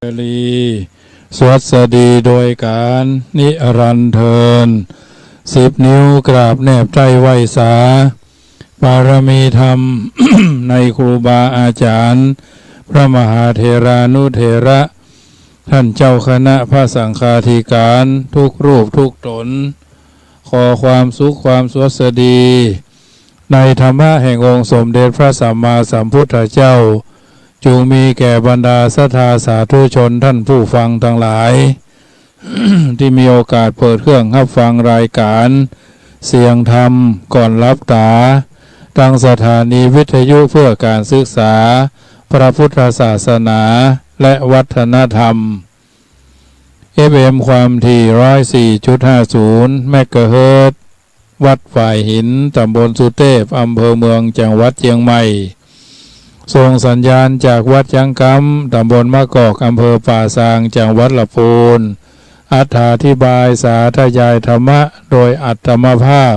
ลีสวัสดีโดยการนิรันดร์เทิน10 นิ้วกราบแนบใจไหวสาบารมีธรรม ในครูบาอาจารย์พระมหาเถรานุเถระท่านเจ้าคณะพระสังฆาธิการทุกรูปทุกตนขอความสุขความสวัสดีในธรรมะแห่งองค์สมเด็จพระสัมมาสัมพุทธเจ้าจงมีแก่บรรดาศรัทธาสาธุชนท่านผู้ฟังทั้งหลาย ที่มีโอกาสเปิดเครื่องรับฟังรายการเสียงธรรมก่อนรับตาตั้งสถานีวิทยุเพื่อการศึกษาพระพุทธศาสนาและวัฒนธรรม FM ความถี่ 104.50 เมกะเฮิรตซ์วัดฝ่ายหินตำบลสุเทพอำเภอเมืองจังหวัดเชียงใหม่ส่งสัญญาณจากวัดยังกำตำบลมะกอกอำเภอป่าซางจังหวัดลำพูนอธิบายสาธยายธรรมะโดยอัตมภาพ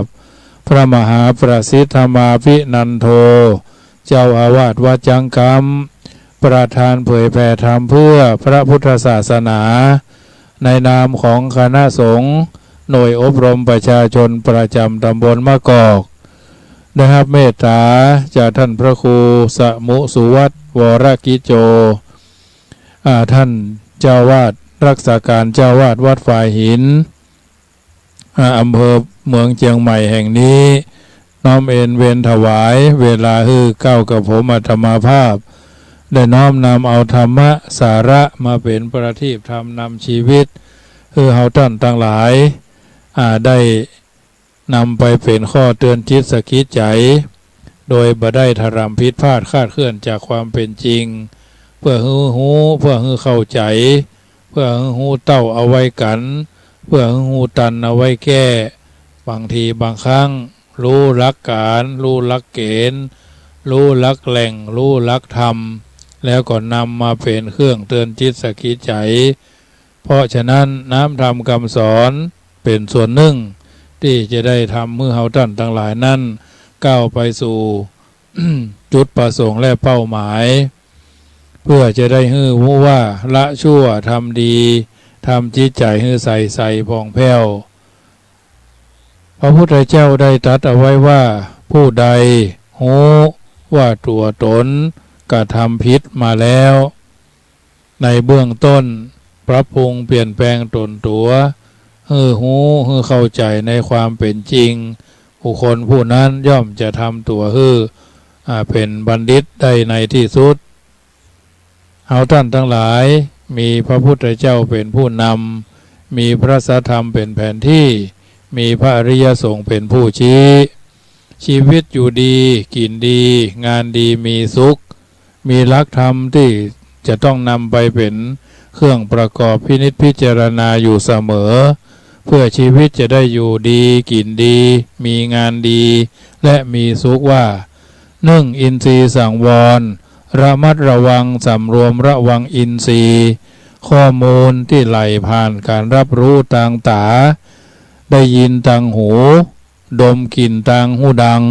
พระมหาประสิทธมาภินันโทเจ้าอาวาสวัดยังกำประธานเผยแผ่ธรรมเพื่อพระพุทธศาสนาในนามของคณะสงฆ์หน่วยอบรมประชาชนประจำตำบลมะกอกได้รับเมตตาจากท่านพระครูสมุสุวัตวรกิจโจท่านเจ้าวาดรักษาการเจ้าวาดวัดฝ่ายหินอำเภอเมืองเชียงใหม่แห่งนี้น้อมเอ็นเวียนถวายเวลาเก้ากับผมอัตมาภาพได้น้อมนำเอาธรรมะสาระมาเป็นประทีปธรรมนำชีวิตเฮาท่านทั้งหลายได้นำไปเป็นข้อเตือนจิตสกิดใจโดยบ่ได้ทรำผิดพลาดคาดเคลื่อนจากความเป็นจริงเพื่อหูเพื่อเข้าใจเพื่อหูเต้าเอาไว้กันเพื่อหูตันเอาไว้แก้บางทีบางครั้งรู้หลักการรู้หลักเกณฑ์รู้หลักแหล่งรู้หลักธรรมแล้วก็นำมาเป็นเครื่องเตือนจิตสกิดใจเพราะฉะนั้นน้ำธรรมคำสอนเป็นส่วนหนึ่งที่จะได้ทำเมื่อเฮาท่านทั้งหลายนั้นก้าวไปสู่ จุดประสงค์และเป้าหมายเพื่อจะได้รู้ว่าละชั่วทำดีทำจิตใจให้ใสผ่องแผ้วพระพุทธเจ้าได้ตรัสเอาไว้ว่าผู้ใดรู้ว่าตัวตนกระทำผิดมาแล้วในเบื้องต้นปรับปรุงเปลี่ยนแปลงตนตัวหูเข้าใจในความเป็นจริงบุคคลผู้นั้นย่อมจะทำตัวเป็นบัณฑิตได้ในที่สุดเอาท่านทั้งหลายมีพระพุทธเจ้าเป็นผู้นำมีพระสัทธรรมเป็นแผนที่มีพระอริยสงฆ์เป็นผู้ชี้ชีวิตอยู่ดีกินดีงานดีมีสุขมีหลักธรรมที่จะต้องนำไปเป็นเครื่องประกอบพินิจพิจารณาอยู่เสมอเพื่อชีวิตจะได้อยู่ดีกินดีมีงานดีและมีสุขว่า1. อินทรีย์สังวรระมัดระวังสำรวมระวังอินทรีย์ข้อมูลที่ไหลผ่านการรับรู้ทางตาได้ยินทางหูดมกลิ่นทางหูดัง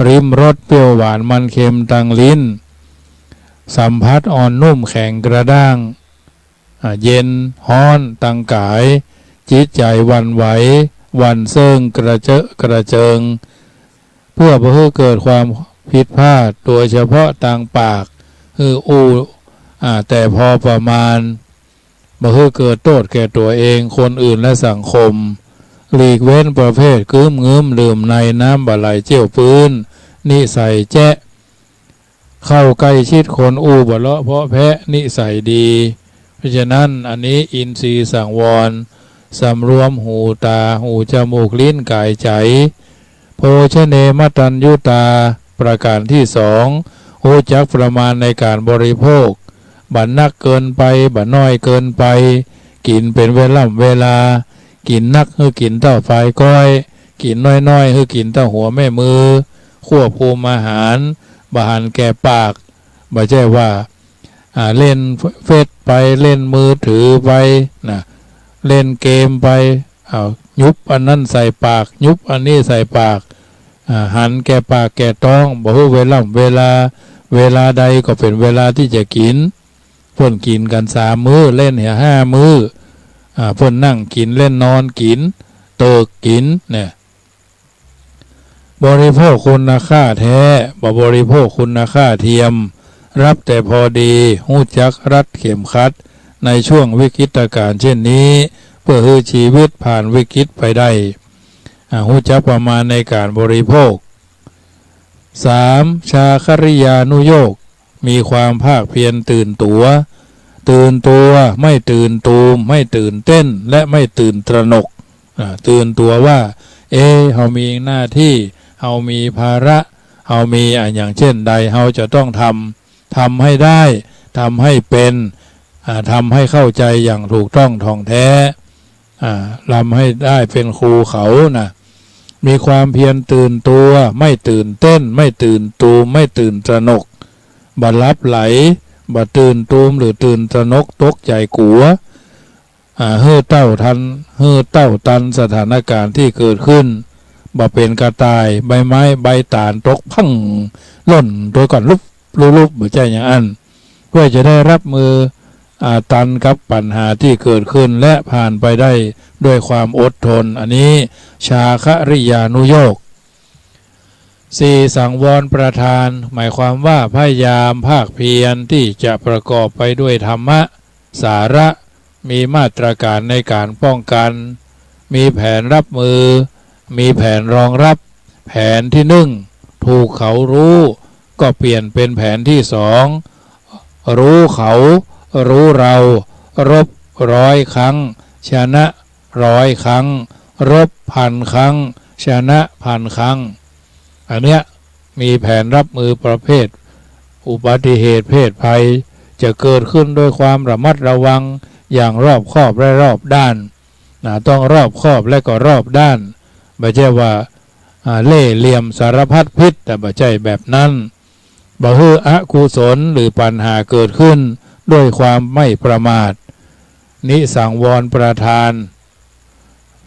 ริมรสเปรี้ยวหวานมันเค็มทางลิ้นสัมผัสอ่อนนุ่มแข็งกระด้างเย็นฮ้อนทางกายจิตใจหวั่นไหวหวั่นเซิงกระเจิงเพื่อบ่ให้เกิดความผิดพลาดโดยเฉพาะทางปากแต่พอประมาณบ่ให้เกิดโทษแก่ตัวเองคนอื่นและสังคมหลีกเว้นประเภทกึ้มเงื้มดื่มในน้ำบ่ไหลเจียวปืนนิสัยแจ๊ะเข้าใกล้ชิดคนบ่เลาะเพราะแพะนิสัยดีเพราะฉะนั้นอันนี้อินทรีย์สังวรสำรวมหูตาหูจมูกลิ้นกายใจโภชเนมตัญญูตาประการที่2รู้จักประมาณในการบริโภคบัดนักเกินไปบัดน้อยเกินไปกินเป็นเวลากินนักกินเท่าไฟก้อยกินน้อยกินเท่าหัวแม่มือควบคุมอาหารบาหันแก่ปากบ่ใช่ว่าเล่นเฟซไปเล่นมือถือไปนะเล่นเกมไปยุบอันนั้นใส่ปากยุบอันนี้ใส่ปากหันแก่ปากแก่ท้องบ่ฮู้เวลาใดก็เป็นเวลาที่จะกิน เพิ่นกินกัน3 มื้อเล่น5 มื้อเพิ่นนั่งกินเล่นนอนกินเติกกินเนี่ยบริโภคคุณค่าแท้บ่บริโภคคุณค่าเทียมรับแต่พอดีหู้จักรัดเข็มขัดในช่วงวิกฤตการณ์เช่นนี้เพื่อให้ชีวิตผ่านวิกฤตไปได้หู้จักประมาณในการบริโภค 3. ชาคริยานุโยคมีความภาคเพียรตื่นตัวไม่ตื่นตูมไม่ตื่นเต้นและไม่ตื่นตระหนกตื่นตัวว่าเฮามีหน้าที่เฮามีภาระเฮามีอย่างเช่นใดเฮาจะต้องทำให้ได้ทำให้เป็นทำให้เข้าใจอย่างถูกต้องท่องแท้ทำให้ได้เป็นครูเขานะมีความเพียรตื่นตัวไม่ตื่นเต้นไม่ตื่นตูมไม่ตื่นตระหนกบ่ลับไหลบ่ตื่นตูมหรือตื่นตระหนกตกใจกลัวเฮือเต้าตันสถานการณ์ที่เกิดขึ้นบ่เป็นกระต่ายใบไม้ใบตาลตกพังล่นโดยก่อนลุบบ่ใจอย่างอันเพื่อจะได้รับมือตันกับปัญหาที่เกิดขึ้นและผ่านไปได้ด้วยความอดทนอันนี้ชาคริยานุโยค 4. สังวรประทานหมายความว่าพยายามภาคเพียรที่จะประกอบไปด้วยธรรมะสาระมีมาตรการในการป้องกันมีแผนรับมือมีแผนรองรับแผนที่1ถูกเขารู้ก็เปลี่ยนเป็นแผนที่2รู้เขารู้เรารบ100 ครั้งชนะ100 ครั้งรบ1,000 ครั้งชนะ1,000 ครั้งอันเนี้ยมีแผนรับมือประเภทอุบัติเหตุเพศภัยจะเกิดขึ้นด้วยความระมัดระวังอย่างรอบคอบและรอบด้านต้องรอบคอบและก็รอบด้านไม่ใช่ว่าเล่ห์เหลี่ยมสารพัดพิษแต่ไม่ใช่แบบนั้นบ่ให้อกุศลหรือปัญหาเกิดขึ้นด้วยความไม่ประมาทนิสังวรประทาน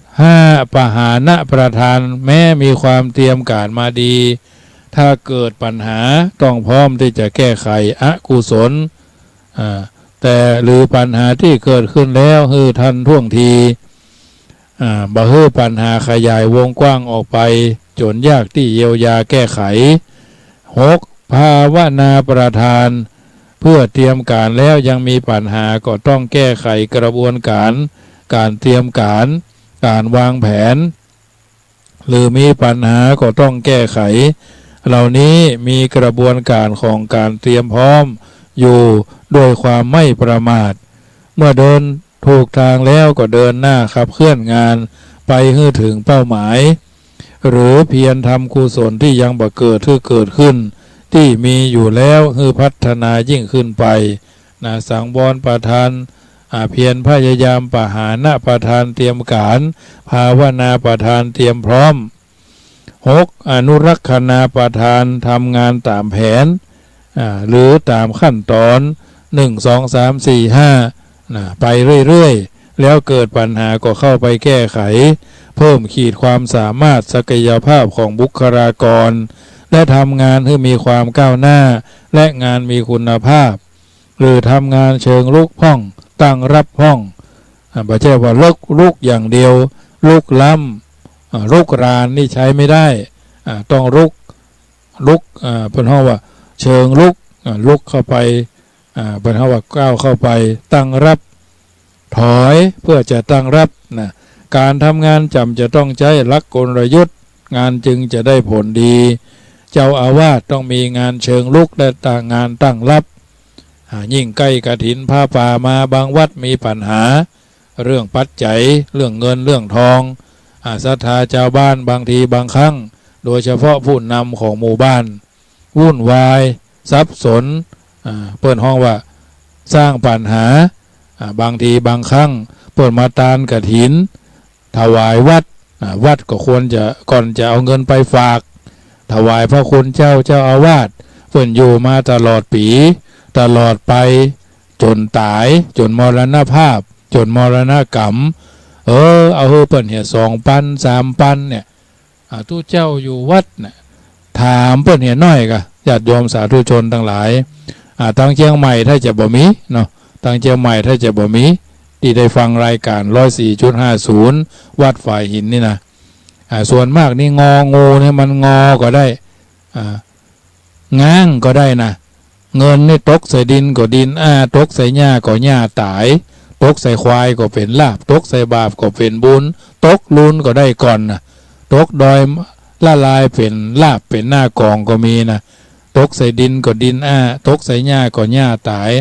5. ปหานะประทานแม้มีความเตรียมการมาดีถ้าเกิดปัญหาต้องพร้อมที่จะแก้ไขอกุศลแต่หรือปัญหาที่เกิดขึ้นแล้วทันท่วงทีบ่ให้ปัญหาขยายวงกว้างออกไปจนยากที่เยียวยาแก้ไข 6. ภาวนาประทานเพื่อเตรียมการแล้วยังมีปัญหาก็ต้องแก้ไขกระบวนการเตรียมการวางแผนหรือมีปัญหาก็ต้องแก้ไขเหล่านี้มีกระบวนการของการเตรียมพร้อมอยู่โดยความไม่ประมาทเมื่อเดินถูกทางแล้วก็เดินหน้าขับเคลื่อนงานไปให้ถึงเป้าหมายหรือเพียรทำกุศลที่ยังบ่เกิดขึ้นที่มีอยู่แล้วให้พัฒนายิ่งขึ้นไปสังวรประทานเพียรพยายามปหานะประทานเตรียมการภาวนาประทานเตรียมพร้อม 6. อนุรักษณาประทานทำงานตามแผนหรือตามขั้นตอน1 2 3 4 5ไปเรื่อยๆแล้วเกิดปัญหาก็เข้าไปแก้ไขเพิ่มขีดความสามารถศักยภาพของบุคลากรและทำงานให้มีความก้าวหน้าและงานมีคุณภาพหรือทำงานเชิงลุกพ่องตั้งรับพ่องไม่ใช่ว่าลุกอย่างเดียวลุกล้ำลุกรานนี่ใช้ไม่ได้ต้องลุกเป็นห้องว่าเชิงลุกเข้าไปเป็นห้องว่าก้าวเข้าไปตั้งรับถอยเพื่อจะตั้งรับการทำงานจะต้องใช้หลักกลยุทธ์งานจึงจะได้ผลดีเจ้าอาวาสต้องมีงานเชิงลุกและงานตั้งรับยิ่งใกล้กฐินผ้าป่ามาบางวัดมีปัญหาเรื่องปัจจัยเรื่องเงินเรื่องทองศรัทธาชาวบ้านบางทีบางครั้งโดยเฉพาะผู้นำของหมู่บ้านวุ่นวายสับสนเปิดห้องว่าสร้างปัญหาบางทีบางครั้งเปิดมาตานกฐินถวายวัดก็ควรจะก่อนจะเอาเงินไปฝากถวายพระคุณเจ้าอาวาสเพิ่นอยู่มาตลอดปีตลอดไปจนตายจนมรณภาพจนมรณกรรมเอาเปิ้นเหี่ย2 ปัน3 ปันเนี่ยตู้เจ้าอยู่วัดน่ะถามเปิ้นเหี่ยน้อยกะญาติโยมสาธุชนทั้งหลายทางเชียงใหม่ถ้าจะบ่มีเนาะ ทางเชียงใหม่ถ้าจะบ่มีที่ได้ฟังรายการ104.50วัดฝ่ายหินนี่นะส่วนมากนี่งองูเนี่ยมันงอก็ได้ง้างก็ได้นะเงินนี่ตกใส่ดินก็ดินตกใส่หญ้าก็หญ้าตายตกใส่ควายก็เป็นลาบตกใส่บาปก็เป็นบุญตกลุนก็ได้ก่อนนะตกดอยละลายเป็นลาบเป็นหน้ากองก็มีนะตกใส่ดินก็ดินตกใส่หญ้าก็หญ้าตาย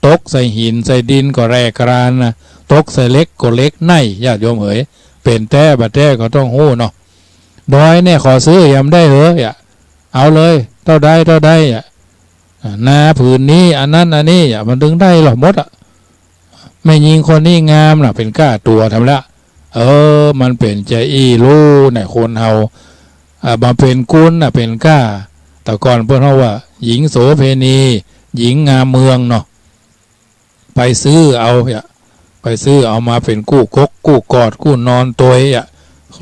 ตกใส่หินใส่ดินก็แรกรานนะตกใส่เล็กก็เล็กในญาติโยมเอ๋ยเป็นแต้บัดแต้ก็ต้องหู้เนาะดอยเนี่ยขอซื้อยำได้เหรอเอาเลยเท่าได้นาผืนนี้อันนั้นอันนี้มันดึงได้หรอมดไม่ยิงคนนี้งามน่ะเป็นก้าตัวทำละมันเป็นใจรู้เนี่ยคนเฮามาเป็นกุลน่ะเป็นก้าแต่ก่อนเพื่อนเขาว่าหญิงโสเพณีหญิงงามเมืองเนาะไปซื้อเอาไปซื้อเอามาเป็นกู้กกกู้กอดกู้นอนตัว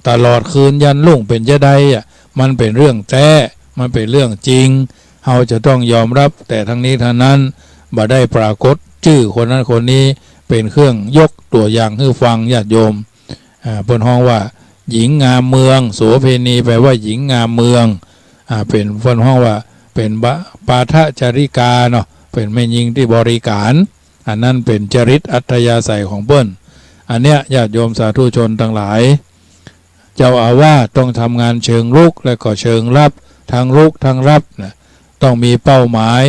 ตลอดคืนยันลุ่งเป็นจะได้มันเป็นเรื่องแท้มันเป็นเรื่องจริงเฮาจะต้องยอมรับแต่ทั้งนี้ทั้งนั้นบ่ได้ปรากฏชื่อคนนั้นคนนี้เป็นเครื่องยกตัวอย่างให้ฟังญาติโยมเพิ่นฮ้องว่าหญิงงามเมืองโสเพณีแปลว่าหญิงงามเมืองเป็นเพิ่นฮ้องว่าเป็นปาทจาริกาเนาะเป็นแม่หญิงที่บริการอันนั้นเป็นจริตอัธยาศัยของเพิ่นอันเนี้ยญาติโยมสาธุชนทั้งหลายเจ้าอาวาสต้องทำงานเชิงรุกและก็เชิงรับทั้งรุกทั้งรับนะต้องมีเป้าหมาย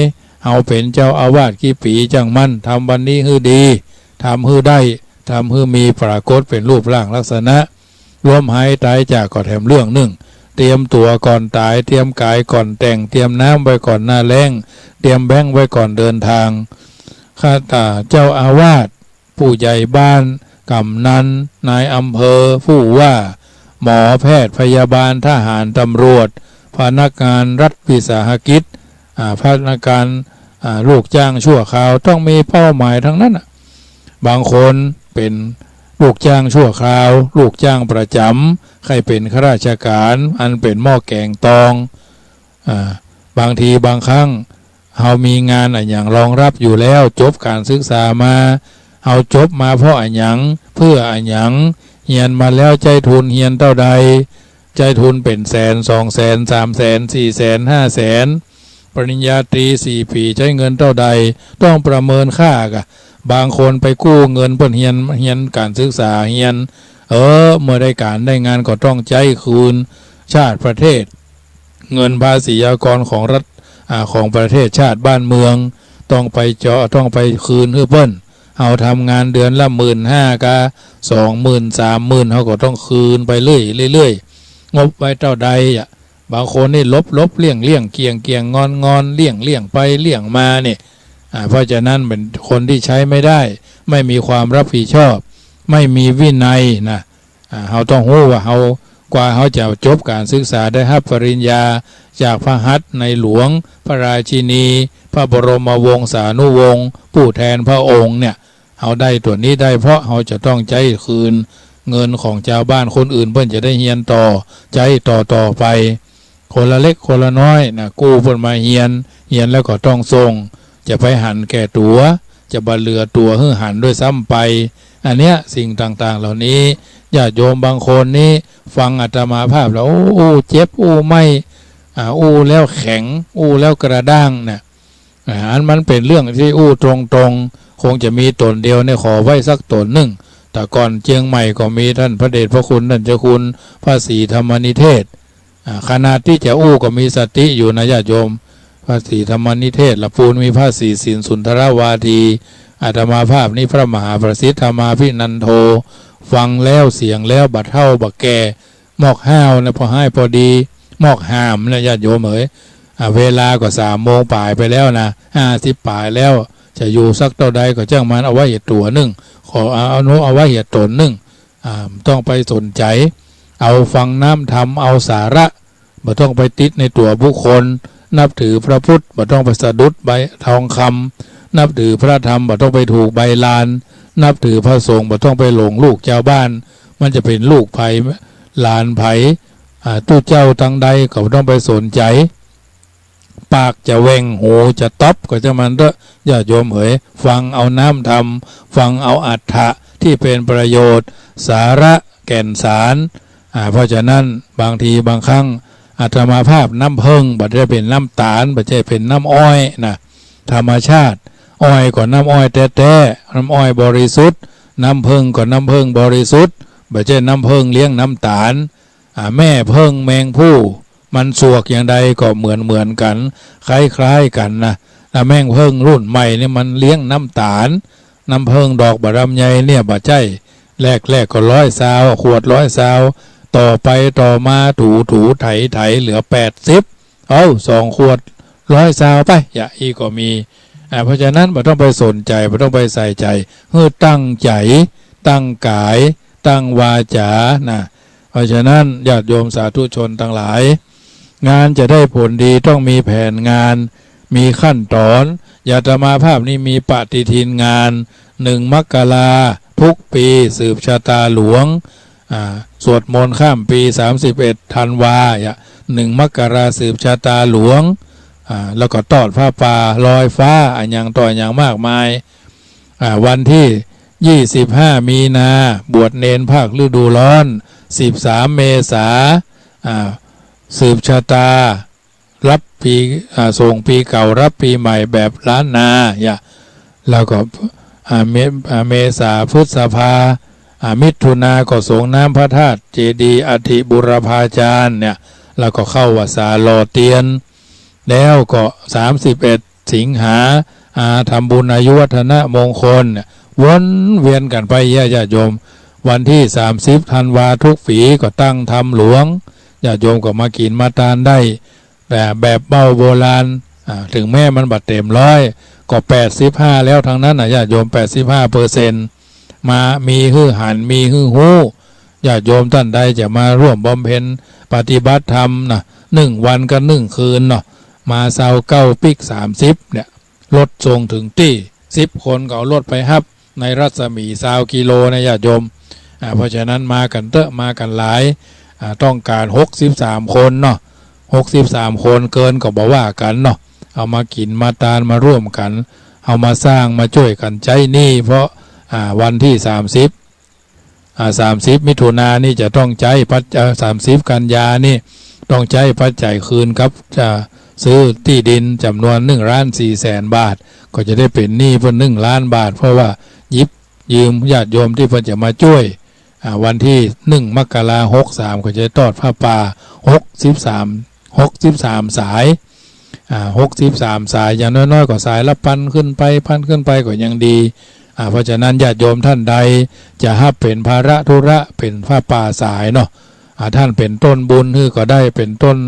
เอาเป็นเจ้าอาวาสกี่ปีจังมั่นทำวันนี้ให้ดีทำให้ได้ทำให้มีปรากฏเป็นรูปร่างลักษณะรวมหายตายจากก็แถมเรื่องหนึ่งเตรียมตัวก่อนตายเตรียมกายก่อนแต่งเตรียมน้ำไว้ก่อนหน้าแล้งเตรียมแบงค์ไว้ก่อนเดินทางข้าแต่เจ้าอาวาสผู้ใหญ่บ้านกำนันนายอำเภอผู้ว่าหมอแพทย์พยาบาลทหารตำรวจพนักงานรัฐวิสาหกิจพนักงานลูกจ้างชั่วคราวต้องมีเป้าหมายทั้งนั้นบางคนเป็นลูกจ้างชั่วคราวลูกจ้างประจำใครเป็นข้าราชการอันเป็นหม้อแกงตองบางทีบางครั้งเฮามีงานอย่างรองรับอยู่แล้วจบการศึกษามาเฮาจบมาเพราะอย่างเพื่ออย่างเฮียนมาแล้วใจทุนเฮียนเท่าใดใจทุนเป็น100,000 200,000 300,000 400,000 500,000ปริญญาตรี4 ปีใช้เงินเท่าใดต้องประเมินค่ากะบางคนไปกู้เงินเพื่อเฮียนการศึกษาเฮียนเมื่อได้การได้งานก็ต้องใจคืนชาติประเทศเงินภาษีอากรของรัฐของประเทศชาติบ้านเมืองต้องไปต้องไปคืนให้เพิ่นเอาทำงานเดือนละ15,000 กะ 20,000 30,000เขาก็ต้องคืนไปเรื่อยงบไว้เท่าใดบางคนนี่ลบเลี่ยงเกียงงอนเลี่ยงไปเลี่ยงมาเนี่ยเพราะฉะนั้นเป็นคนที่ใช้ไม่ได้ไม่มีความรับผิดชอบไม่มีวินัยนะเขาต้องรู้ว่าเขากว่าเขาจะจบการศึกษาได้รับปริญญาจากพระหัตถ์ในหลวงพระราชินีพระบรมวงศานุวงศ์ผู้แทนพระองค์เนี่ยเขาได้ตัวนี้ได้เพราะเขาจะต้องใจคืนเงินของชาวบ้านคนอื่นเพื่อนจะได้เฮียนต่อใจต่อไปคนละเล็กคนละน้อยนะกู้เพื่อนมาเฮียนแล้วก็ต้องส่งจะไปหันแก่ตัวจะบัลเลือตัวให้หันด้วยซ้ำไปอันเนี้ยสิ่งต่างๆเหล่านี้ญาติโยมบางคนนี่ฟังอาตมาภาพแล้วเจ็บไม่แล้วแข็งแล้วกระด้างเนี่ยอันมันเป็นเรื่องที่ตรงๆคงจะมีตนเดียวเนี่ยขอไว้สักตนหนึ่งแต่ก่อนเชียงใหม่ก็มีท่านพระเดชพระคุณท่านเจ้าคุณพระศรีธรรมนิเทศขนาดที่จะก็มีสติอยู่นะญาติโยมพระศรีธรรมนิเทศละปูนมีพระศรีสินสุนทรวาทีอาตมาภาพนี้พระมหาประสิทธธรรมาภินันโทฟังแล้วเสียงแล้วบัดเท่าบักแก่หมอกห้าวนะพอให้พอดีหมอกห้ามนะญาติโยมเอ๋ยเวลาก็3 โมงป่ายไปแล้วนะ50ป่ายแล้วจะอยู่สักเท่าใดก็จ้างมันเอาไว้เหตุตัวหนึ่งขอเอาไว้เหตุตนหนึ่งต้องไปสนใจเอาฟังน้ำธรรมเอาสาระบ่ต้องไปติดในตัวบุคคลนับถือพระพุทธบ่ต้องไปสะดุดใบทองคำนับถือพระธรรมบ่ต้องไปถูกใบลานนับถือพระสงฆ์บ่ต้องไปหลงลูกเจ้าบ้านมันจะเป็นลูกไผ่ลานไผ่ตู้เจ้าตั้งใดก็บ่ต้องไปสนใจไป ปากจะเว่งหูจะต๊อบก็จะมันเถอะญาติโยมเอ๋ยฟังเอาน้ำธรรมฟังเอาอัฏฐะที่เป็นประโยชน์สาระแก่นสารเพราะฉะนั้นบางทีบางครั้งอาตมาภาพน้ำเพิงบัดได้เป็นน้ำตาลบัดได้เป็นน้ำอ้อยนะธรรมชาติอ้อยก่อนน้ำอ้อยแท้ๆน้ำอ้อยบริสุทธิ์น้ำเพิงก่อนน้ำเพิงบริสุทธิ์บัดได้น้ำเพิงเลี้ยงน้ำตาลแม่เพิงแมงผู้มันสวกอย่างใดก็เหมือนกันคล้ายๆกันนะแมงเพิงรุ่นใหม่เนี่ยมันเลี้ยงน้ำตาลน้ำเพิงดอกบะรำไยเนี่ยบะใจแรกก็100 ขวด100 ต่อไปต่อมาถูไถเหลือ80เอา2 ขวด100 ไปอย่าอีก็มีเพราะฉะนั้นไม่ต้องไปสนใจไม่ต้องไปใส่ใจตั้งใจตั้งกายตั้งวาจานะเพราะฉะนั้นญาติโยมสาธุชนทั้งหลายงานจะได้ผลดีต้องมีแผนงานมีขั้นตอนญาตมาภาพนี้มีปฏิทินงาน1 มกราทุกปีสืบชะตาหลวงสวดมนต์ข้ามปี31 ธันวา1 มกราสืบชะตาหลวงแล้วก็ทอดผ้าป่าลอยฟ้าอย่างต่ออย่างมากมายวันที่25 มีนาบวชเนนภาคฤดูร้อน13 เมษาสืบชะตารับปีส่งปีเก่ารับปีใหม่แบบล้านนาแล้วก็เมษาพฤษภามิถุนาก็ส่งน้ำพระธาตุเจดีย์อธิบุรพาจารย์เนี่ยแล้วก็เข้าวสาโลเตียนแล้วก็31 สิงหาทำบุญอายุวัฒนะมงคลวนเวียนกันไปญาติโยมวันที่30 ธันวาทุกฝีก็ตั้งธรรมหลวงญาติโยมก็มากินมาทานได้แต่แบบเบ้าโบราณถึงแม่มันบัดเต็ม100ก็85แล้วทั้งนั้นญาติโยม85%มามีหันมีหูญาติโยมท่านใดจะมาร่วมบำเพ็ญปฏิบัติธรรม1 วันกับ1 คืนมา29 ปิก30เนี่ยรถส่งถึงที่10 คนก็เอารถไปฮับในรัศมี20 กิโลนะญาติโยมเพราะฉะนั้นมากันเตอะมากันหลายต้องการ63 คน63 คนเกินก็บอกว่ากันเอามากินมาทานมาร่วมกันเอามาสร้างมาช่วยกันใจนี่เพราะวันที่30 มิถุนายนนี่จะต้องใจ30 กันยานี่ต้องใจปัจจัยคืนครับจะซื้อที่ดินจำนวน1,400,000 บาทก็จะได้เป็นหนี้เพิ่น1 ล้านบาทเพราะว่ายืมญาติโยมที่เพิ่นจะมาช่วยวันที่1 มกราคม 63ก็จะทอดผ้าป่า63 สาย63 สายอย่างน้อยๆก็สายละพันขึ้นไปก็ยังดีเพราะฉะนั้นญาติโยมท่านใดจะฮับเป็นภาระธุระเป็นผ้าป่าสายท่านเป็นต้นบุญก็ได้เป็นต้น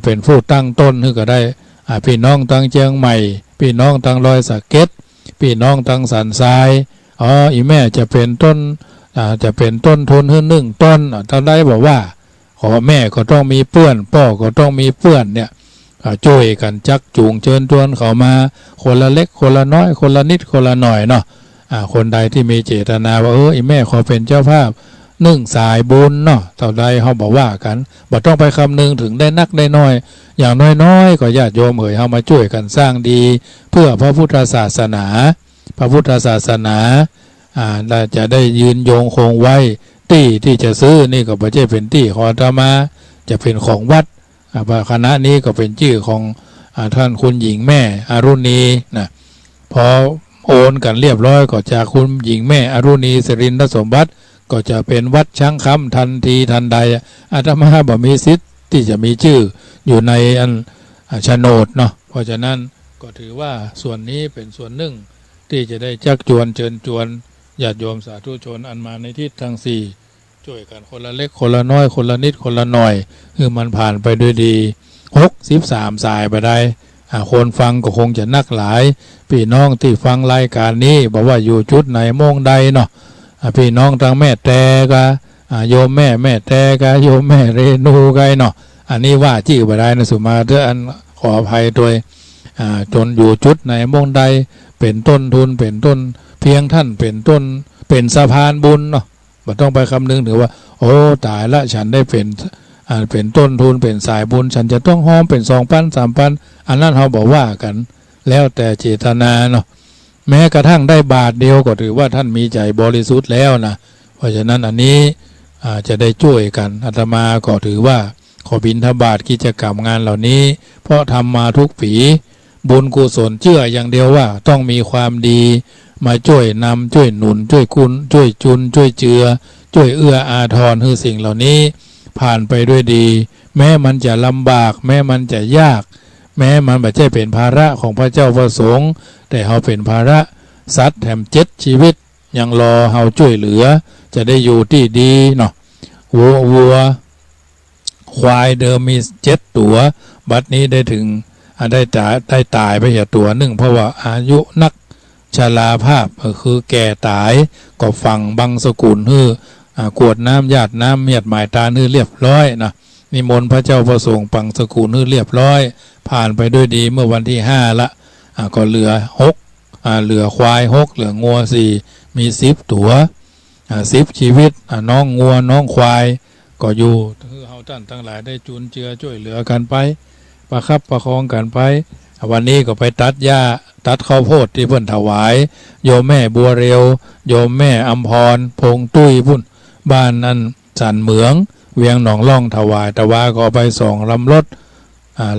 เป็นผู้ตั้งต้นก็ได้พี่น้องตั้งเชียงใหม่พี่น้องตั้งรอยสะเก็ดพี่น้องตั้งสันทรายอีแม่จะเป็นต้นทุน1 ต้นท่านใดบอกว่าขอแม่ก็ต้องมีเปื้อนพ่อก็ต้องมีเปื้อนเนี่ยช่วยกันจักจูงเชิญชวนเขามาคนละเล็กคนละน้อยคนละนิดคนละหน่อยคนใดที่มีเจตนาว่าอีแม่ขอเป็นเจ้าภาพสายบุญเท่าใดเขาบอกว่ากันบ่ต้องไปคำนึงถึงได้นักได้น้อยอย่างน้อยก็ญาติโยมเขามาช่วยกันสร้างดีเพื่อพระพุทธศาสนาจะได้ยืนยงคงไว้ที่จะซื้อนี่ก็ไม่ใช่เป็นที่ของอาตมาจะเป็นของวัดคณะนี้ก็เป็นชื่อของท่านคุณหญิงแม่อรุณีพอโอนกันเรียบร้อยก็จากคุณหญิงแม่อรุณีสิรินทสมบัติก็จะเป็นวัดช้างคำทันทีทันใดอาตมาบ่มีสิทธิ์ที่จะมีชื่ออยู่ในโฉนดเพราะฉะนั้นก็ถือว่าส่วนนี้เป็นส่วนหนึ่งที่จะได้ชักชวนเชิญชวนญาติโยมสาธุชนอันมาในทิศทั้ง4ช่วยกันคนละเล็กคนละน้อยคนละนิดคนละหน่อยมันผ่านไปด้วยดี63 สายไปได้คนฟังก็คงจะนักหลายพี่น้องที่ฟังรายการนี้บอกว่าอยู่จุดไหนโมงใดพี่น้องทางแม่แต่ก็โยมแม่แต่ก็โยมแม่เรนูไกอันนี้ว่าจี้ไปได้สุมาเถอะอันขออภัยโดยจนอยู่จุดไหนโมงใดเป็นต้นทุนเป็นต้นเพียงท่านเป็นต้นเป็นสะพานบุญบ่ต้องไปคำนึงถึงว่าโอ้ตายละฉันได้เป็น เป็นต้นทุนเป็นสายบุญฉันจะต้องห้อมเป็น2,000-3,000อันนั้นเขาบอกว่ากันแล้วแต่เจตนาเนาะแม้กระทั่งได้บาทเดียวก็ถือว่าท่านมีใจบริสุทธิ์แล้วนะเพราะฉะนั้นอันนี้จะได้ช่วยกันอาตมาก็ถือว่าขอบิณฑบาตกิจกรรมงานเหล่านี้เพราะทำมาทุกปีบุญกุศลเชื่ออย่างเดียวว่าต้องมีความดีมาช่วยนำช่วยหนุนช่วยคุณช่วยจุนช่วยเจือช่วยเอื้ออาทรให้สิ่งเหล่านี้ผ่านไปด้วยดีแม้มันจะลำบากแม้มันจะยากแม้มันไม่ใช่เป็นภาระของพระเจ้าพระสงฆ์แต่เขาเป็นภาระสัตว์แถม7ชีวิตยังรอเขาช่วยเหลือจะได้อยู่ที่ดีเนาะวัวควายเดิมมี7ตัวบัดนี้ได้ถึงได้ตายไปเหตุตัวหนึ่งเพราะว่าอายุนักชราภาพคือแก่ตายก็ฝังบังสกุลกวดน้ำญาติน้ำเมียดหมายตาเรียบร้อยนะนิมนต์พระเจ้าประสงค์ปังสกุลเรียบร้อยผ่านไปด้วยดีเมื่อวันที่5ละก็เหลือ6เหลือควาย6เหลืองัว4มี10ตัว10ชีวิตน้องงัวน้องควายก็อยู่คือเฮาท่านทั้งหลายได้จุนเจือช่วยเหลือกันไปประคับประคองกันไปวันนี้ก็ไปตัดหญ้าตัดข้าวโพดที่เพิ่นถวายโยมแม่บัวเร็วโยมแม่อัมพรพงตุ้ยพุ่นบ้านนั้นสันเหมืองเวียงหนองล่องถวายแต่ว่าก็ไป2 ลำรถ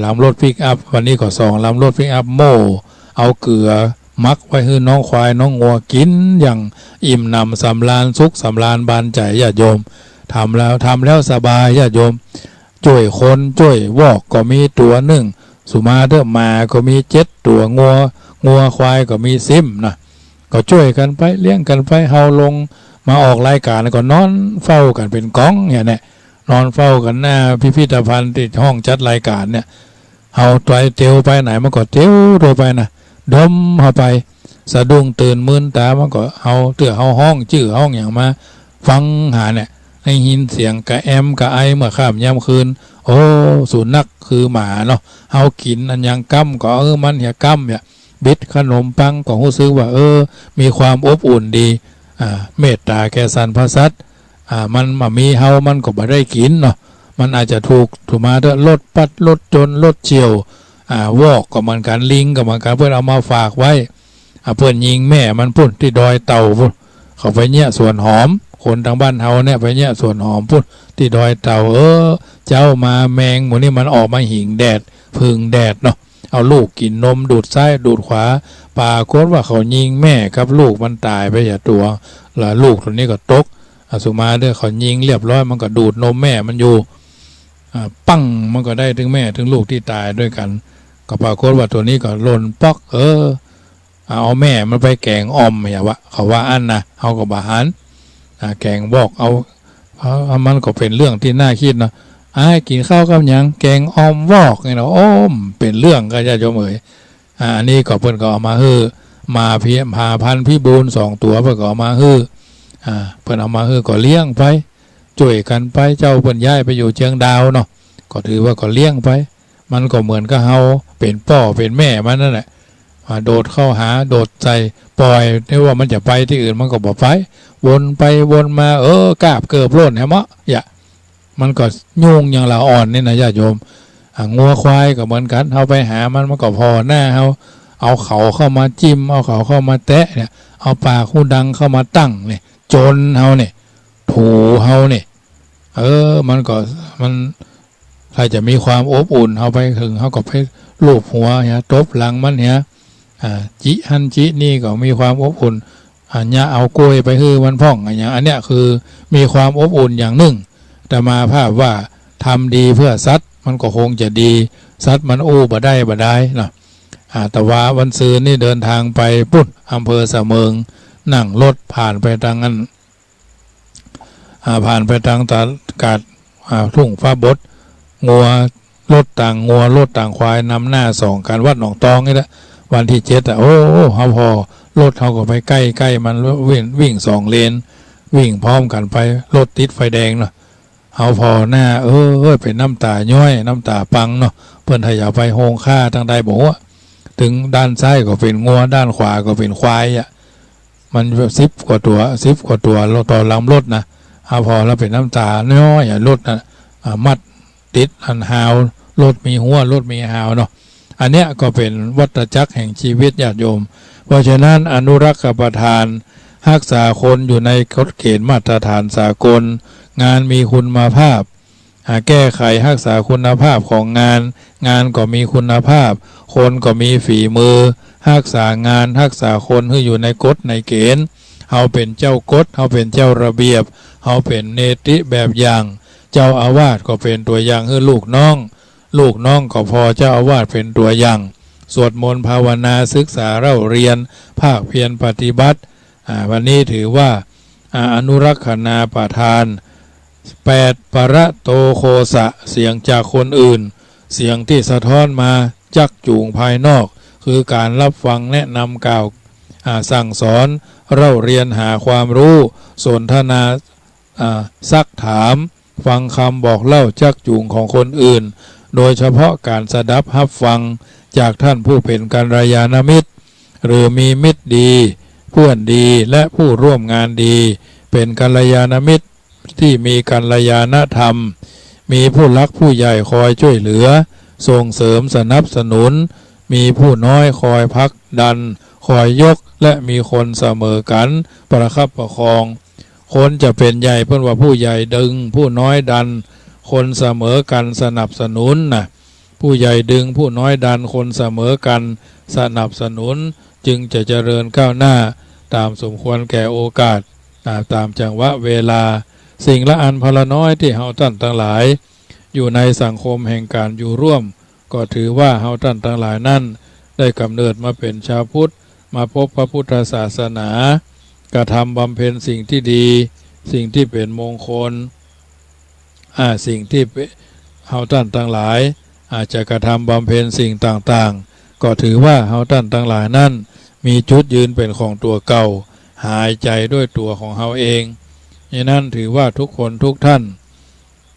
ลำรถปิกอัพวันนี้ก็2 ลำรถปิกอัพโม่เอาเกลือมักไว้ให้น้องควายน้องงัวกินอย่างอิ่มหนำสำราญสุขสำราญบานใจญาติโยมทำแล้วสบายญาติโยมช่วยคนช่วยวอกก็มีตัวหนึ่งสุมาเดอมาก็มี7ตัวงัวควายก็มี10นะก็ช่วยกันไปเลี้ยงกันไปเฮาลงมาออกรายการแล้วก็นอนเฝ้ากันเป็นก้องเนี่ยนอนเฝ้ากันหน้าพิพิธภัณฑ์ที่ห้องจัดรายการเนี่ยเฮาไปเตียวไปไหนมันก็เตียวโดยไปนะดมเฮาไปสะดุ้งตื่นมึนตามันก็เฮาเตื้อเฮาห้องชื่อห้องอย่างมาฟังหาเนี่ยให้ยินเสียงกะแอมกะไอเมื่อค่ำยามคืนโอ้สุนัขคือหมาเนาะเฮากินอันยังกั้มก็มันเหี่ยกั้มเนี่ยบิดขนมปังก็รู้สึกว่ามีความอบอุ่นดีเมตตาแก่สรรพสัตว์มันมามีเฮามันก็บ่ได้กินเนาะมันอาจจะถูกมาด้วยรถปัดรถจนรถเฉียววอกก็มันการลิงก็มันการเพื่อนเอามาฝากไว้เพื่อนยิงแม่มันพุ่นที่ดอยเต่าพุ่นเขาไปเนี่ยสวนหอมคนทางบ้านเฮาเนี่ยไปเนี่ยสวนหอมพุ่นที่ดอยเต่าเจ้ามาแมงหมูนี่มันออกมาหิงแดดพึ่งแดดเนาะเอาลูกกินนมดูดซ้ายดูดขวาปาโคตว่าเขายิงแม่กับลูกมันตายไปอย่าตัวแล้วลูกตัวนี้ก็ตกสุมาเด้อเขายิงเรียบร้อยมันก็ดูดนมแม่มันอยู่ปั้งมันก็ได้ถึงแม่ถึงลูกที่ตายด้วยกันก็ปรากฏว่าตัวนี้ก็หล่นปอกเอาแม่มันไปแกงออมอย่าวะเขาว่าอันนะเอากับบาหารแกงบอกเอามันก็เป็นเรื่องที่น่าคิดนะกินข้าวกับยังแกงออมวอกไงเนาะเป็นเรื่องก็จะโยมเอ๋ยอันนี้ก็เพิ่นก็เอามามาพาพันธุ์พิบูล2 ตัวเพิ่นก็เอามาเพิ่นเอามาก็เลี้ยงไปช่วยกันไปเจ้าเพิ่นย้ายไปอยู่เชียงดาวเนาะก็ถือว่าก็เลี้ยงไปมันก็เหมือนกับเฮาเป็นพ่อเป็นแม่มันนั่นแหละโดดเข้าหาโดดใจปล่อยไม่ว่ามันจะไปที่อื่นมันก็บอกไปวนไปวนมากราบเกือบโลดแฮมะมันก็ยุ่งอย่างละอ่อนนี่นะญาติโยมงัวควายก็เหมือนกันเฮาไปหามันก็พอหน้าเฮาเอาเขาเข้ามาจิ้มเอาเขาเข้ามาแตะเนี่ยเอาปากหูดังเข้ามาตั้งเนี่ยจนเฮาเนี่ยถูเฮาเนี่ยมันก็มันใครจะมีความอบอุ่นเฮาไปถึงเฮาก็ไปลูบหัวเนี่ยตบหลังมันเนี่ยจิฮันจินี่ก็มีความอบอุ่นเนี่ยเอากล้วยไปฮื้อมันพ่องอย่างอันเนี้ยคือมีความอบอุ่นอย่างหนึ่งแต่มาภาพว่าทำดีเพื่อสัตว์มันก็คงจะดีสัตว์มันบ่ได้เนาะแต่ว่าวันซืนนี่เดินทางไปปุ๊บอำเภอสะเมิงนั่งรถผ่านไปทางนั้นผ่านไปทางตากาดทุ่งฟ้าบดงัวรถต่างควายนำหน้า2กันวัดหนองตองนี่แหละวันที่7เขาพอรถเขาก็ไปใกล้มันวิ่ง2 เลนวิ่งพร้อมกันไปรถติดไฟแดงเนาะเขาพอหน้าเป็นน้ำตาย้อยน้ำตาปังเนาะเพื่อนถ้าอยากไปโฮงค่าทางใดบอกว่าถึงด้านซ้ายก็เป็นงัวด้านขวาก็เป็นควายมัน10 กว่าตัวรถต่อลำรถนะพอแล้วเป็นน้ำตาน้อยรถนะ ติดอันหาวรถมีหัวรถมีหาวเนาะอันเนี้ยก็เป็นวัฏจักรแห่งชีวิตญาติโยมเพราะฉะนั้นอนุรักษ์ประทานรักษาคนอยู่ในกฎเกณฑ์มาตรฐานสากลงานมีคุณภาพแก้ไขรักษาคุณภาพของงานงานก็มีคุณภาพคนก็มีฝีมือรักษางานรักษาคนให้อยู่ในกฎในเกณฑ์เฮาเป็นเจ้ากฎเฮาเป็นเจ้าระเบียบเฮาเป็นเนติแบบอย่างเจ้าอาวาสก็เป็นตัวอย่างให้ลูกน้องก็พอเจ้าอาวาสเป็นตัวอย่างสวดมนต์ภาวนาศึกษาเล่าเรียนภาคเพียรปฏิบัติวันนี้ถือว่าอนุรักษณาประทาน8ประโตโคสะเสียงจากคนอื่นเสียงที่สะท้อนมาจักจูงภายนอกคือการรับฟังแนะนำกล่าวสั่งสอนเล่าเรียนหาความรู้สนทนาซักถามฟังคำบอกเล่าจักจูงของคนอื่นโดยเฉพาะการสดับรับฟังจากท่านผู้เป็นกัลยาณมิตรหรือมีมิตรดีเพื่อนดีและผู้ร่วมงานดีเป็นกัลยาณมิตรที่มีกัลยาณธรรมมีผู้รักผู้ใหญ่คอยช่วยเหลือส่งเสริมสนับสนุนมีผู้น้อยคอยพักดันคอยยกและมีคนเสมอกันประคับประคองคนจะเป็นใหญ่เพื่อว่าผู้ใหญ่ดึงผู้น้อยดันคนเสมอกันสนับสนุนนะผู้ใหญ่ดึงผู้น้อยดันคนเสมอกันสนับสนุนจึงจะเจริญก้าวหน้าตามสมควรแก่โอกาสตามจังหวะเวลาสิ่งละอันพละน้อยที่เฮาท่านทั้งหลายอยู่ในสังคมแห่งการอยู่ร่วมก็ถือว่าเฮาท่านทั้งหลายนั้นได้กำเนิดมาเป็นชาวพุทธมาพบพระพุทธศาสนากระทำบำเพ็ญสิ่งที่ดีสิ่งที่เป็นมงคลสิ่งที่เฮาท่านทั้งหลายอาจจะกระทำบำเพ็ญสิ่งต่างๆก็ถือว่าเฮาท่านทั้งหลายนั้นมีจุดยืนเป็นของตัวเก่าหายใจด้วยตัวของเฮาเองฉะนั้นถือว่าทุกคนทุกท่าน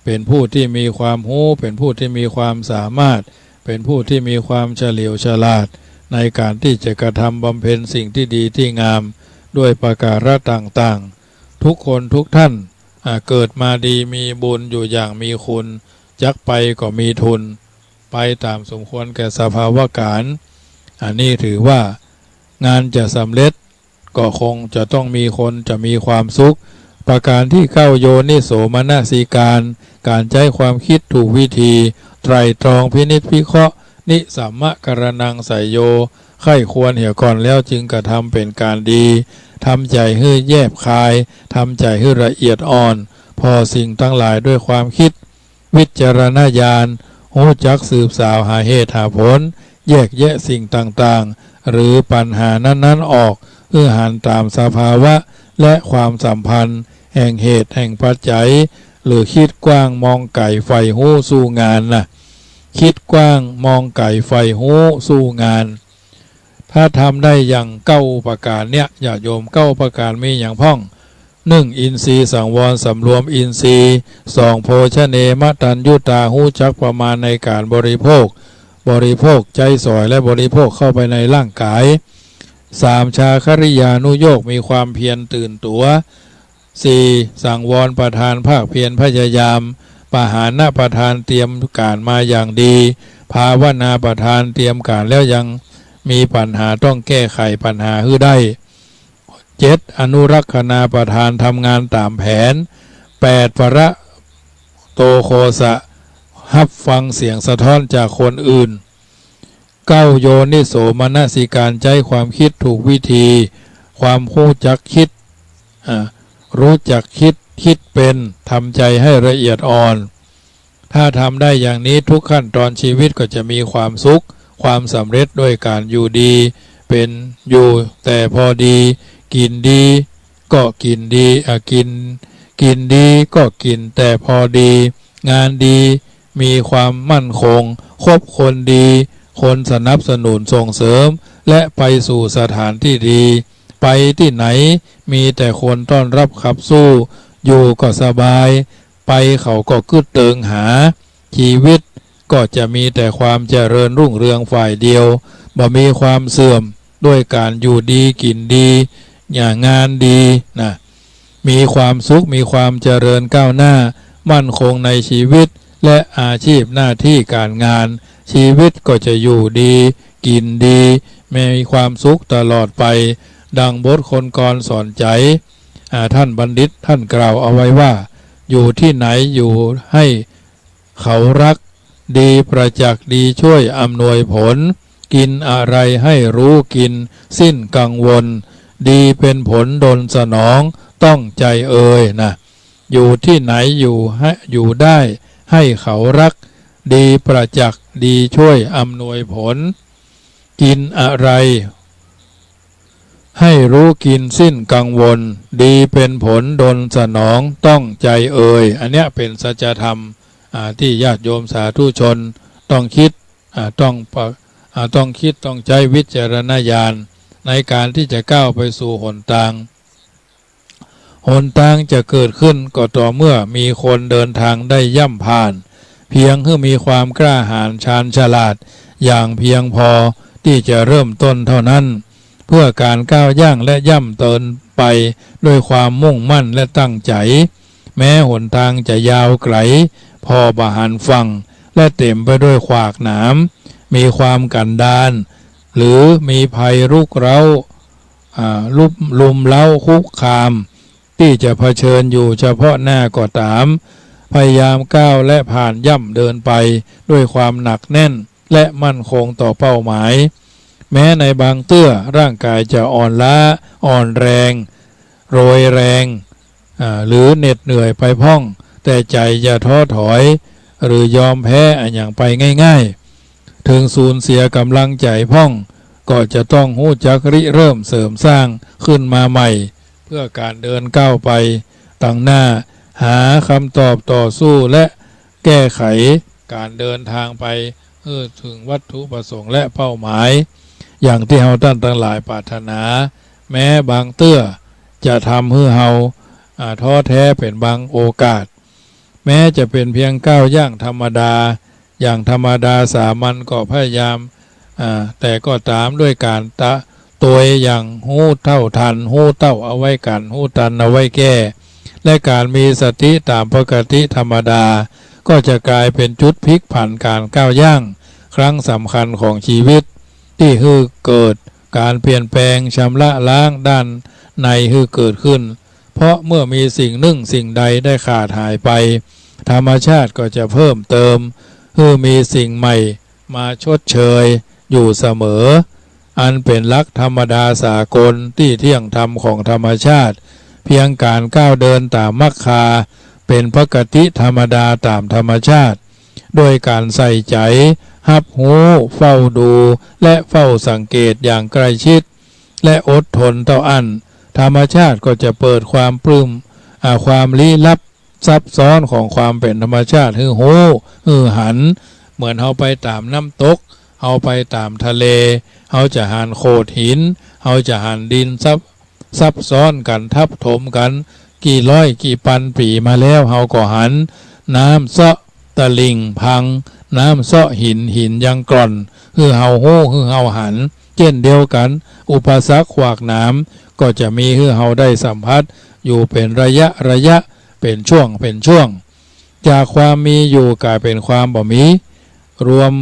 เป็นผู้ที่มีความรู้เป็นผู้ที่มีความสามารถเป็นผู้ที่มีความเฉลียวฉลาดในการที่จะกระทำบำเพ็ญสิ่งที่ดีที่งามด้วยประการต่างๆทุกคนทุกท่านเกิดมาดีมีบุญอยู่อย่างมีคุณจักไปก็มีทุนไปตามสมควรแก่สภาวะการอันนี้ถือว่างานจะสำเร็จก็คงจะต้องมีคนจะมีความสุขประการที่9โยนิโสมนสิการใช้ความคิดถูกวิธีไตรตรองพินิจพิเคราะห์นิสัมมะกรณังใส่โยไข้ควรเหี่ยก่อนแล้วจึงกระทำเป็นการดีทำใจให้แยบคายทำใจให้ละเอียดอ่อนพอสิ่งทั้งหลายด้วยความคิดวิจารณญาณรู้จักสืบสาวหาเหตุหาผลแยกแยะสิ่งต่างๆหรือปัญหานั้นๆออกเพื่อหันตามสภาวะและความสัมพันธ์แห่งเหตุแห่งปัจจัยหรือคิดกว้างมองไก่ไฟหู้สู้งานนะคิดกว้างมองไก่ไฟหู้สู้งานถ้าทำได้อย่าง9ประการเนี่ยอย่าโยม9ประการมีอย่างพ่อง1อินทรีย์สังวรสำรวมอินทรีย์2โภชเนมตัญยุตาหู้จักประมาณในการบริโภคใจสอยและบริโภคเข้าไปในร่างกาย3ชาคริยานุโยคมีความเพียรตื่นตัว4สังวรประทานภาคเพียรพยายามปหานะประทานเตรียมการมาอย่างดีภาวนาประทานเตรียมการแล้วยังมีปัญหาต้องแก้ไขปัญหาให้ได้7อนุรักษณาประทานทำงานตามแผน8ประโตโคสะรับฟังเสียงสะท้อนจากคนอื่น9โยนิโสมนสิการใจความคิดถูกวิธีความรู้จักคิดรู้จักคิดเป็นทำใจให้ละเอียดอ่อนถ้าทำได้อย่างนี้ทุกขั้นตอนชีวิตก็จะมีความสุขความสำเร็จด้วยการอยู่ดีเป็นอยู่แต่พอดีกินดีก็กินดีกินดีก็กินแต่พอดีงานดีมีความมั่นคงคบคนดีคนสนับสนุนส่งเสริมและไปสู่สถานที่ดีไปที่ไหนมีแต่คนต้อนรับขับสู้อยู่ก็สบายไปเขาก็กึดเติงหาชีวิตก็จะมีแต่ความเจริญรุ่งเรืองฝ่ายเดียวบ่มีความเสื่อมด้วยการอยู่ดีกินดีอย่างงานดีนะมีความสุขมีความเจริญก้าวหน้ามั่นคงในชีวิต และอาชีพหน้าที่การงานชีวิตก็จะอยู่ดีกินดีมีความสุขตลอดไปดังบทคนกรสอนใจท่านบัณฑิตท่านกล่าวเอาไว้ว่าอยู่ที่ไหนอยู่ให้เขารักดีประจักษ์ดีช่วยอำนวยผลกินอะไรให้รู้กินสิ้นกังวลดีเป็นผลดลสนองต้องใจเอ่ยนะอยู่ที่ไหนอยู่ได้ให้เขารักดีประจักษ์ดีช่วยอำนวยผลกินอะไรให้รู้กินสิ้นกังวลดีเป็นผลดลสนองต้องใจเอ่ยอันเนี้ยเป็นสัจธรรมที่ญาติโยมสาธุชนต้องคิดต้องคิดต้องใช้วิจารณญาณในการที่จะก้าวไปสู่หนทางจะเกิดขึ้นก็ต่อเมื่อมีคนเดินทางได้ย่ำผ่านเพียงเพื่อมีความกล้าหาญชาญฉลาดอย่างเพียงพอที่จะเริ่มต้นเท่านั้นเพื่อการก้าวย่างและย่ำเตินไปด้วยความมุ่งมั่นและตั้งใจแม้หนทางจะยาวไกลพอบาหันฟังและเต็มไปด้วยขวากหนามมีความกันดารหรือมีภัยรุกเร้าลุมเล้าคุกคามที่จะเผชิญอยู่เฉพาะหน้าก็ตามพยายามก้าวและผ่านย่ำเดินไปด้วยความหนักแน่นและมั่นคงต่อเป้าหมายแม้ในบางเตื้อร่างกายจะอ่อนล้าอ่อนแรงโรยแรงหรือเหน็ดเหนื่อยไปพ่องแต่ใจอย่าท้อถอยหรือยอมแพ้อย่างไปง่ายๆถึงสูญเสียกำลังใจพ่องก็จะต้องหู้จักริเริ่มเสริมสร้างขึ้นมาใหม่เพื่อการเดินก้าวไปตั้งหน้าหาคำตอบต่อสู้และแก้ไขการเดินทางไปถึงวัตถุประสงค์และเป้าหมายอย่างที่เฮาท่านทั้งหลายปรารถนาแม้บางเตื้อจะทำให้เฮาท้อแท้เป็นบางโอกาสแม้จะเป็นเพียงก้าวย่างธรรมดาอย่างธรรมดาสามัญก็พยายามแต่ก็ตามด้วยการตัวอย่างหู้เท่าทันหู้เต้าเอาไว้กันหู้ตันเอาไว้แก้และการมีสติตามปกติธรรมดาก็จะกลายเป็นจุดพลิกผันการก้าวย่างครั้งสำคัญของชีวิตที่เกิดการเปลี่ยนแปลงชำระล้างด้านในเกิดขึ้นเพราะเมื่อมีสิ่งหนึ่งสิ่งใดได้ขาดหายไปธรรมชาติก็จะเพิ่มเติมมีสิ่งใหม่มาชดเชยอยู่เสมออันเป็นหลักธรรมดาสากลที่เที่ยงธรรมของธรรมชาติเพียงการก้าวเดินตามมรรคาเป็นปกติธรรมดาตามธรรมชาติโดยการใส่ใจหับหูเฝ้าดูและเฝ้าสังเกตอย่างใกล้ชิดและอดทนต่ออันธรรมชาติก็จะเปิดความปลื้มความลี้ลับซับซ้อนของความเป็นธรรมชาติหันเหมือนเฮาไปตามน้ำตกเฮาไปตามทะเลเฮาจะหันโขดหินเฮาจะหันดินซับซ้อนกันทับถมกันกี่ร้อยกี่พันปีมาแล้วเฮาก็หันน้ำเซาะตะลิ่งพังน้ำเซาะหินยังกร่อนเฮาเฮาหันเช่นเดียวกันอุปสรรคขวากหนามก็จะมีเฮาได้สัมผัสอยู่เป็นระยะเป็นช่วงจากความมีอยู่กลายเป็นความบ่มีรวม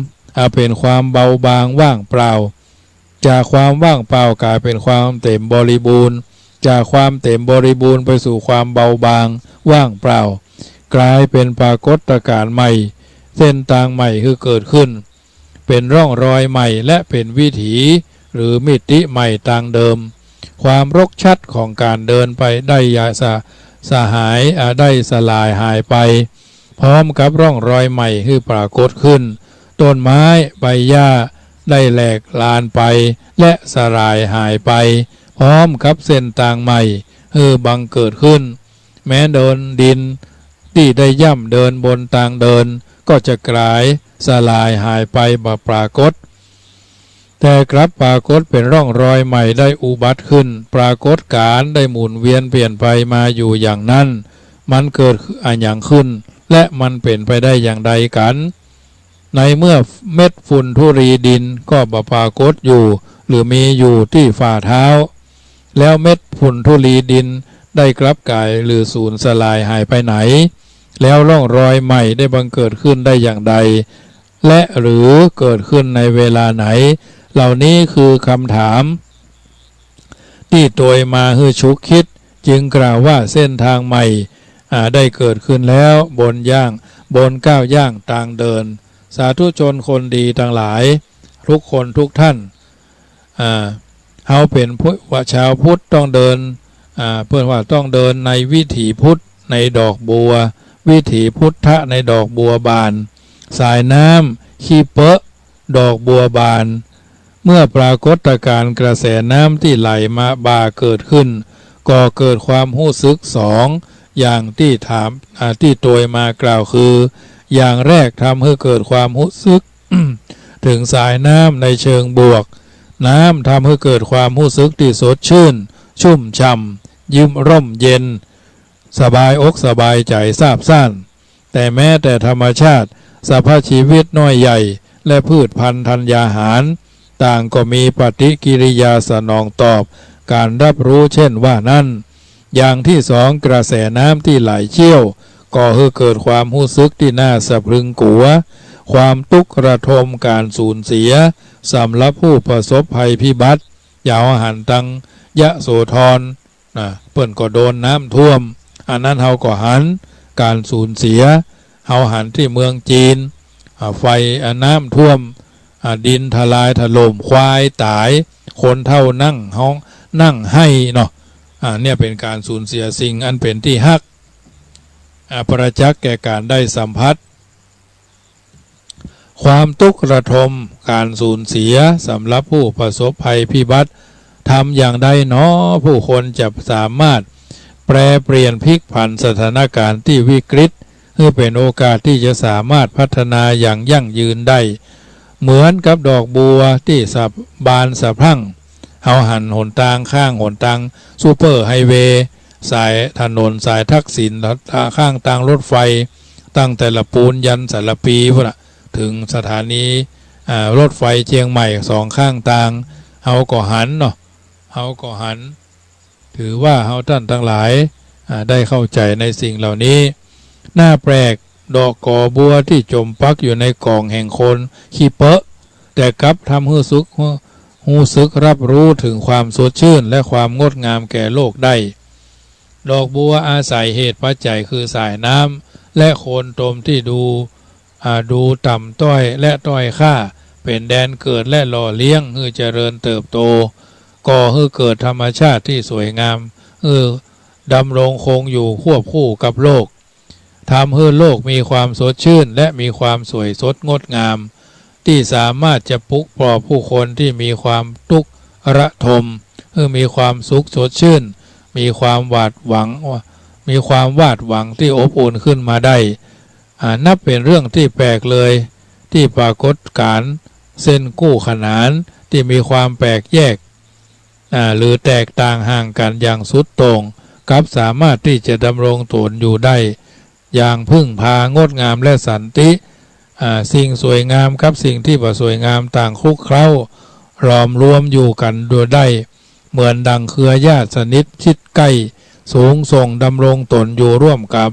เป็นความเบาบางว่างเปล่าจากความว่างเปล่ากลายเป็นความเต็มบริบูรณ์จากความเต็มบริบูรณ์ไปสู่ความเบาบางว่างเปล่ากลายเป็นปรากฏการณ์ใหม่เส้นทางใหม่เกิดขึ้นเป็นร่องรอยใหม่และเป็นวิถีหรือมิติใหม่ต่างเดิมความรกชัดของการเดินไปได้สลายหายไปพร้อมกับร่องรอยใหม่ปรากฏขึ้นต้นไม้ใบหญ้าได้แหลกลานไปและสลายหายไปพร้อมกับเส้นทางใหม่บังเกิดขึ้นแม้เดินดินที่ได้ย่ำเดินบนทางเดินก็จะกลายสลายหายไปบ่ปรากฏแต่กลับปรากฏเป็นร่องรอยใหม่ได้อุบัติขึ้นปรากฏการได้หมุนเวียนเปลี่ยนไปมาอยู่อย่างนั้นมันเกิดอย่างขึ้นและมันเป็นไปได้อย่างใดกันในเมื่อเม็ดฝุ่นธุรีดินก็ปรากฏอยู่หรือมีอยู่ที่ฝ่าเท้าแล้วเม็ดฝุ่นธุลีดินได้กลับกลายหรือสูญสลายหายไปไหน แล้วร่องรอยใหม่ได้บังเกิดขึ้นได้อย่างใดและหรือเกิดขึ้นในเวลาไหนเหล่านี้คือคำถามที่ตัวมาฮือชุกคิดจึงกล่าวว่าเส้นทางใหม่ได้เกิดขึ้นแล้วบนก้าวย่างต่างเดินสาธุชนคนดีทั้งหลายทุกคนทุกท่านเฮาเป็นชาวพุทธต้องเดินเพื่อนว่าต้องเดินในวิถีพุทธในดอกบัววิถีพุทธะในดอกบัวบานสายน้ำขี้เปอะดอกบัวบานเมื่อปรากฏการณ์กระแสน้ำที่ไหลมาบ่าเกิดขึ้นก็เกิดความรู้สึกสองอย่างที่ถามที่ตัวมากล่าวคืออย่างแรกทำให้เกิดความรู้สึก ถึงสายน้ำในเชิงบวกน้ำทำให้เกิดความรู้สึกที่สดชื่นชุ่มฉ่ำยิ้มร่มเย็นสบายอกสบายใจซาบซ่านแต่แม้แต่ธรรมชาติสภาพชีวิตน้อยใหญ่และพืชพันธุ์ธัญญาหารต่างก็มีปฏิกิริยาสนองตอบการรับรู้เช่นว่านั้นอย่างที่สองกระแสน้ำที่ไหลเชี่ยวก่อให้เกิดความรู้สึกที่น่าสะพรึงกลัวความทุกข์ระทมการสูญเสียสำหรับผู้ประสบภัยพิบัติยาวหันตังยะโสธรเปิ้นก็โดนน้ำท่วมอันนั้นเฮาก็หันการสูญเสียเฮาหันที่เมืองจีนไฟน้ำท่วมดินทลายถล่มควายตายคนเท่านั่งให้เนาะเนี่ยเป็นการสูญเสียสิ่งอันเป็นที่ฮักประจักษ์แก่การได้สัมผัสความทุกข์ระทมการสูญเสียสำหรับผู้ประสบภัยพิบัติทำอย่างใดเนาะผู้คนจะสามารถแปรเปลี่ยนพลิกผันสถานการณ์ที่วิกฤตให้เป็นโอกาสที่จะสามารถพัฒนาอย่างยั่งยืนได้เหมือนกับดอกบัวที่บานสะพรั่งเอาหันหนทางข้างหนทางซูเปอร์ไฮเวย์สายถนนสายทักษิณข้างทางรถไฟตั้งแต่ละปูนยันสารปีพุ่นน่ะถึงสถานีรถไฟเชียงใหม่สองข้างทางเฮาก็หันเนาะเฮาก็หันถือว่าเฮาท่านทั้งหลายได้เข้าใจในสิ่งเหล่านี้น่าแปลกดอกกอบัวที่จมปักอยู่ในกล่องแห่งคนขี้เปอะแต่กลับทำให้หูซึกรับรู้ถึงความสดชื่นและความงดงามแก่โลกได้ดอกบัวอาศัยเหตุปัจจัยคือสายน้ำและโคนตมที่ดูต่ำต้อยและต้อยค่าเป็นแดนเกิดและหล่อเลี้ยงให้เจริญเติบโตก่อให้เกิดธรรมชาติที่สวยงามดำรงคงอยู่ควบคู่กับโลกทำให้โลกมีความสดชื่นและมีความสวยสดงดงามที่สามารถจะปลุกปลอบผู้คนที่มีความทุกข์ระทมให้มีความสุขสดชื่นมีความวาดหวังที่อบอุ่นขึ้นมาได้นับเป็นเรื่องที่แปลกเลยที่ปรากฏการณ์เส้นกู้ขนานที่มีความแปลกแยกหรือแตกต่างห่างกันอย่างสุดโต่งกับสามารถที่จะดำรงตนอยู่ได้อย่างพึ่งพางดงามและสันติสิ่งสวยงามกับสิ่งที่บ่สวยงามต่างคลุกเคล้าหลอมรวมอยู่กันโดยได้เหมือนดังเครือญาติสนิทชิดใกล้สูงส่งดำรงตนอยู่ร่วมกับ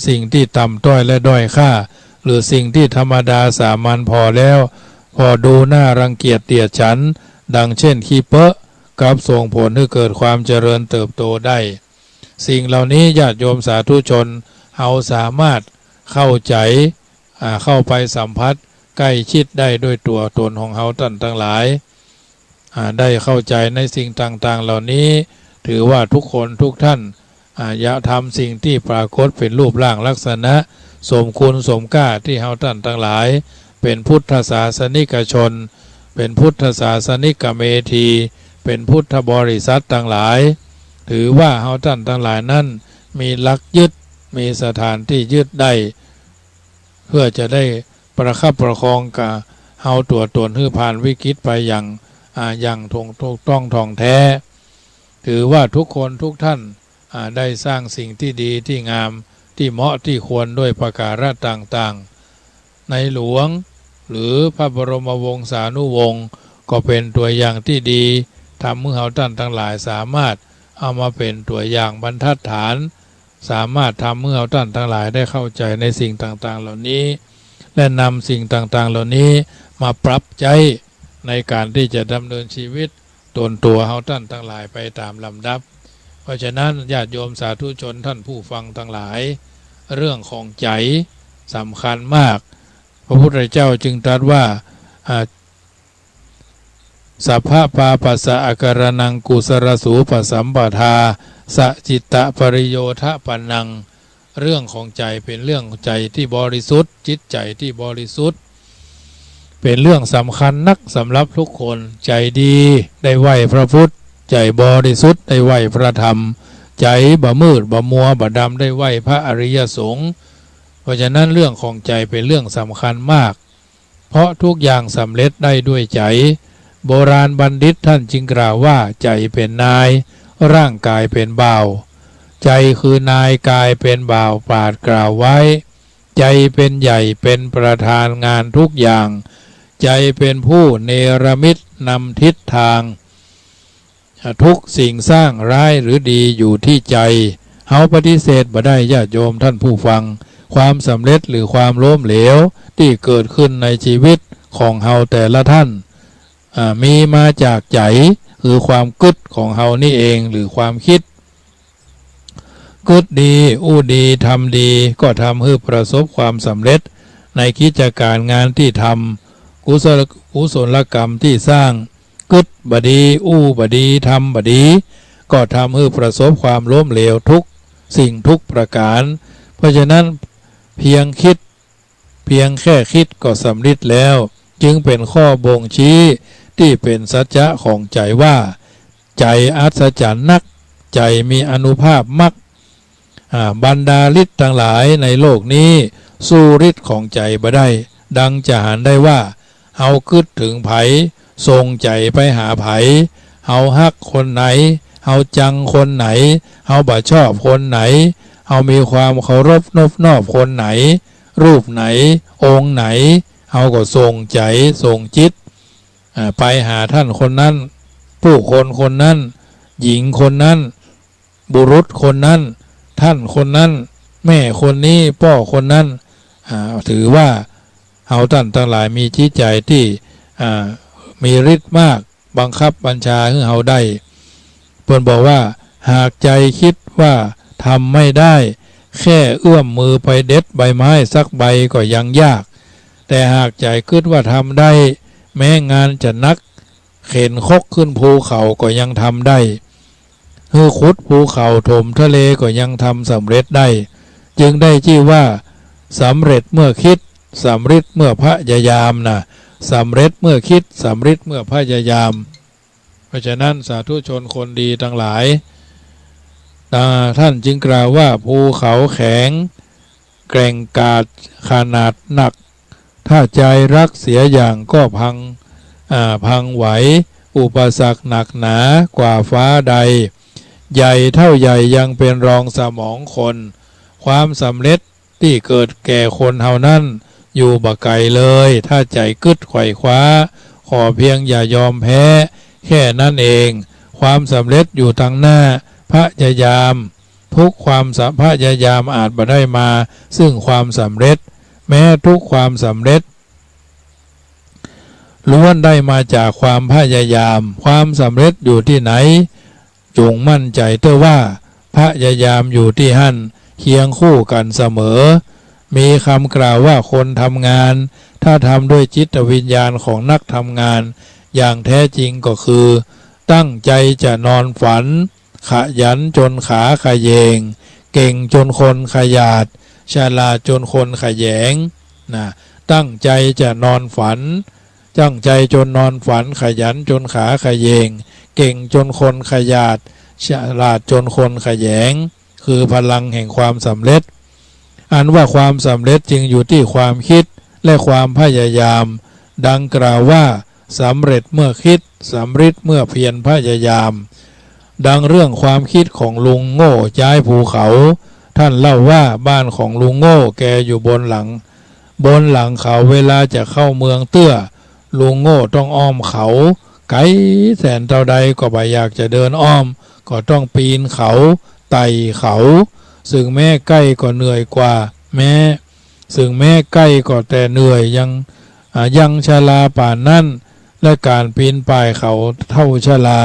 สิ่งที่ต่ำต้อยและด้อยค่าหรือสิ่งที่ธรรมดาสามัญพอแล้วพอดูน่ารังเกียจเตียดฉันดังเช่นขี้เปอะกับส่งผลให้เกิดความเจริญเติบโตได้สิ่งเหล่านี้ญาติโยมสาธุชนเฮาสามารถเข้าใจเข้าไปสัมผัสใกล้ชิดได้ด้วยตัวตนของเฮาท่านทั้งหลายได้เข้าใจในสิ่งต่างๆเหล่านี้ถือว่าทุกคนทุกท่านอย่าทำสิ่งที่ปรากฏเป็นรูปร่างลักษณะสมคุณสมค่าที่เฮาท่านทั้งหลายเป็นพุทธศาสนิกชนเป็นพุทธศาสนิกเมธีเป็นพุทธบริษัททั้งหลายถือว่าเฮาท่านทั้งหลายนั้นมีหลักยึดมีสถานที่ยึดได้เพื่อจะได้ประคับประคองกับเฮาตัวตนให้ผ่านวิกฤตไปอย่างถูกต้องท่องแท้ถือว่าทุกคนทุกท่านได้สร้างสิ่งที่ดีที่งามที่เหมาะที่ควรด้วยประการต่างๆในหลวงหรือพระบรมวงศานุวงศ์ก็เป็นตัวอย่างที่ดีทำให้เฮาท่านทั้งหลายสามารถเอามาเป็นตัวอย่างบรรทัดฐาน สามารถทำเมื่อท่านทั้งหลายได้เข้าใจในสิ่งต่างๆเหล่านี้และนำสิ่งต่างๆเหล่านี้มาปรับใจในการที่จะดำเนินชีวิตตนตัวเฮาท่านทั้งหลายไปตามลำดับเพราะฉะนั้นญาติโยมสาธุชนท่านผู้ฟังทั้งหลายเรื่องของใจสำคัญมากพระพุทธเจ้าจึงตรัสว่าสัพพะปาปัสสะอาการนังกุสรสูปสัมปทาสจิตตปริโยทะปันนังเรื่องของใจเป็นเรื่องใจที่บริสุทธิ์จิตใจที่บริสุทธิ์เป็นเรื่องสำคัญนักสำหรับทุกคนใจดีได้ไหวพระพุทธใจบริสุทธิ์ได้ไหวพระธรรมใจบ่มืดบ่มัวบ่ดำได้ไหวพระอริยสงฆ์เพราะฉะนั้นเรื่องของใจเป็นเรื่องสำคัญมากเพราะทุกอย่างสำเร็จได้ด้วยใจโบราณบัณฑิตท่านจึงกล่าวว่าใจเป็นนายร่างกายเป็นบ่าวใจคือนายกายเป็นบ่าวปราชญ์กล่าวไว้ใจเป็นใหญ่เป็นประธานงานทุกอย่างใจเป็นผู้เนรมิตนำทิศทางทุกสิ่งสร้างร้ายหรือดีอยู่ที่ใจเฮาปฏิเสธบ่ได้ญาติโยมท่านผู้ฟังความสำเร็จหรือความล้มเหลวที่เกิดขึ้นในชีวิตของเฮาแต่ละท่านมีมาจากใจคือความกึศของเฮานี่เองหรือความคิดกึศดีอู้ดีทำดีก็ทำให้ประสบความสำเร็จในกิจการงานที่ทำกุศลกรรมที่สร้างกึศบดีอู้บดีทำบดีก็ทำให้ประสบความล้มเหลวทุกสิ่งทุกประการเพราะฉะนั้นเพียงแค่คิดก็สำเร็จแล้วจึงเป็นข้อบ่งชี้ที่เป็นสัจจะของใจว่าใจอัศจรรย์นักใจมีอานุภาพมักบรรดาฤทธิ์ทั้งหลายในโลกนี้สู้ฤทธิ์ของใจบ่ได้ดังจะหันได้ว่าเฮาคิดถึงไผทรงใจไปหาไผเฮาฮักคนไหนเฮาจังคนไหนเฮาบ่ชอบคนไหนเฮามีความเคารพนบนอบคนไหนรูปไหนองค์ไหนเฮาก็ทรงใจทรงจิตไปหาท่านคนนั้นผู้คนคนนั้นหญิงคนนั้นบุรุษคนนั้นท่านคนนั้นแม่คนนี้พ่อคนนั้นถือว่าเฮาท่านทั้งหลายมีจิตใจที่มีฤทธิ์มากบังคับบัญชาให้เฮาได้เพิ่นบอกว่าหากใจคิดว่าทำไม่ได้แค่เอื้อมมือไปเด็ดใบไม้สักใบก็ยังยากแต่หากใจคิดว่าทำได้แม้งานจะนักเข็นคกขึ้นภูเขาก็ยังทำได้ขุดภูเขาถมทะเลก็ยังทำสำเร็จได้จึงได้ชื่อว่าสำเร็จเมื่อคิดสำเร็จเมื่อพยายามนะสำเร็จเมื่อคิดสำเร็จเมื่อพยายามเพราะฉะนั้นสาธุชนคนดีทั้งหลายท่านจึงกล่าวว่าภูเขาแข็งแกร่งกาจขนาดหนักถ้าใจรักเสียอย่างก็พังไหวอุปสรรคหนักหนากว่าฟ้าใดใหญ่เท่าใหญ่ยังเป็นรองสมองคนความสำเร็จที่เกิดแก่คนเฮานั้นอยู่บ่ไกลเลยถ้าใจกึศไขว่คว้าขอเพียงอย่ายอมแพ้แค่นั้นเองความสำเร็จอยู่ทางหน้าพยายามทุกความพยายามอาจบ่ได้มาซึ่งความสำเร็จแม้ทุกความสำเร็จล้วนได้มาจากความพยายามความสำเร็จอยู่ที่ไหนจงมั่นใจเถอะว่าพยายามอยู่ที่หั่นเคียงคู่กันเสมอมีคำกล่าวว่าคนทำงานถ้าทำด้วยจิตวิญญาณของนักทำงานอย่างแท้จริงก็คือตั้งใจจะนอนฝันขยันจนขาขยเยงเก่งจนคนขยาดฉลาดจนคนขยงตั้งใจจะนอนฝันตั้งใจจนนอนฝันขยันจนขาขยเยงเก่งจนคนขยาดฉลาดจนคนขยงคือพลังแห่งความสำเร็จอันว่าความสำเร็จจึงอยู่ที่ความคิดและความพยายามดังกล่าวว่าสำเร็จเมื่อคิดสำเร็จเมื่อเพียรพยายามดังเรื่องความคิดของลุงโง่ย้ายภูเขาท่านเล่าว่าบ้านของลุงโง่แกอยู่บนหลังเขาเวลาจะเข้าเมืองเตื้อลุงโง่ต้องอ้อมเขาไกลแสนเท่าใดก็บ่อยากจะเดินอ้อมก็ต้องปีนเขาไต่เขา ซึ่งแม้ใกล้ก็เหนื่อยกว่าแม้ซึ่งแม้ใกล้ก็แต่เหนื่อยยังชราป่านนั้นและการปีนป่ายเขาเท่าชรา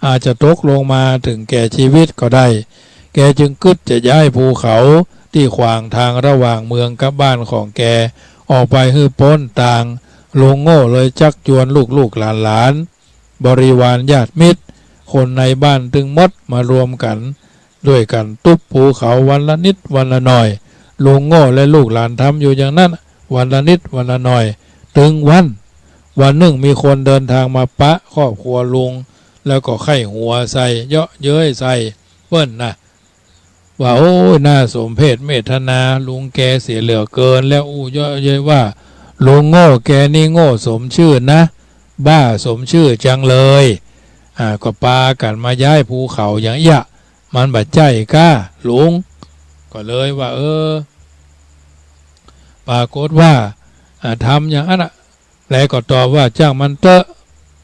อาจจะตกลงมาถึงแก่ชีวิตก็ได้แกจึงกึศจะย้ายภูเขาที่ขวางทางระหว่างเมืองกับบ้านของแกออกไปให้พ้นต่างลุงโง่เลยจักจวนลูกหลานบริวารญาติมิตรคนในบ้านตึงมดมารวมกันด้วยกันตุบภูเขาวันละนิดวันละหน่อยลุงโง่และลูกหลานทำอยู่อย่างนั้นวันละนิดวันละหน่อยถึงวันหนึ่งมีคนเดินทางมาปะครอบครัวลุงแล้วก็ไข้หัวใส่เยาะเย้ยใส่เปิ้นนะว่าโอ้ยน่าสมเพชเมตนาลุงแกเสียเหลือเกินแล้วเยาะเย้ยว่าลุงโง่แกนี่โง่สมชื่อนะบ้าสมชื่อจังเลยก็ปากันมาย้ายภูเขาอย่างยะมันบัดใจก้าลุงก็เลยว่าปรากฏว่าทำอย่างนั้นแล้วก็ตอบว่าจ้างมันเตอะ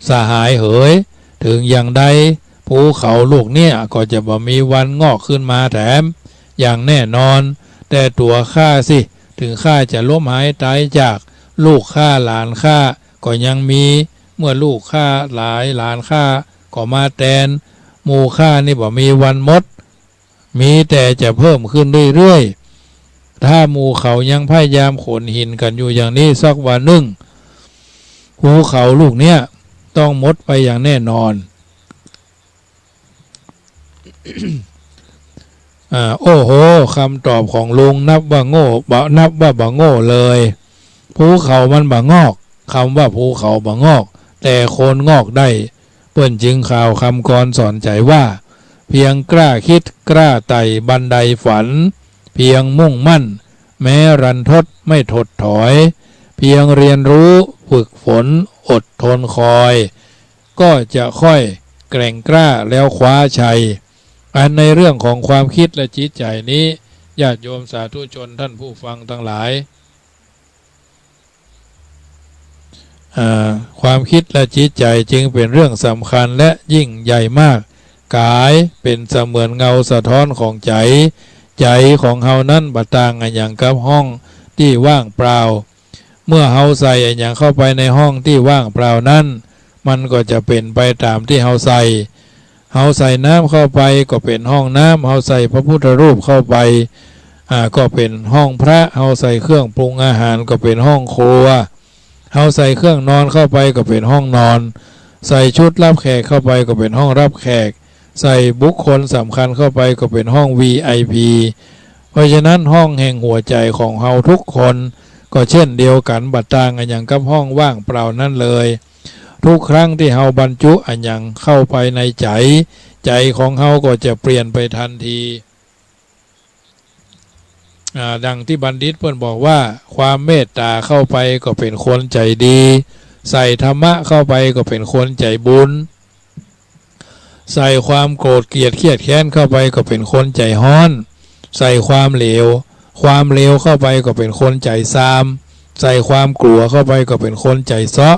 สหายเหยถึงอย่างใดภูเขาลูกเนี่ยก็จะบ่มีวันงอกขึ้นมาแถมอย่างแน่นอนแต่ตัวข้าสิถึงข้าจะล้มหายตายจากลูกข้าหลานข้าก็ยังมีเมื่อลูกข้าหลานข้าก็มาแทนหมู่ข้านี่บ่มีวันหมดมีแต่จะเพิ่มขึ้นเรื่อยๆถ้าหมู่เขายังพยายามขนหินกันอยู่อย่างนี้สักวันหนึ่งภูเขาลูกเนี้ยต้องหมดไปอย่างแน่นอน โอ้โหคำตอบของลุงนับว่าโง่นับว่าบ่โง่เลยภูเขามันบ่งอกคำว่าภูเขาบ่งอกแต่โคนงอกได้เปิ้นจึงข่าวคำกรสอนใจว่าเพียงกล้าคิดกล้าไต่บันไดฝันเพียงมุ่งมั่นแม้รันทดไม่ถดถอยเพียงเรียนรู้ฝึกฝนอดทนคอยก็จะค่อยแกร่งกล้าแล้วคว้าชัยอันในเรื่องของความคิดและจิตใจนี้ญาติโยมสาธุชนท่านผู้ฟังทั้งหลายความคิดและจิตใจจึงเป็นเรื่องสำคัญและยิ่งใหญ่มากกายเป็นเสมือนเงาสะท้อนของใจของเฮานั้นบ่ต่างกันอย่างกับห้องที่ว่างเปล่าเมื่อเฮาใส่อย่างเข้าไปในห้องที่ว่างเปล่านั้นมันก็จะเป็นไปตามที่เฮาใส่น้ำเข้าไปก็เป็นห้องน้ำเฮาใส่พระพุทธรูปเข้าไปก็เป็นห้องพระเฮาใส่เครื่องปรุงอาหารก็เป็นห้องครัวเฮาใส่เครื่องนอนเข้าไปก็เป็นห้องนอนใส่ชุดรับแขกเข้าไปก็เป็นห้องรับแขกใส่บุคคลสำคัญเข้าไปก็เป็นห้อง VIP เพราะฉะนั้นห้องแห่งหัวใจของเฮาทุกคนก็เช่นเดียวกันบัดต่างกันอย่างกับห้องว่างเปล่านั่นเลยทุกครั้งที่เฮาบรรจุอันยังเข้าไปในใจของเฮาก็จะเปลี่ยนไปทันทีดังที่บัณฑิตเพิ่นบอกว่าความเมตตาเข้าไปก็เป็นคนใจดีใส่ธรรมะเข้าไปก็เป็นคนใจบุญใส่ความโกรธเกลียดเครียดแค้นเข้าไปก็เป็นคนใจฮ้อนใส่ความเลวเข้าไปก็เป็นคนใจซามใส่ความกลัวเข้าไปก็เป็นคนใจเซาะ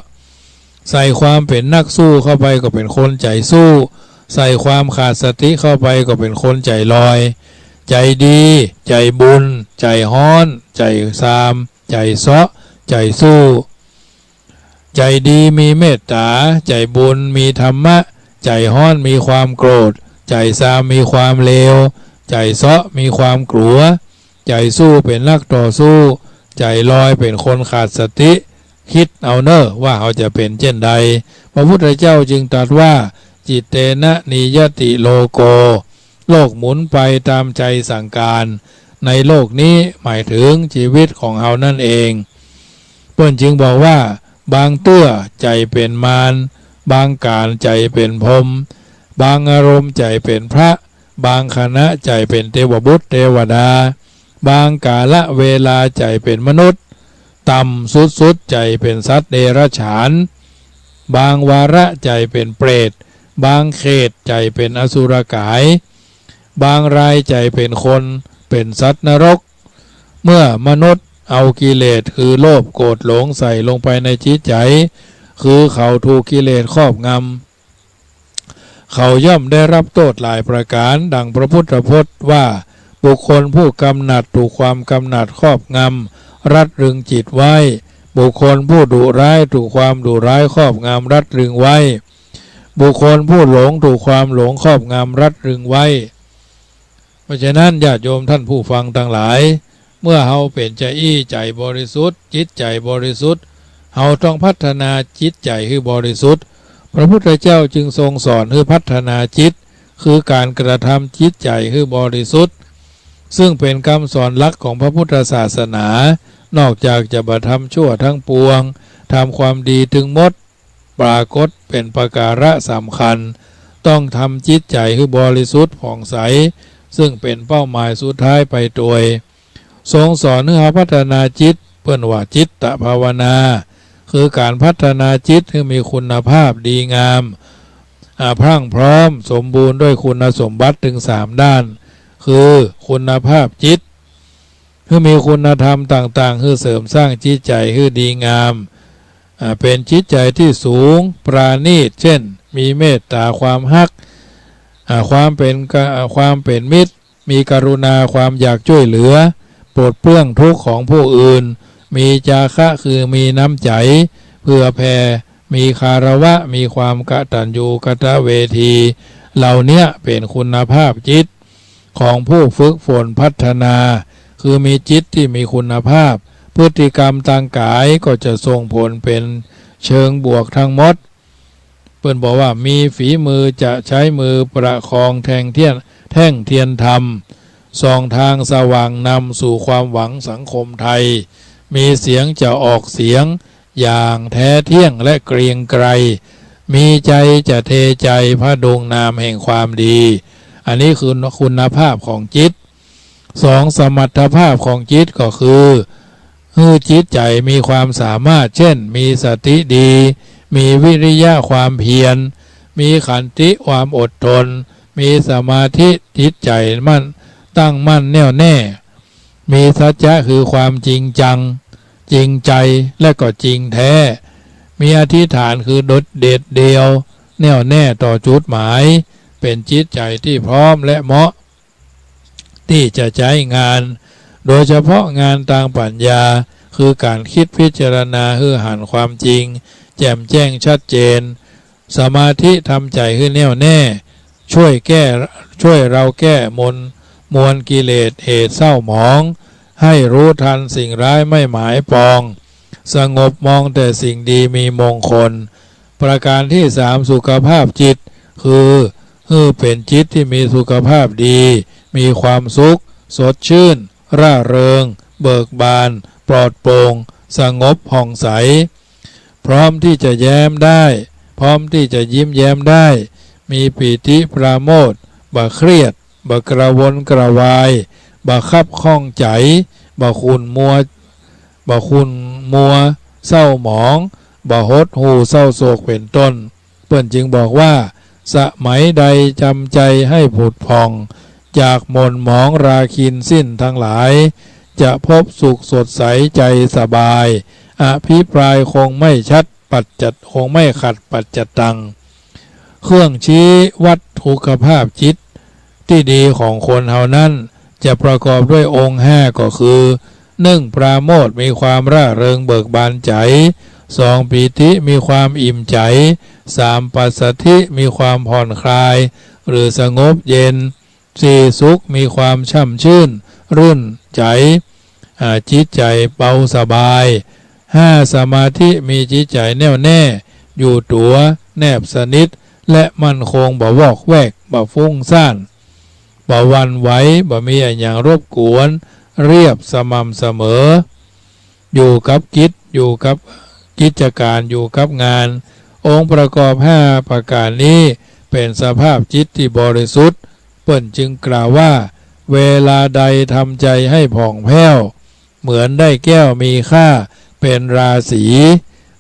ใส่ความเป็นนักสู้เข้าไปก็เป็นคนใจสู้ใส่ความขาดสติเข้าไปก็เป็นคนใจลอยใจดีใจบุญใจฮ้อนใจซามใจเซาะใจสู้ใจดีมีเมตตาใจบุญมีธรรมะใจฮ้อนมีความโกรธใจซามมีความเลวใจเซาะมีความกลัวใจสู้เป็นนักต่อสู้ใจลอยเป็นคนขาดสติคิดเอาเนอะว่าเขาจะเป็นเช่นใดพระพุทธเจ้าจึงตรัสว่าจิตเตนะนิยติโลโกโลกหมุนไปตามใจสั่งการในโลกนี้หมายถึงชีวิตของเรานั่นเองเพิ่นจึงบอกว่าบางเตื้อใจเป็นมารบางการใจเป็นพรหมบางอารมณ์ใจเป็นพระบางขณะใจเป็นเทวบุตรเทวดาบางกาละเวลาใจเป็นมนุษย์ต่ำสุดใจเป็นสัตว์เดรัจฉานบางวาระใจเป็นเปรตบางเขตใจเป็นอสุรกายบางรายใจเป็นคนเป็นสัตว์นรกเมื่อมนุษย์เอากิเลสคือโลภโกรธหลงใส่ลงไปในจิตใจคือเขาถูกกิเลสครอบงำเขาย่อมได้รับโทษหลายประการดังพระพุทธพจน์ว่า บุคคลผู้กำหนัดถูกความกำหนัดครอบงำรัดรึงจิตไว้บุคคลผู้ดุร้ายถูกความดุร้ายครอบงำรัดรึงไว้บุคคลผู้หลงถูกความหลงครอบงำรัดรึงไว้เพราะฉะนั้นญาติโยมท่านผู้ฟังทั้งหลายเมื่อเฮาเป็นใจบริสุทธิ์จิตใจบริสุทธิ์เฮาต้องพัฒนาจิตใจให้บริสุทธิ์พระพุทธเจ้าจึงทรงสอนให้พัฒนาจิตคือการกระทำจิตใจให้บริสุทธิ์ซึ่งเป็นคำสอนหลักของพระพุทธศาสนานอกจากจะบทำชั่วทั้งปวงทำความดีถึงหมดปรากฏเป็นประการะสำคัญต้องทำจิตใจให้บริสุทธิ์ผ่องใสซึ่งเป็นเป้าหมายสุดท้ายไปโดยทรงสอนให้พัฒนาจิตเพื่อนว่าจิตตภาวนาคือการพัฒนาจิตให้มีคุณภาพดีงามพรั่งพร้อมสมบูรณ์ด้วยคุณสมบัติถึง3ด้านคือคุณภาพจิตคือมีคุณธรรมต่างๆคือเสริมสร้างจิตใจคือดีงามเป็นจิตใจที่สูงปราณีตเช่นมีเมตตาความฮักความเป็นมิตรมีกรุณาความอยากช่วยเหลือปลดเปลื้องทุกข์ของผู้อื่นมีจาคะคือมีน้ำใจเพื่อแผ่มีคารวะมีความกตัญญูกตเวทีเหล่านี้เป็นคุณภาพจิตของผู้ฝึกฝนพัฒนาคือมีจิตที่มีคุณภาพพฤติกรรมทางกายก็จะส่งผลเป็นเชิงบวกทั้งหมดเปิ้นบอกว่ามีฝีมือจะใช้มือประคองแท่งเทียนธรรมส่องทางสว่างนำสู่ความหวังสังคมไทยมีเสียงจะออกเสียงอย่างแท้เที่ยงและเกรียงไกรมีใจจะเทใจพระดวงนามแห่งความดีอันนี้คือคุณภาพของจิต2สมรรถภาพของจิตก็คือจิตใจมีความสามารถเช่นมีสติดีมีวิริยะความเพียรมีขันติความอดทนมีสมาธิจิตใจมั่นตั้งมั่นแน่วแน่มีสัจจะคือความจริงจังจริงใจและก็จริงแท้มีอธิษฐานคือเด็ดเดียวแน่วแน่ต่อจุดหมายเป็นจิตใจที่พร้อมและเหมาะที่จะใช้งานโดยเฉพาะงานทางปัญญาคือการคิดพิจารณาให้หันความจริงแจ่มแจ้งชัดเจนสมาธิทำใจให้แน่วแน่ช่วยเราแก้มวลกิเลสเหตุเศร้าหมองให้รู้ทันสิ่งร้ายไม่หมายปองสงบมองแต่สิ่งดีมีมงคลประการที่3สุขภาพจิตคือเป็นจิตที่มีสุขภาพดีมีความสุขสดชื่นร่าเริงเบิกบานปลอดโปร่งสงบผ่องใสพร้อมที่จะแย้มได้พร้อมที่จะยิ้มแย้มได้มีปีติปราโมทย์บ่เครียดบ่กระวนกระวายบ่คับข้องใจบ่ขุ่นมัวเศร้าหมองบ่หดหู่เศร้าโศกเป็นต้นเปิ้นจึงบอกว่าสมัยใดจำใจให้ผุดผ่องจากหม่นหมองราคินสิ้นทั้งหลายจะพบสุขสดใสใจสบายอภิปรายคงไม่ชัดคงไม่ขัดปัจจตังเครื่องชี้วัดทุกภาพจิตที่ดีของคนเฮานั้นจะประกอบด้วยองค์5ก็คือ1ปราโมทย์มีความร่าเริงเบิกบานใจ2ปีติมีความอิ่มใจ3ปัสสัทธิมีความผ่อนคลายหรือสงบเย็น4สุขมีความช่ำชื่นรื่นใจจิตใจเบาสบาย5สมาธิมีจิตใจแน่วแน่อยู่ตัวแนบสนิทและมั่นคงบ่วอกแวกบ่ฟุ้งซ่านบ่หวั่นไหวบ่มีอย่างรบกวนเรียบสม่ำเสมออยู่กับกิจการอยู่กับงานองค์ประกอบ5ประการนี้เป็นสภาพจิตที่บริสุทธิ์เปิ้นจึงกล่าวว่าเวลาใดทำใจให้ผ่องแผ้วเหมือนได้แก้วมีค่าเป็นราศี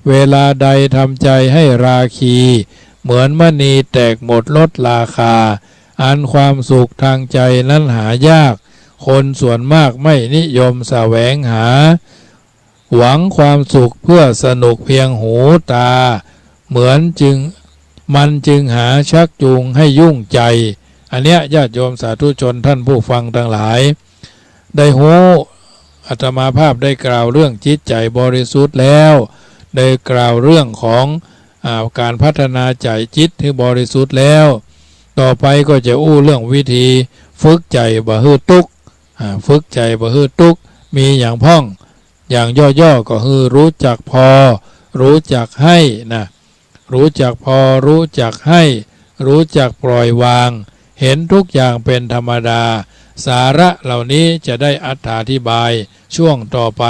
เวลาใดทำใจให้ราคีเหมือนมณีแตกหมดลดราคาอันความสุขทางใจนั้นหายากคนส่วนมากไม่นิยมแสวงหาหวังความสุขเพื่อสนุกเพียงหูตามันจึงหาชักจูงให้ยุ่งใจ อันเนี้ยญาติโยมสาธุชนท่านผู้ฟังทั้งหลายได้หูอาตมาภาพได้กล่าวเรื่องจิตใจบริสุทธิ์แล้วได้กล่าวเรื่องของการพัฒนาใจจิตที่บริสุทธิ์แล้วต่อไปก็จะอู้เรื่องวิธีฝึกใจบ่ฮือตุกฝึกใจบ่ฮือตุกมีอย่างพ้องอย่างย่อๆก็คือรู้จักพอรู้จักให้นะรู้จักพอรู้จักให้รู้จักปล่อยวางเห็นทุกอย่างเป็นธรรมดาสาระเหล่านี้จะได้อธิบายช่วงต่อไป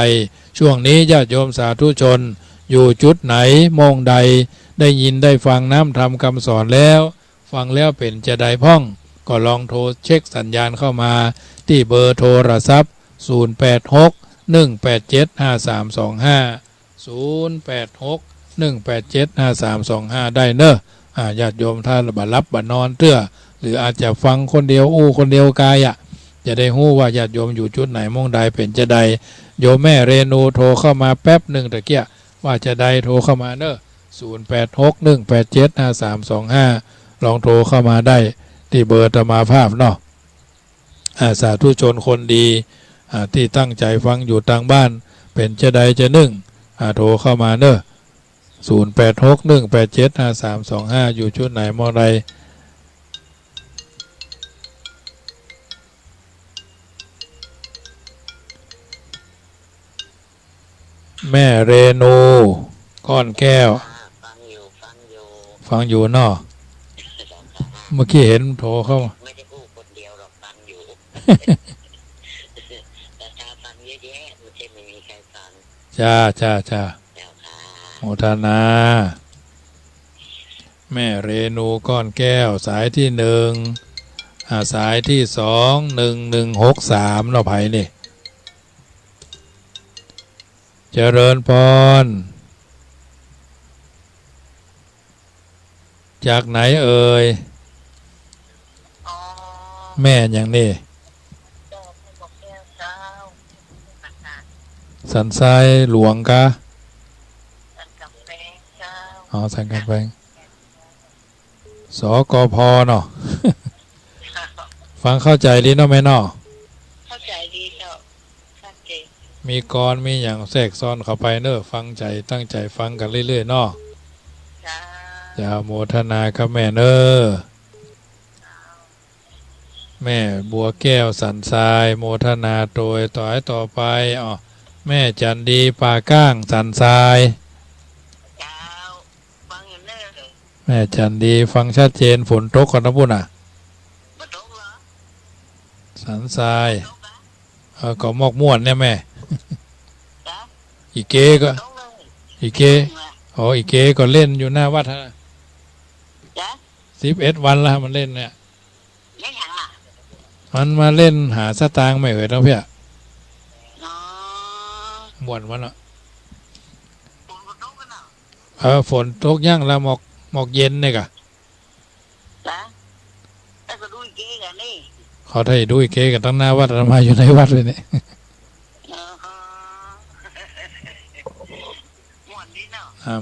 ช่วงนี้ญาติโยมสาธุชนอยู่จุดไหนมองใดได้ยินได้ฟังน้ำธรรมคำสอนแล้วฟังแล้วเป็นจะได้พ้องก็ลองโทรเช็คสัญญาณเข้ามาที่เบอร์โทรศัพท์086 187 5325 086 187 5325ได้เนอะญาติโยมถ้าบัดรับบัดนอนเตื้อหรืออาจจะฟังคนเดียวอู้คนเดียวกายจะได้รู้ว่าญาติโยมอยู่จุดไหนมองใดเป็นจะใดโยมแม่เรนูโทรเข้ามาแป๊บหนึ่งตะเกียว่าจะได้โทรเข้ามาเนอะ086 187 5325ลองโทรเข้ามาได้ที่เบอร์ธรรมาภาพเนาะสาธุชนคนดีที่ตั้งใจฟังอยู่ทางบ้านเป็นจะใดจะนึ่งโทรเข้ามาเนอะ086 187 5325อยู่จุดไหนมองใดแม่เรนูก้อนแก้วฟังอยู่เนาะเมื่อกี้เห็นโทรเข้าไม่ได้พูดคนเดียวหรอกฟังอยู่ แต่ถ้าฟังเยอะแยะมันจะไม่มีใครฟังจ้าโมทนาแม่เรนูก้อนแก้วสายที่หนึ่งสายที่สอง1163เราไผ่นี่เจริญพรจากไหนเอ่ยแม่อย่างนี้สันทรายหลวงกะสันกำแพงสกพเนาะ ฟังเข้าใจดีเนาะแม่เนาะเข้าใจดีเนาะชัดเจนมีกรมีอย่างแทรกซ้อนเข้าไปเนอะฟังใจตั้งใจฟังกันเรื่อยๆเนาะอย่าโมทนาครับแม่เนอะแม่บัวแก้วสันทรายโมทนาโดยต่อไปแม่จันดีป่าก้างสันทรายแม่จันดีฟังชัดเจนฝนตกกันนะพุ่นสันทรายก็มอกม่วนเนี่ยแม่อีเก๋ก็อีเก๋ก็เล่นอยู่หน้าวัดฮะ11 วันแล้วมันเล่นเนี่ยมันมาเล่นหาสตางค์ไม่เอ่ยนะเพี่ยม่วนวันละฝนตกย่างแล้วหมอกเย็นเนี่ยกะเขาได้ดูอีเก๋กันตั้งหน้าวัดมาอยู่ในวัดเลยเนี่ย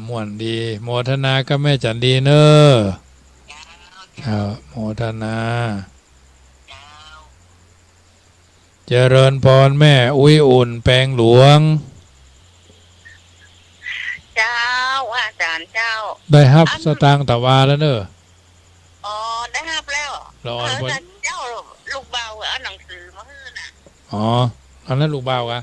ม่วนดีโมทนาก็แม่จันดีเนอะโมทนาเจริญพรแม่อุ้ยอุ่นแปลงหลวงเจ้าอาจารย์เจ้าได้ฮับสตางค์ตะวาแล้วเนอะได้ฮับแล้วรอเจ้าลูกเบาเอาหนังสือมาให้น่ะอันนั้นลูกเบากะ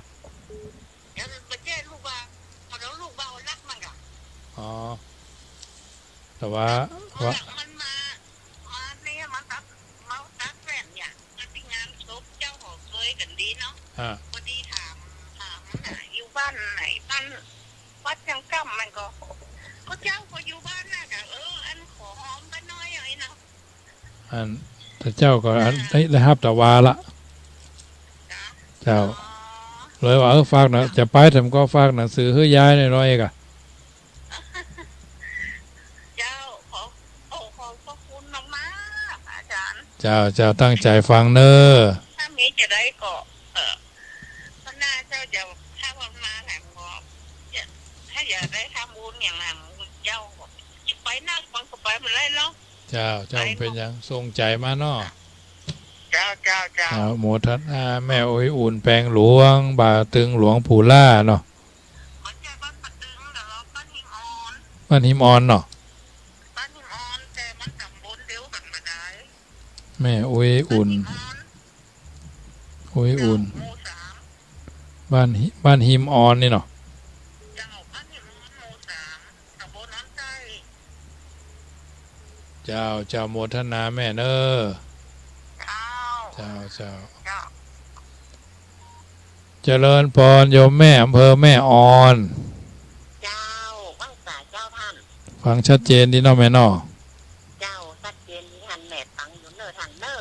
แต่ว่ามันมาเนี่ยมาตัดแฟนเนี่ยที่งานศพเจ้าของเคยกันดีเนาะพอดีถามอยู่บ้านไหนบ้านวัดจังกั้มมันก็เจ้าก็อยู่บ้านน่ะแต่อันขอหอมไปน้อยอย่างนี้เนาะแต่เจ้าก็ได้ฮับแต่วาละเจ้าเลยว่าฝากนะจะไปทำก็ฝากหนังสือให้ย้ายหน่อยๆกะเจ้าตั้งใจฟังเนอะถ้ามีจะได้ก็พระนาเจ้าจะถ้าวันมาแหลมก็ถ้าอยากได้ทำบุญอย่างนั้นเจ้าไปนั่งฟังก็ไปมันได้เนาะเจ้าเป็นยังทรงใจมาเนาะ เจ้าเจ้าเจ้าโมทนาแม่อุ้ยอุ่นแปลงหลวงบาตึงหลวงปู่ล่าเนาะมันจะบ้านปะตึงเดี๋ยวเราบ้านหิมออน บ้านหิมออนเนาะบ้านหิมออนแต่มันตำบลเดียวกันมาได้แม่อุ้ยอุ่นอุ้ยอุ่นหมู่สาม บ้านหิมออนนี่เนาะเจ้าบ้านหิมออนหมู่สามตำบลน้ำใต้เจ้าโมทนาแม่เนอเจ้าเจ้าเจริญพรโยมแม่อำเภอแม่ออนเจ้าบ้างสาเจ้าท่านฟังชัดเจนดีเนาะแม่เนาะเจ้าชัดเจนที่ท่านแม่ฟังอยู่เนอท่านเนอ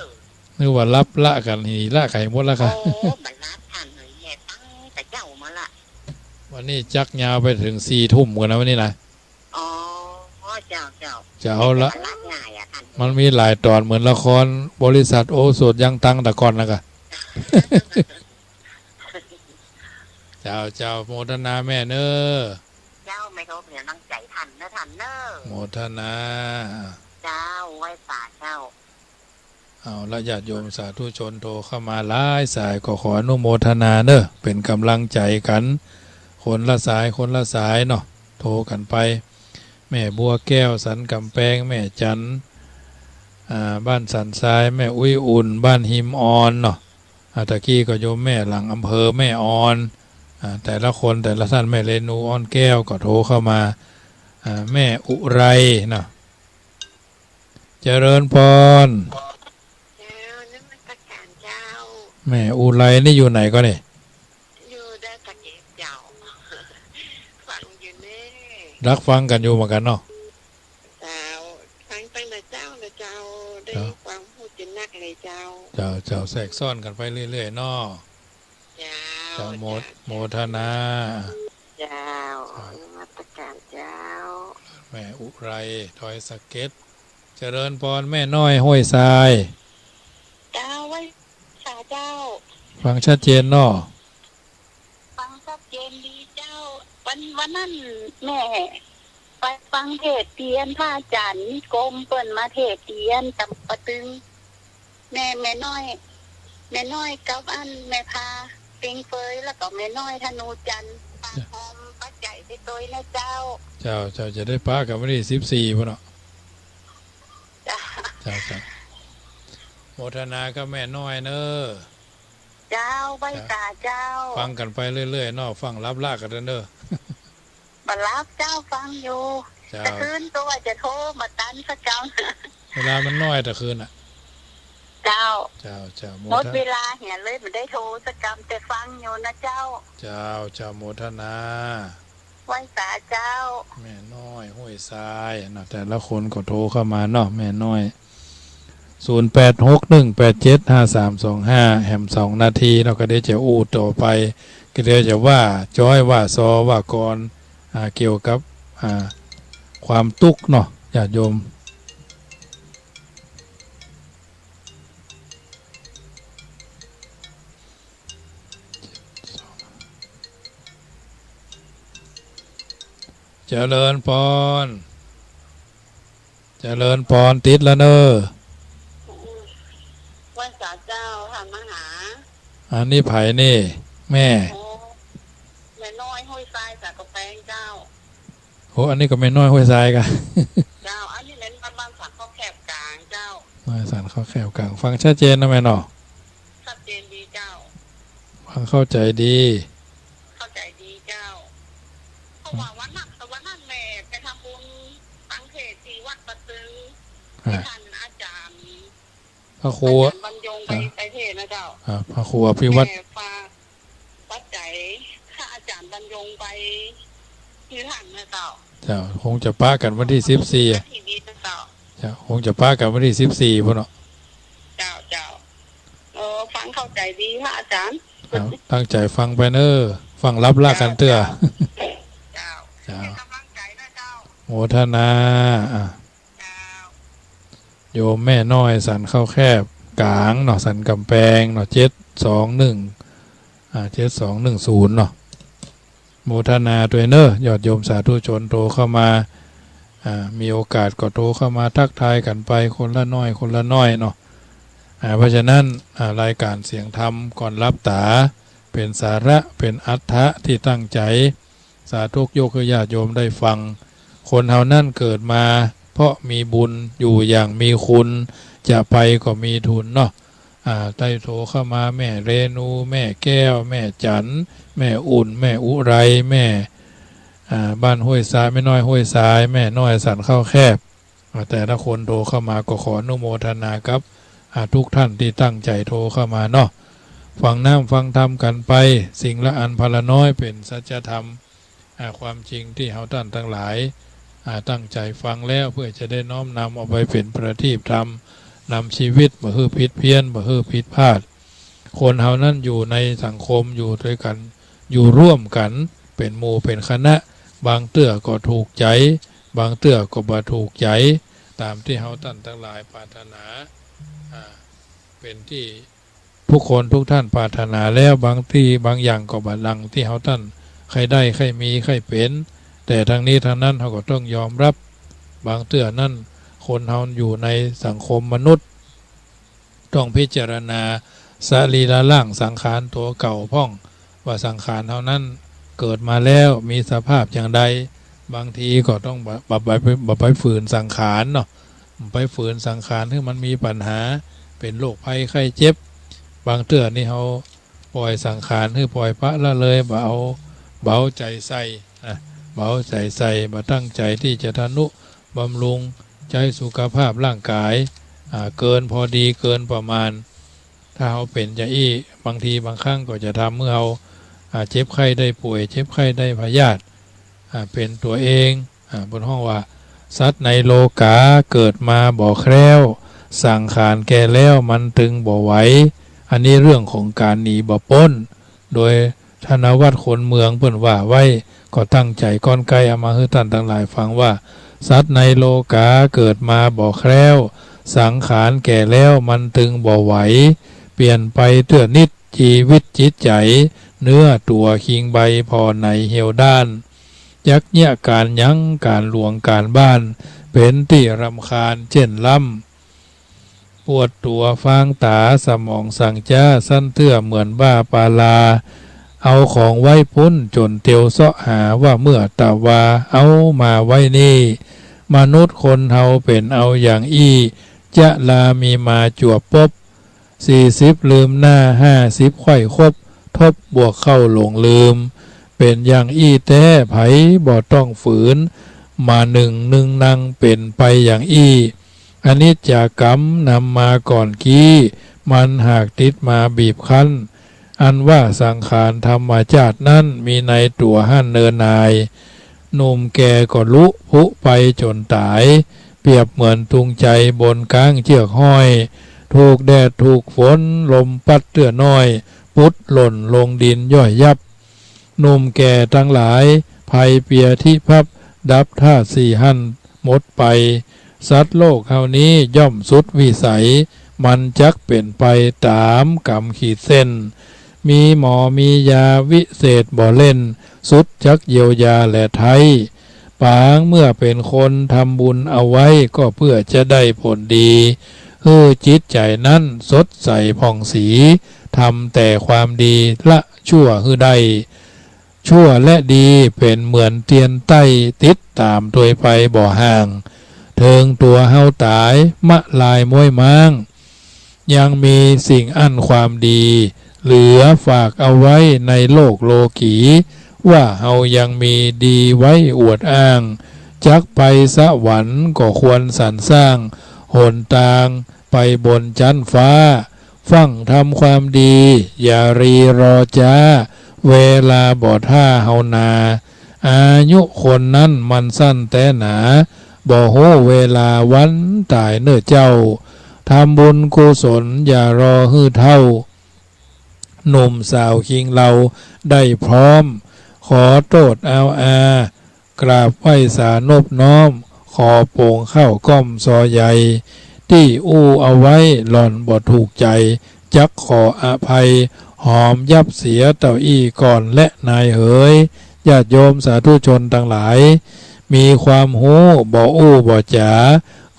นึกว่ารับละกันหีละไข่หมดละค่ะโอ้บัลลัดท่านเลยแม่ฟังแต่เจ้ามาละวันนี้จักยาวไปถึง4 ทุ่มกันนะวันนี้นะอ๋อเจ้าจะเอาละมันมีหลายตอนเหมือนละครบริษัทโอสถยังตังแต่ก่อนนะกะเจ้าโมทนาแม่เนอเจ้าไม่ทบเนี่ยตั้งใจทันนะท่านเนอโมทนาเจ้าไว้ป่าเจ้าเอาละญาติโยมสาธุชนโทรเข้ามาหลายสายก็ขออนุโมทนาเนอเป็นกำลังใจกันคนละสายเนาะโทรกันไปแม่บัวแก้วสันกำแพงแม่จันบ้านสันทรายแม่อุ้ยอุ่นบ้านหิมออนเนาะตะกี้ก็โยมแม่หลังอำเภอแม่ออนแต่ละคนแต่ละท่านแม่เรนูอ้อนแก้วก็โทรเข้ามาแม่อุไรเนาะเจริญพรแม่อุไรนี่อยู่ไหนก็เนี่ยอยู่ได้ตะเกียบเจ้าฟังอยู่นี่รักฟังกันอยู่เหมือนกันเนาะเจ้าฟังตั้งแต่เจ้านะเจ้าได้ความพูดจนนักเลยเจ้าแทรกซ้อนกันไปเรื่อยๆเนาะเจ้าโมทนาเจ้ามาตรการเจ้าแม่อุไรทอยสเก็ตเจริญพรแม่น้อยห้วยทรายเจ้าไว้สาเจ้าฟังชัดเจนเนาะฟังชัดเจนดีเจ้าวันนั้นแม่ไปฟังเทศเตียนพระอาจารย์นิกรมเปิ่นมาเทศเตียนตำปะตึงแม่น้อยกับอันแม่พาปิงเฟยแล้วก็แม่น้อยธนูจันทร์ปากหอมปัจจัยไปตัวนะเจ้าจะได้ป้ากับวันที่14พุ่นเนาะเจ้าโมทนาก็แม่น้อยเนอเจ้าใบตาเจ้าฟังกันไปเรื่อยๆเนาะฟังรับลากกันเนอบัลลับเจ้าฟังอยู่แต่คืนตัวจะโทรมาตันสักเจ้าเวลามันน้อยแต่คืนอ่ะเจ้าหมดเวลาเห็นเลยมันได้โทรสักกรรมแต่ฟังอยู่นะเจ้าโมทนาไหว้สาเจ้าแม่น้อยห้วยทรายนะแต่ละคนก็โทรเข้ามาเนาะแม่น้อย0861875325แหม2 นาทีเราก็ได้จะอู้ต่อไปก็เดี๋ยวจะว่าจ้อยว่าซอว่ากรเกี่ยวกับความทุกข์เนาะญาติโยมเจริญพรติดแล้วเนอว่าสาเจ้าทำมหาอันนี้ไผ่นี่แม่น้อยห้วยทรายจากกระแพงเจ้าโอ้อันนี้ก็แม่น้อยห้วยทรายกันเจ้าอันนี้เน้นบ้านสันข้าวแคบกลางเจ้าสันข้าวแคบกลางฟังชัดเจนนะแม่เนาะชัดเจนดีเจ้าฟังเข้าใจดีเจ้าเพราะว่าวันนั้นแม่ไปทำบุญฟังเทศที่วัดปะตึงท่านอาจารย์พระครูบรรยงไปเทศนะเจ้าพระครูอภิวัตรปัจจัยข้าอาจารย์บรรยงไปที่ท่านนะเจ้าคงจะป้ากันวันที่14คงจะป้ากันวันที่14พุ่นเนาะเจ้าฟังเข้าใจดีพระอาจารย์ตั้งใจฟังไปเนอฟังรับลากกันเตื้อโมทนาโยมแม่น้อยสันเข้าแคบกลางเนาะสันกำแพงเนาะ721เนาะโมทนาตัวเนอยอดโยมสาธุชนโทรเข้ามามีโอกาสก็โทรเข้ามาทักทายกันไปคนละน้อยเนาะ เพราะฉะนั้นรายการเสียงธรรมก่อนรับตาเป็นสาระเป็นอัตถะที่ตั้งใจสาธุโยกญาติโยมได้ฟังคนเฮานั่นเกิดมาเพราะมีบุญอยู่อย่างมีคุณจะไปก็มีทุนเนาะได้โทรเข้ามาแม่เรนูแม่แก้วแม่จันแม่อุ่นแม่อุไรแม่บ้านห้วยทรายแม่น้อยห้วยทรายแม่น้อยสันเข้าแคบแต่ละคนโทรเข้ามาก็ขออนุโมทนาครับทุกท่านที่ตั้งใจโทรเข้ามาเนาะฟังน้ำฟังธรรมกันไปสิ่งละอันพละน้อยเป็นสัจธรรมความจริงที่เฮาท่านทั้งหลายตั้งใจฟังแล้วเพื่อจะได้น้อมนำเอาไปเป็นประทีปธรรมนำชีวิตบ่ฮื้อผิดเพี้ยนบ่ฮื้อผิดพลาดคนเฮานั้นอยู่ในสังคมอยู่ด้วยกันอยู่ร่วมกันเป็นหมู่เป็นคณะบางเตื้อก็ถูกใจบางเตื้อก็บ่ถูกใจตามที่เฮาท่านทั้งหลายปรารถนาเป็นที่ทุกคนทุกท่านปรารถนาแล้วบางที่บางอย่างก็บ่ดังที่เฮาท่านใครได้ใครมีใครเป็นแต่ทางนี้ทางนั้นเขาก็ต้องยอมรับบางเตื้อนั้นคนเฮาอยู่ในสังคมมนุษย์ต้องพิจารณาสรีระร่างสังขารตัวเก่าพ่องว่าสังขารเฮานั้นเกิดมาแล้วมีสภาพอย่างใดบางทีก็ต้องไปฝืนสังขารเนาะไปฝืนสังขารที่มันมีปัญหาเป็นโรคภัยไข้เจ็บบางเตื้อนี่เขาปล่อยสังขารคือปล่อยพระละเลยเบาใจใส่เบาใจใส่มาตั้งใจที่จะทนุบำรุงใจสุขภาพร่างกายเกินพอดีเกินประมาณถ้าเขาเป็นจะบางทีบางครั้งก็จะทำเมื่อเขาเจ็บไข้ได้ป่วยเจ็บไข้ได้พยาธิเป็นตัวเองบนห้องว่าสัตว์ในโลกาเกิดมาบ่แคล้วสังขารแก่แล้วมันตึงบ่ไหวอันนี้เรื่องของการหนีบ่พ้นโดยธนวัฒน์คนเมืองเพิ่นว่าไว้ก็ตั้งใจก้อนไกลเอามาให้ท่านทั้งหลายฟังว่าสัตว์ในโลกาเกิดมาบ่แคล้วสังขารแก่แล้วมันตึงบ่ไหวเปลี่ยนไปเตื้อนิดชีวิตจิตใจเนื้อตัวคิงใบพอในเหี่ยวด้านยักเยี่ยการยั้งการหลวงการบ้านเป็นที่รำคาญเช่นล่ำปวดตัวฟางตาสมองสั่งจ้าสั้นเตื้อเหมือนบ้าปาลาเอาของไว้พ้นจนเตียวเสาะหาว่าเมื่อตะวาเอามาไว้นี่มนุษย์คนเฮาเป็นเอาอย่างจะลามีมาจวบปบ40ลืมหน้า50ค่อยคบทบบวกเข้าหลงลืมเป็นอย่างแท้ไผบ่ต้องฝืนมาหนึ่งนังเป็นไปอย่างอันนี้จากกรรมนำมาก่อนกี้มันหากติดมาบีบคั้นอันว่าสังขารธรรมชาตินั้นมีในตัวหั่นเนินนายหนุ่มแก่ก็ลุผุไปจนตายเปรียบเหมือนตุงใจบนกลางเชือกห้อยถูกแดดถูกฝนลมปัดเตื้อน้อยพุดหล่นลงดินย่อยยับหนุ่มแก่ทั้งหลายภัยเปียที่พับดับท่าสี่หั่นหมดไปสัตว์โลกเฮานี้ย่อมสุดวิสัยมันจักเป็นไปตามกรรมขีดเส้นมีหมอมียาวิเศษบ่เล่นสุดจักเยียวยาและไทยปางเมื่อเป็นคนทำบุญเอาไว้ก็เพื่อจะได้ผลดีจิตใจนั้นสดใสผ่องสีทำแต่ความดีละชั่วได้ชั่วและดีเป็นเหมือนเตียนใต้ติดตามตัวไปบ่ห่างเทิงตัวเฮาตายมะลายม้วยม้างยังมีสิ่งอันความดีเหลือฝากเอาไว้ในโลกโลกีว่าเฮายังมีดีไว้อวดอ้างจักไปสวรรค์ก็ควรสรรสร้างหนทางไปบนจันฟ้าฟังทำความดีอย่ารีรอจ้าเวลาบ่ท่าเฮานาอายุคนนั้นมันสั้นแต่หนาบ่โหเวลาวันตายเนื้อเจ้าทำบุญกุศลอย่ารอฮื้อเท่าหนุ่มสาวคิงเราได้พร้อมขอโทษกราบไหว้สานบน้อมขอโป่งเข้าก้อมซอใหญ่ที่เอาไว้หล่อนบ่ถูกใจจักขออภัยหอมยับเสียเต้าก่อนและนายเหยญาติโยมสาธุชนทั้งหลายมีความหูบ่จ๋า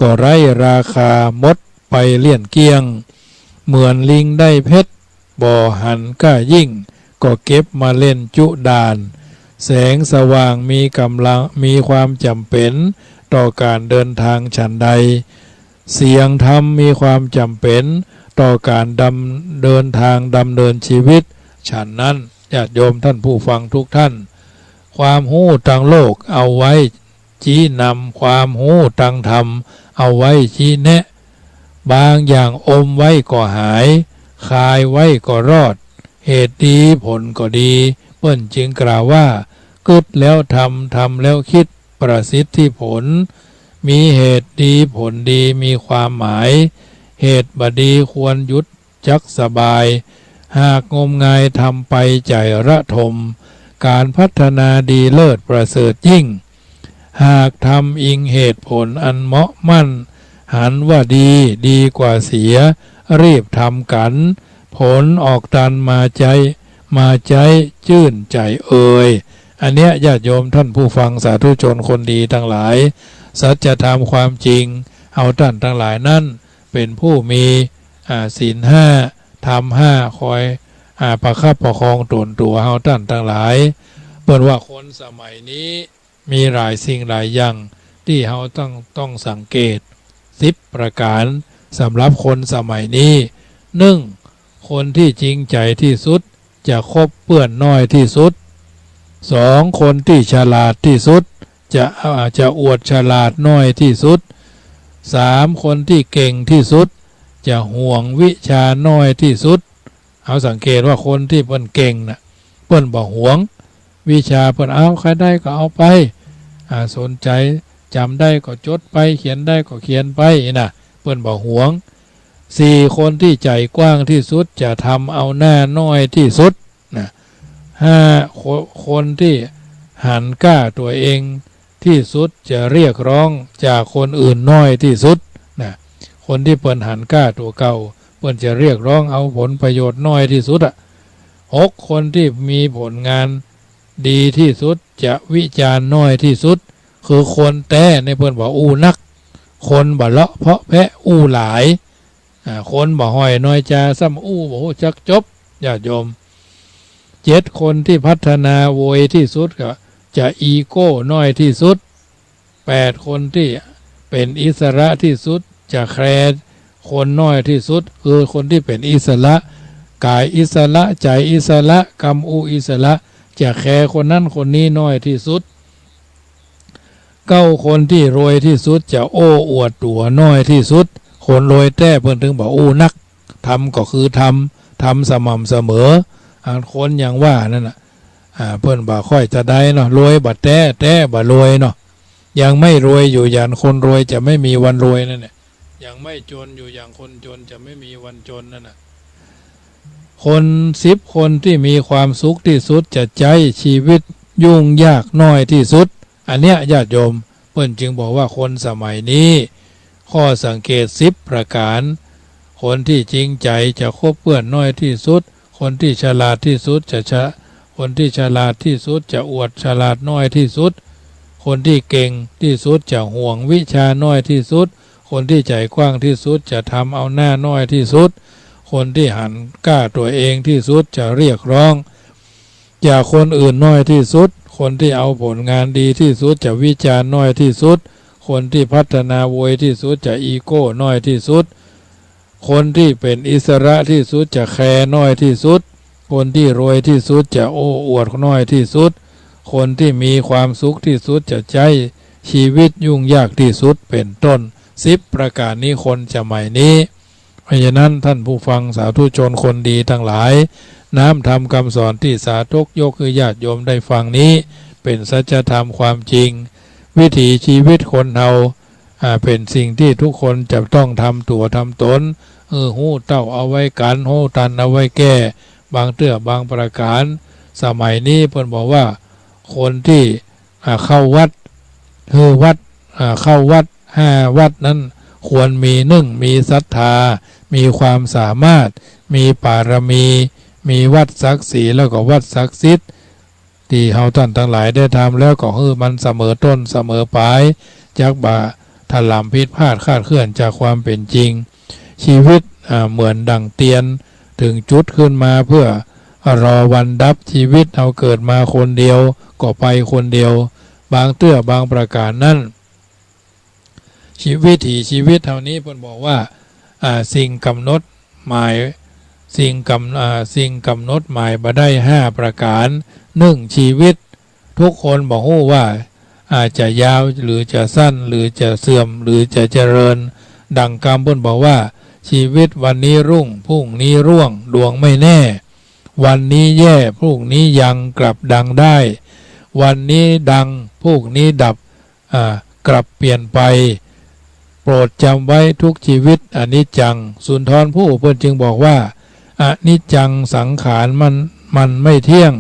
ก็ไร้ราคาหมดไปเลี่ยนเกี้ยง เหมือนลิงได้เพชรบ่อหันก้ายิ่งก็เก็บมาเล่นจุดานแสงสว่างมีกำลังมีความจำเป็นต่อการเดินทางฉันใดเสียงธรรมมีความจำเป็นต่อการเดินทางดำเนินชีวิตฉันนั้นญาติโยมท่านผู้ฟังทุกท่านความหู้ทางโลกเอาไว้ชี้นำความหู้ทางธรรมเอาไว้ชี้แนะบางอย่างอมไว้ก็หายคายไว้ก็รอดเหตุดีผลก็ดีเปิ้นจึงกล่าวว่ากึดแล้วทำแล้วคิดประสิทธิผลมีเหตุดีผลดีมีความหมายเหตุบดีควรหยุดจักสบายหากงมงายทำไปใจระทมการพัฒนาดีเลิศประเสริฐยิ่งหากทำอิงเหตุผลอันเหมาะมั่นหันว่าดีกว่าเสียรีบทำกันผลออกตันมาใจชื่นใจอันเนี้ยญาติโยมท่านผู้ฟังสาธุชนคนดีทั้งหลายสัจธรรมความจริงเอาท่านทั้งหลายนั่นเป็นผู้มีศีลห้าธรรมห้าคอยประคับประคองตนตัวเอาท่านทั้งหลายเปิดว่าคนสมัยนี้มีหลายสิ่งหลายอย่างที่เราต้องสังเกต10ประการสำหรับคนสมัยนี้1คนที่จริงใจที่สุดจะคบเพื่อนน้อยที่สุด2คนที่ฉลาดที่สุดจะอวดฉลาดน้อยที่สุด3คนที่เก่งที่สุดจะห่วงวิชาน้อยที่สุดเอาสังเกตว่าคนที่เปิ้นเก่งน่ะเปิ้นบ่ห่วงวิชาเปิ้นเอาใครได้ก็เอาไปสนใจจำได้ก็จดไปเขียนได้ก็เขียนไปนะเปิ้นบ่ห่วง4คนที่ใจกว้างที่สุดจะทำเอาหน้าน้อยที่สุดนะ5คนที่หันกล้าตัวเองที่สุดจะเรียกร้องจากคนอื่นน้อยที่สุดนะคนที่เปิ้นหันกล้าตัวเก่าเปิ้นจะเรียกร้องเอาผลประโยชน์น้อยที่สุด6คนที่มีผลงานดีที่สุดจะวิจารณ์น้อยที่สุดคือคนแต่ในเปิ้นบอกอู้นักคนบ่เลาะเพาะแพะอู้หลายคนบ่ห้อยน้อยจาซ้ำอู้บ่ฮู้จักจบญาติโยม7คนที่พัฒนาโวยที่สุดก็จะอีโก้น้อยที่สุด8คนที่เป็นอิสระที่สุดจะแคร์คนน้อยที่สุดคือคนที่เป็นอิสระกายอิสระใจอิสระกรรมอิสระจะแคร์คนนั้นคนนี้น้อยที่สุด9คนที่รวยที่สุดจะโอ้อวดตัวน้อยที่สุดคนรวยแต่เพิ่นถึงบอกอู้นักทำก็คือทำสม่ำเสมอคนอย่างว่านั่นน่ะเพิ่นบ่ค่อยจะได้เนาะรวยบ่แต่บ่รวยเนาะยังไม่รวยอยู่อย่างคนรวยจะไม่มีวันรวยนั่นแหละยังไม่จนอยู่อย่างคนจนจะไม่มีวันจนนั่นน่ะคน10คนที่มีความสุขที่สุดจะใจชีวิตยุ่งยากน้อยที่สุดอันเนี้ยญาติโยมเพิ่นจึงบอกว่าคนสมัยนี้ข้อสังเกต10ประการคนที่จริงใจจะคบเพื่อนน้อยที่สุดคนที่ฉลาดที่สุดคนที่ฉลาดที่สุดจะอวดฉลาดน้อยที่สุดคนที่เก่งที่สุดจะห่วงวิชาน้อยที่สุดคนที่ใจกว้างที่สุดจะทำเอาหน้าน้อยที่สุดคนที่หันกล้าตัวเองที่สุดจะเรียกร้องจากคนอื่นน้อยที่สุดคนที่เอาผลงานดีที่สุดจะวิจารณ์น้อยที่สุดคนที่พัฒนาโวยที่สุดจะอีโก้น้อยที่สุดคนที่เป็นอิสระที่สุดจะแคร์น้อยที่สุดคนที่รวยที่สุดจะโอ้อวดน้อยที่สุดคนที่มีความสุขที่สุดจะใจชีวิตยุ่งยากที่สุดเป็นต้น10ประการนี้คนสมัยนี้เพราะฉะนั้นท่านผู้ฟังสาธุชนคนดีทั้งหลายน้ำธรรมคำสอนที่สาธุยกคือญาติโยมได้ฟังนี้เป็นสัจธรรมความจริงวิถีชีวิตคนเราเป็นสิ่งที่ทุกคนจะต้องทำตัวทำตนหู้เต้าเอาไว้กันหู้ตันเอาไว้แก้บางเตื้อบางประการสมัยนี้เพิ่นบอกว่าคนที่เข้าวัดเข้าวัด5วัดนั้นควรมีมีศรัทธามีความสามารถมีปารมีมีวัดศักดิ์ศรีแล้วก็วัดศักดิ์สิทธิ์ที่เฮาท่านทั้งหลายได้ทำแล้วก็มันเสมอต้นเสมอปลายจักบ่าถลำผิดพลาดคลาดเคลื่อนจากความเป็นจริงชีวิต เหมือนดั่งเตียนถึงจุดขึ้นมาเพื่อรอวันดับชีวิตเอาเกิดมาคนเดียวก็ไปคนเดียวบางเตื้อบางประการนั่นชีวิตเท่านี้เพิ่นบอกว่าสิ่งกำหนดหมายสิ่งกำหนดหมายบ่ได้5ประการ1ชีวิตทุกคนบอกฮู้ว่าอาจจะยาวหรือจะสั้นหรือจะเสื่อมหรือจะเจริญดังคำเพิ่นบอกว่าชีวิตวันนี้รุ่งพรุ่งนี้ร่วงดวงไม่แน่วันนี้แย่พรุ่งนี้ยังกลับดังได้วันนี้ดังพรุ่งนี้ดับกลับเปลี่ยนไปโปรดจำไว้ทุกชีวิตอนิจจังสุนทรภู่เพิ่นจึงบอกว่าอนิจจังสังขารมันไม่เที่ยง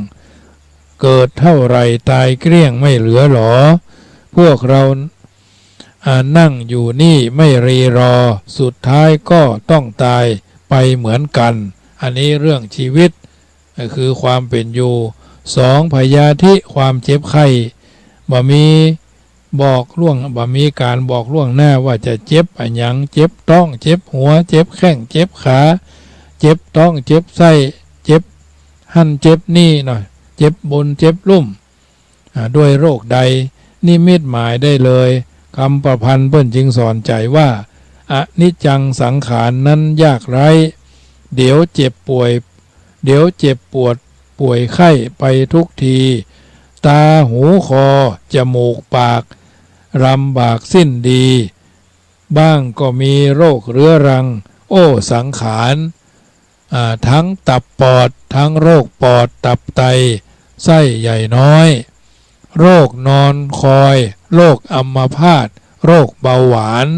เกิดเท่าไรตายเกลี้ยงไม่เหลือหรอพวกเรานั่งอยู่นี่ไม่รีรอสุดท้ายก็ต้องตายไปเหมือนกันอันนี้เรื่องชีวิตคือความเป็นอยู่2พยาธิความเจ็บไข้บ่มีการบอกล่วงหน้าว่าจะเจ็บอันหยังเจ็บท้องเจ็บหัวเจ็บแข้งเจ็บขาเจ็บท้องเจ็บไส้เจ็บหั่นเจ็บนี่หน่อยเจ็บบนเจ็บลุ่มด้วยโรคใดนิมิตหมายได้เลยคำประพันธ์เพิ่นจึงสอนใจว่าอนิจจังสังขารนั้นยากไร้เดี๋ยวเจ็บปวดป่วยไข้ไปทุกทีตาหูคอจมูกปากลำบากสิ้นดีบ้างก็มีโรคเรื้อรังโอ้สังขารทั้งตับปอดทั้งโรคปอดตับไตไส้ใหญ่น้อยโรคนอนคอยโรคอัมพาตโรคเบาหวาน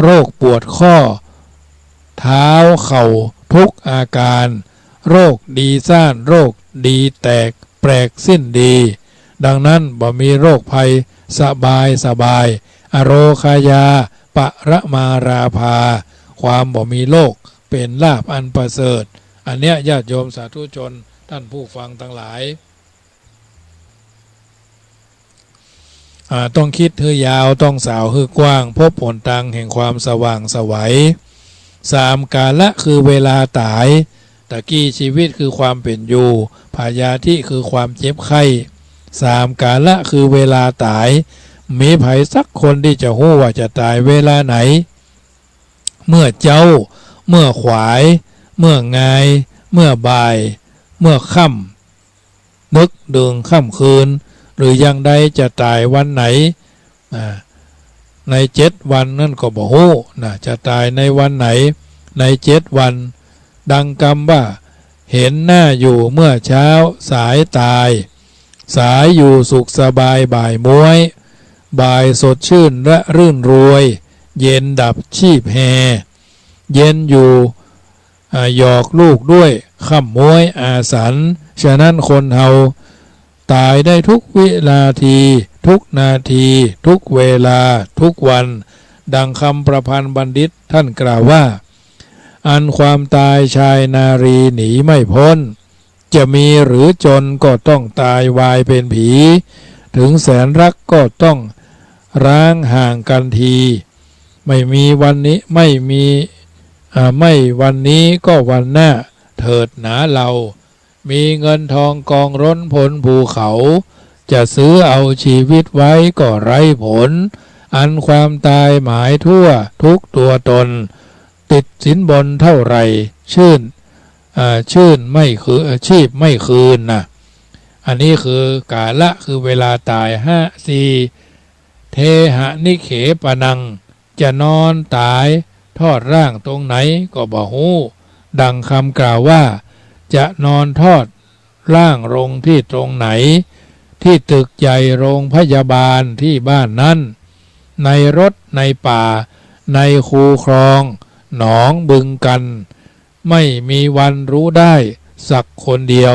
โรคปวดข้อเท้าเข่าทุกอาการโรคดีซ่านโรคดีแตกแปลกสิ้นดีดังนั้นบ่มีโรคภัยสบายอโรคายาปะระมาราภาความบ่มีโรคเป็นลาภอันประเสริฐอันเนี้ยญาติโยมสาธุชนท่านผู้ฟังทั้งหลายต้องคิดให้ยาวต้องสาวให้กว้างพบผลทางแห่งความสว่างไสว3กาละคือเวลาตายตะกี้ชีวิตคือความเป็นอยู่พยาธิคือความเจ็บไข้3กาละคือเวลาตายมีไผสักคนที่จะฮู้ว่าจะตายเวลาไหนเมื่อเจ้าเมื่อขวายเมื่องายเมื่อบ่ายเมื่อค่ำนึกดึงค่ำคืนหรือยังใดจะตายวันไหนใน7วันนั่นก็บ่ฮู้จะตายในวันไหนใน7วันดังกรรมว่าเห็นหน้าอยู่เมื่อเช้าสายตายสายอยู่สุขสบายบ่ายม้วยบ่ายสดชื่นและรื่นรวยเย็นดับชีพแฮเย็นอยู่หยอกลูกด้วยค่ำม้วยอาสันฉะนั้นคนเฮาตายได้ทุกวินาทีทุกนาทีทุกเวลาทุกวันดังคำประพันธ์บัณฑิตท่านกล่าวว่าอันความตายชายนารีหนีไม่พ้นจะมีหรือจนก็ต้องตายวายเป็นผีถึงแสนรักก็ต้องร้างห่างกันทีไม่มีวันนี้ไม่วันนี้ก็วันหน้าเถิดหนาเรามีเงินทองกองร้นพ้นภูเขาจะซื้อเอาชีวิตไว้ก็ไร้ผลอันความตายหมายทั่วทุกตัวตนติดสินบนเท่าไรชื่นไม่คือชีพไม่คืนอันนี้คือกาละคือเวลาตาย4เทหะนิเขปนังจะนอนตายทอดร่างตรงไหนก็บ่ฮู้ดังคำกล่าวว่าจะนอนทอดร่างลงที่ตรงไหนที่ตึกใหญ่โรงพยาบาลที่บ้านนั้นในรถในป่าในคูคลองหนองบึงกันไม่มีวันรู้ได้สักคนเดียว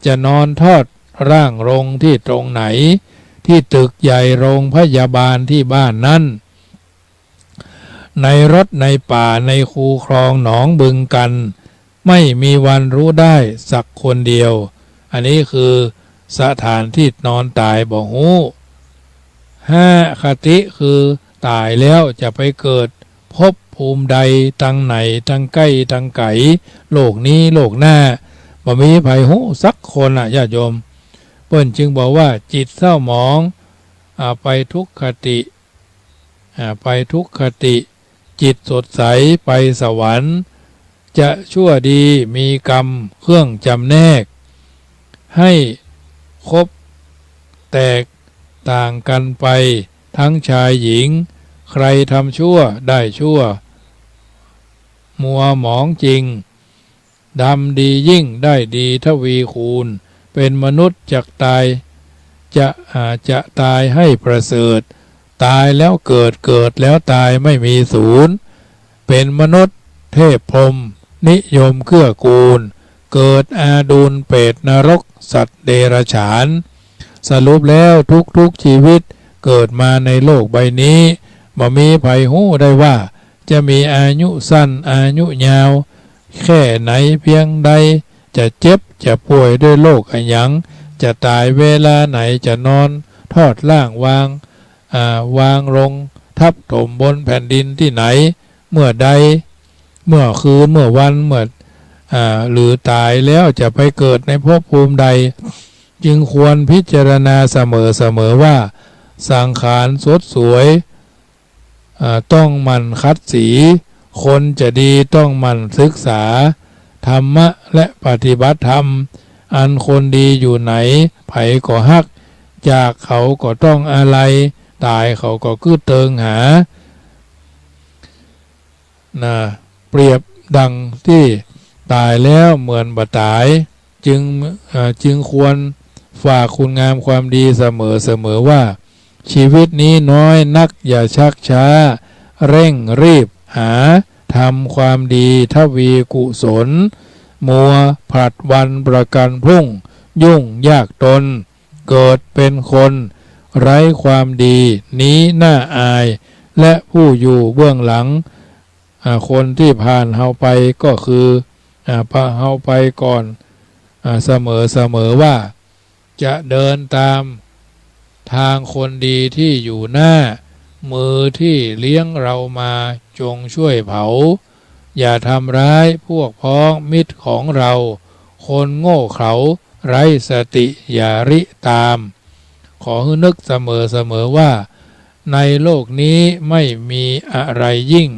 จะนอนทอดร่างลงที่ตรงไหนที่ตึกใหญ่โรงพยาบาลที่บ้านนั้นในรถในป่าในคูคลองหนองบึงกันไม่มีวันรู้ได้สักคนเดียวอันนี้คือสถานที่นอนตายบ่ฮู้5คติคือตายแล้วจะไปเกิดภพ ภูมิใดตั้งไหนตั้งใกล้ตั้งไกลโลกนี้โลกหน้าบ่มีไผฮู้สักคนญาติโยมเปิ้นจึงบอกว่าจิตเศร้าหมองไปทุกขติไปทุกขติจิตสดใสไปสวรรค์จะชั่วดีมีกรรมเครื่องจำแนกให้ครบแตกต่างกันไปทั้งชายหญิงใครทำชั่วได้ชั่วมัวหมองจริงดำดียิ่งได้ดีทวีคูณเป็นมนุษย์จักตายจะตายให้ประเสริฐตายแล้วเกิดเกิดแล้วตายไม่มีศูนย์เป็นมนุษย์เทพพรหมนิยมเกื้อกูลเกิดอาดูลเปรตนรกสัตว์เดรัจฉานสรุปแล้วทุกชีวิตเกิดมาในโลกใบนี้บ่มีไผฮู้ได้ว่าจะมีอายุสั้นอายุยาวแค่ไหนเพียงใดจะเจ็บจะป่วยด้วยโรคอันหยังจะตายเวลาไหนจะนอนทอดล่างวางลงทับถมบนแผ่นดินที่ไหนเมื่อใดเมื่อคืนเมื่อวันเมื่อหรือตายแล้วจะไปเกิดในภพภูมิใดจึงควรพิจารณาเสมอว่าสังขารสดสวยต้องหมั่นคัดสีคนจะดีต้องหมั่นศึกษาธรรมะและปฏิบัติธรรมอันคนดีอยู่ไหนไผก็ฮักจากเขาก็ต้องอะไรตายเขาก็คือเติงหาเปรียบดังที่ตายแล้วเหมือนบ่ตายจึงควรฝากคุณงามความดีเสมอว่าชีวิตนี้น้อยนักอย่าชักช้าเร่งรีบหาทำความดีทวีกุศลมัวผลัดวันประกันพรุ่งยุ่งยากตนเกิดเป็นคนไร้ความดีนี้น่าอายและผู้อยู่เบื้องหลังคนที่ผ่านเฮาไปก็คือเฮาไปก่อนเสมอว่าจะเดินตามทางคนดีที่อยู่หน้ามือที่เลี้ยงเรามาจงช่วยเผาอย่าทำร้ายพวกพ้องมิตรของเราคนโง่เขลาไร้สติอย่าริตามขอให้นึกเสมอว่าในโลกนี้ไม่มีอะไรยิ่ง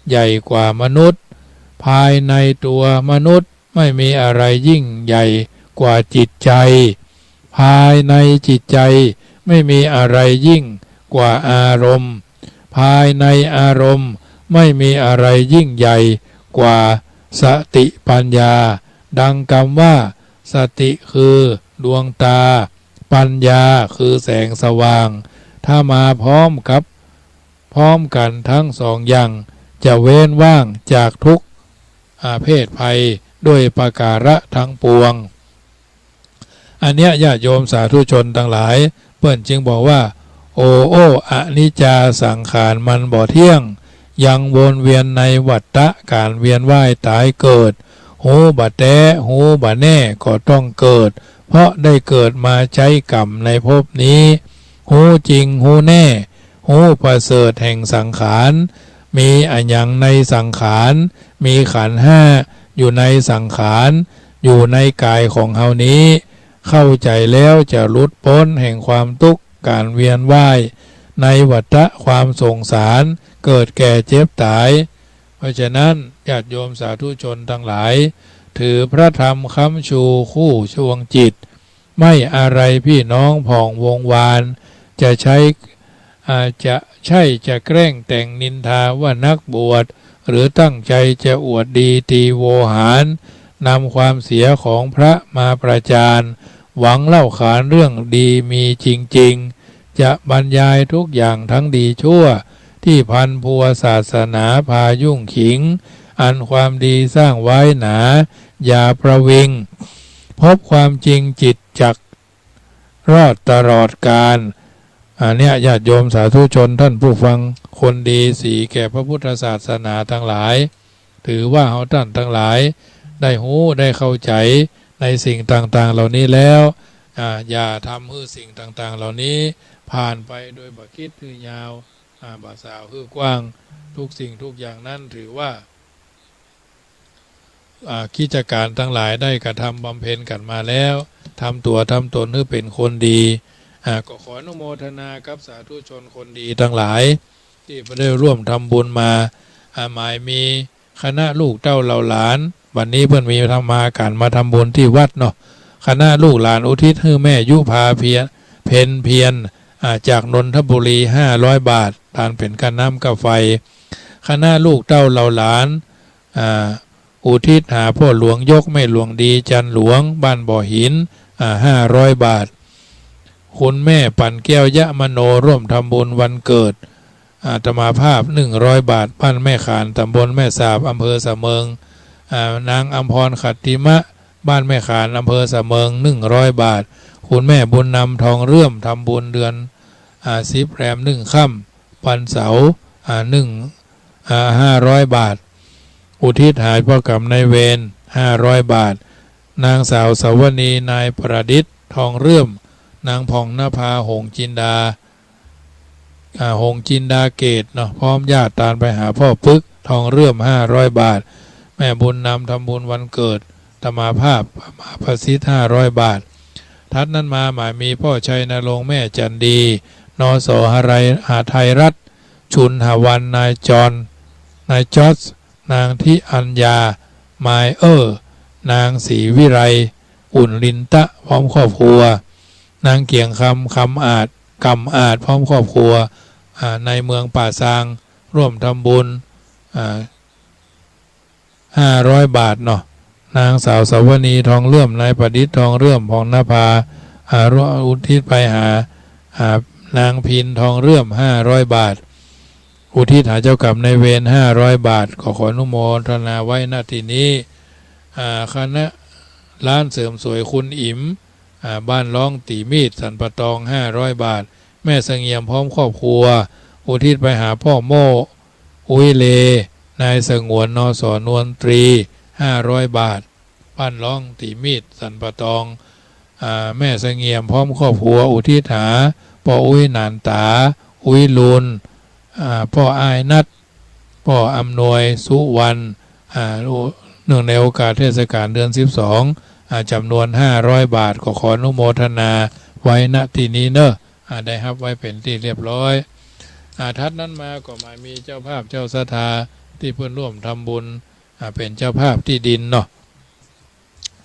ใหญ่กว่ามนุษย์ภายในตัวมนุษย์ไม่มีอะไรยิ่งใหญ่กว่าจิตใจภายในจิตใจไม่มีอะไรยิ่งกว่าอารมณ์ภายในอารมณ์ไม่มีอะไรยิ่งใหญ่กว่าสติปัญญาดังคำว่าสติคือดวงตาปัญญาคือแสงสว่างถ้ามาพร้อมกันทั้งสองอย่างจะเว้นว่างจากทุกเพศภัยด้วยประการทั้งปวงอันเนี้ยญาติโยมสาธุชนทั้งหลายเปิ้นจึงบอกว่าโออนิจจาสังขารมันบ่เที่ยงยังวนเวียนในวัฏฏะการเวียนว่ายตายเกิดหูบ่แต้หูบ่แน่ก็ต้องเกิดเพราะได้เกิดมาใช้กรรมในภพนี้หูจริงหูแน่หูประเสริฐแห่งสังขารมีอันยังในสังขารมีขันธ์ห้าอยู่ในสังขารอยู่ในกายของเฮานี้เข้าใจแล้วจะหลุดพ้นแห่งความทุกข์การเวียนว่ายในวัฏฏะความสงสารเกิดแก่เจ็บตายเพราะฉะนั้นญาติโยมสาธุชนทั้งหลายถือพระธรรมค้ำชูคู่ชวงจิตไม่อะไรพี่น้องผ่องวงวานจะใช้จะแกล้งแต่งนินทาว่านักบวชหรือตั้งใจจะอวดดีตีโวหารนำความเสียของพระมาประจานหวังเล่าขานเรื่องดีมีจริงๆจะบรรยายทุกอย่างทั้งดีชั่วที่พันพัวศาสนาพายุ่งขิงอันความดีสร้างไว้หนาอย่าประวิงพบความจริงจิตจักรอดตลอดกาลเนี่ยญาติโยมสาธุชนท่านผู้ฟังคนดีสีแก่พระพุทธศาสนาทั้งหลายถือว่าเฮาท่านทั้งหลายได้หูได้เข้าใจในสิ่งต่างๆเหล่านี้แล้วอย่าทำให้สิ่งต่างๆเหล่านี้ผ่านไปโดยบ่คิดคือยาว บ่าวสาวคือกว้างทุกสิ่งทุกอย่างนั้นถือว่ากิจการทั้งหลายได้กระทำบำเพ็ญกันมาแล้วทำตัวทำตนให้เป็นคนดีก็ขออนุโมทนากับสาธุชนคนดีทั้งหลายที่ได้ร่วมทำบุญมาหมายมีคณะลูกเต้าเหล่าหลานวันนี้เพื่อนมีทำมาการมาทำบุญที่วัดเนาะคณะลูกหลานอุทิศให้แม่ยุพาเพียรจากนนทบุรี500 บาททานเป็นค่าน้ำกาไฟคณะลูกเต้าเหล่าหลานอุทิศหาพ่อหลวงยกแม่หลวงดีจันหลวงบ้านบ่อหิน500 บาทคุณแม่ปั่นแก้วยะมโนร่วมทำบุญวันเกิดอาตมาภาพ100 บาทบ้านแม่ขานตำบลแม่สาบอำเภอสะเมิงนางอัมพรขัตติมะบ้านแม่ขานอำเภอสะเมิง100 บาทคุณแม่บุญนำทองเรื่อมทำบุญเดือน10 แรม1 ค่ำวันเสาร์500 บาทอุทิศหายพ่อกรรมนายเวร500 บาทนางสาวสวนีนายประดิษฐ์ทองเรื่อมนางผ่องนภาหงจินดาเกตเนาะพร้อมญาติตามไปหาพ่อปึกทองเรื่อม500 บาทแม่บุญนำทำบุญวันเกิดตมาภาพประสิทธิ์500 บาททัดนั้นมาหมายมีพ่อชัยนรงค์แม่จันดีนสหาไทยรัฐชุนหาวันนายจอร์จนางทิอัญญามายนางศรีวิไลอุ่นลินตะพร้อมครอบครัวนางเกียงคำอาจพร้อมครอบครัวในเมืองป่าซางร่วมทำบุญ500 บาทเนาะนางสาวสวนีทองเลื่อมนายประดิษฐ์ทองเลื่อมพองนภาร่วมอุทิศไปหานางพินทองเลื่อม500 บาทอุทิศหาเจ้ากรรมนายเวร500 บาทขออนุโมทนาไว้ณที่นี้คณะร้านเสริมสวยคุณอิ๋มบ้านร้องตีมีดสันปะตอง500 บาทแม่เสงี่ยมพร้อมครอบครัวอุทิศไปหาพ่อโม่อุ้ยเลนายสงวนนสนวลตรี500 บาทบ้านร้องตีมีดสันปะตองแม่เสงี่ยมพร้อมครอบครัวอุทิศหาพ่ออุ้ยหนานตาอุ้ยลุนพ่ออายนัดพ่ออำนวยสุวรรณเนื่องในโอกาสเทศกาลเดือน12จำนวน500 บาทขออนุโมทนาไว้ณที่นี้เนอะได้รับไว้เป็นที่เรียบร้อยทัดนั้นมาก็หมายมีเจ้าภาพเจ้าศรัทธาที่เพื่อนร่วมทำบุญเป็นเจ้าภาพที่ดินเนาะ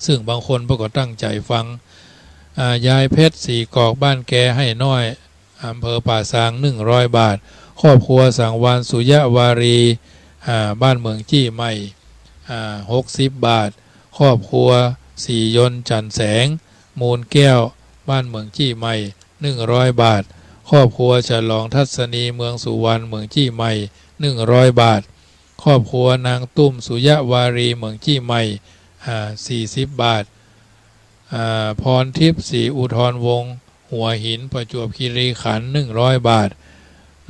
ซึ่งบางคนก็ตั้งใจฟังยายเพชรสีกอกบ้านแกให้น้อยอำเภอป่าซาง100 บาทครอบครัวสังวานสุยะวารีบ้านเมืองจี้ใหม่60 บาทครอบครัวสียนต์จันแสงมูลแก้วบ้านเมืองจี้ใหม่100 บาทครอบครัวฉลองทัศนีเมืองสุวรรณเมืองจี้ใหม่100 บาทครอบครัวนางตุ้มสุยะวารีเมืองจี้ใหม่40 บาทพรทิพย์ศรีอุทรวงศ์หัวหินประจวบคีรีขันธ์100 บาท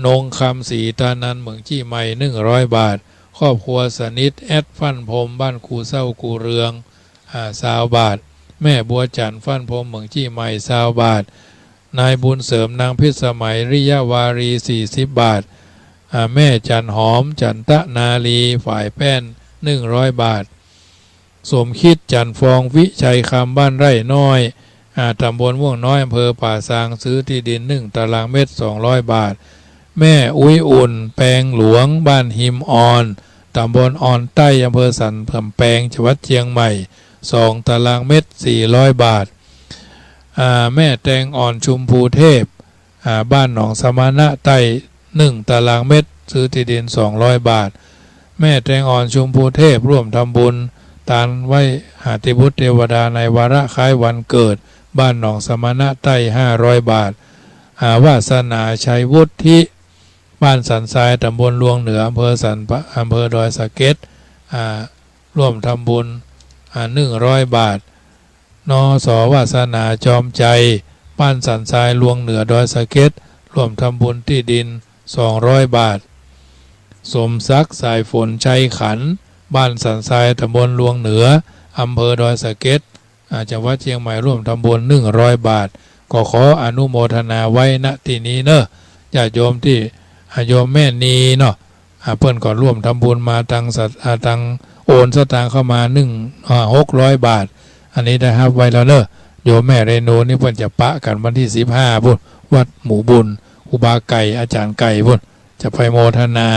นงคำศรีตานันเมืองจี้ใหม่100 บาทครอบครัวสนิทแอดฟั่นพรมบ้านคูเศร้ากูเรือง20 บาทแม่บัวจันทร์ฟั่นพรมเมืองจี้ใหม่20 บาทนายบุญเสริมนางพิสมัยริยวารี40 บาทแม่จันหอมจันตะนาลีฝ่ายแป้น100 บาทสมคิดจันฟองวิชัยคำบ้านไร่น้อยตำบลม่วงน้อยอำเภอป่าซางซื้อที่ดิน1 ตารางเมตร200 บาทแม่อุ้ยอุ่นแปลงหลวงบ้านหิมออนตำบลอ่อนใต้อำเภอสันกำแพงจังหวัดเชียงใหม่2 ตารางเมตร400 บาทแม่แตงอ่อนชุมพูเทพบ้านหนองสมณะใต้1 ตารางเมตรซื้อที่ดิน200 บาทแม่แตงอ่อนชุมพูเทพร่วมทำบุญตานไว้หาติบุตรเทวดาในวาระคล้ายวันเกิดบ้านหนองสมณะใต้500 บาทวาสนาชัยวุฒิบ้านสันทรายตำบลลวงเหนืออำเภอดอยสะเก็ดร่วมทำบุญ100 บาทนสวาสนาจอมใจบ้านสันทรายลวงเหนือดอยสะเก็ดร่วมทำบุญที่ดิน200 บาทสมศักดิ์สายฝนชัยขันบ้านสันทรายตำบลลวงเหนืออำเภอดอยสะเก็ดจังหวัดเชียงใหม่ร่วมทำบุญ100 บาทก็ขออนุโมทนาไว้ณที่นี้เนอะญาติโยมที่ โยมแม่นีเนาะเพิ่นก็ร่วมทำบุญมาตังโอนสตางค์เข้ามา600 บาทอันนี้ได้ครับไว้แล้วเนอะโยมแม่เรนูนี่เพิ่นจะปะกันวันที่15พุ่นวัดหมู่บุญอุบาไก่อาจารย์ไก่พุ่นจะไปโมทนา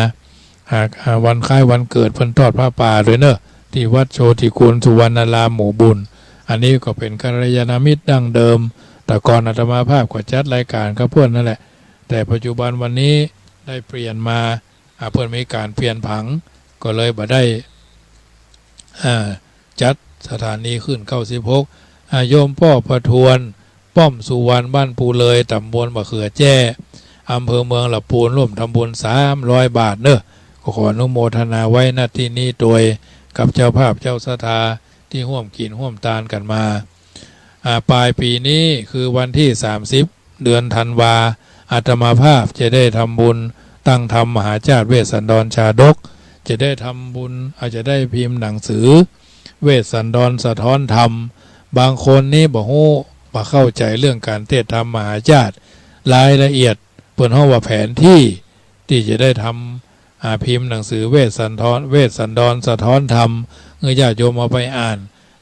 วันคล้ายวันเกิดเพิ่นทอดผ้าป่าด้วยเนอะที่วัดโชติกุลสุวรรณารามหมู่บุญอันนี้ก็เป็นกัลยาณมิตรดั้งเดิมแต่ก่อนอาตมาภาพก็จัดรายการกับเพื่อนนั่นแหละแต่ปัจจุบันวันนี้ได้เปลี่ยนมาเพื่อนมีการเปลี่ยนผังก็เลยบ่ได้จัดสถานีขึ้น96โยมพ่อประทวนป้อมสุวรรณบ้านปูเลยตำบลมะเขือแจ้อำเภอเมืองลำพูนร่วมทำบุญ300 บาทเนอะก็ขออนุโมทนาไว้ณที่นี้โดยกับเจ้าภาพเจ้าศรัทธาที่ร่วมกินร่วมทานกันมาปลายปีนี้คือวันที่30 เดือนธันวาอาตมาภาพจะได้ทำบุญตั้งธรรมมหาชาติเวสสันดรชาดกจะได้ทำบุญอาจจะได้พิมพ์หนังสือเวสสันดรสะท้อนธรรมบางคนนี่บ่ฮู้บ่เข้าใจเรื่องการเทศธรรมมหาชาติรายละเอียดเปิดห้องว่าแผนที่จะได้ทำพิมพ์หนังสือเวสสันดรสะท้อนธรรมญาติโยมเอาไปอ่าน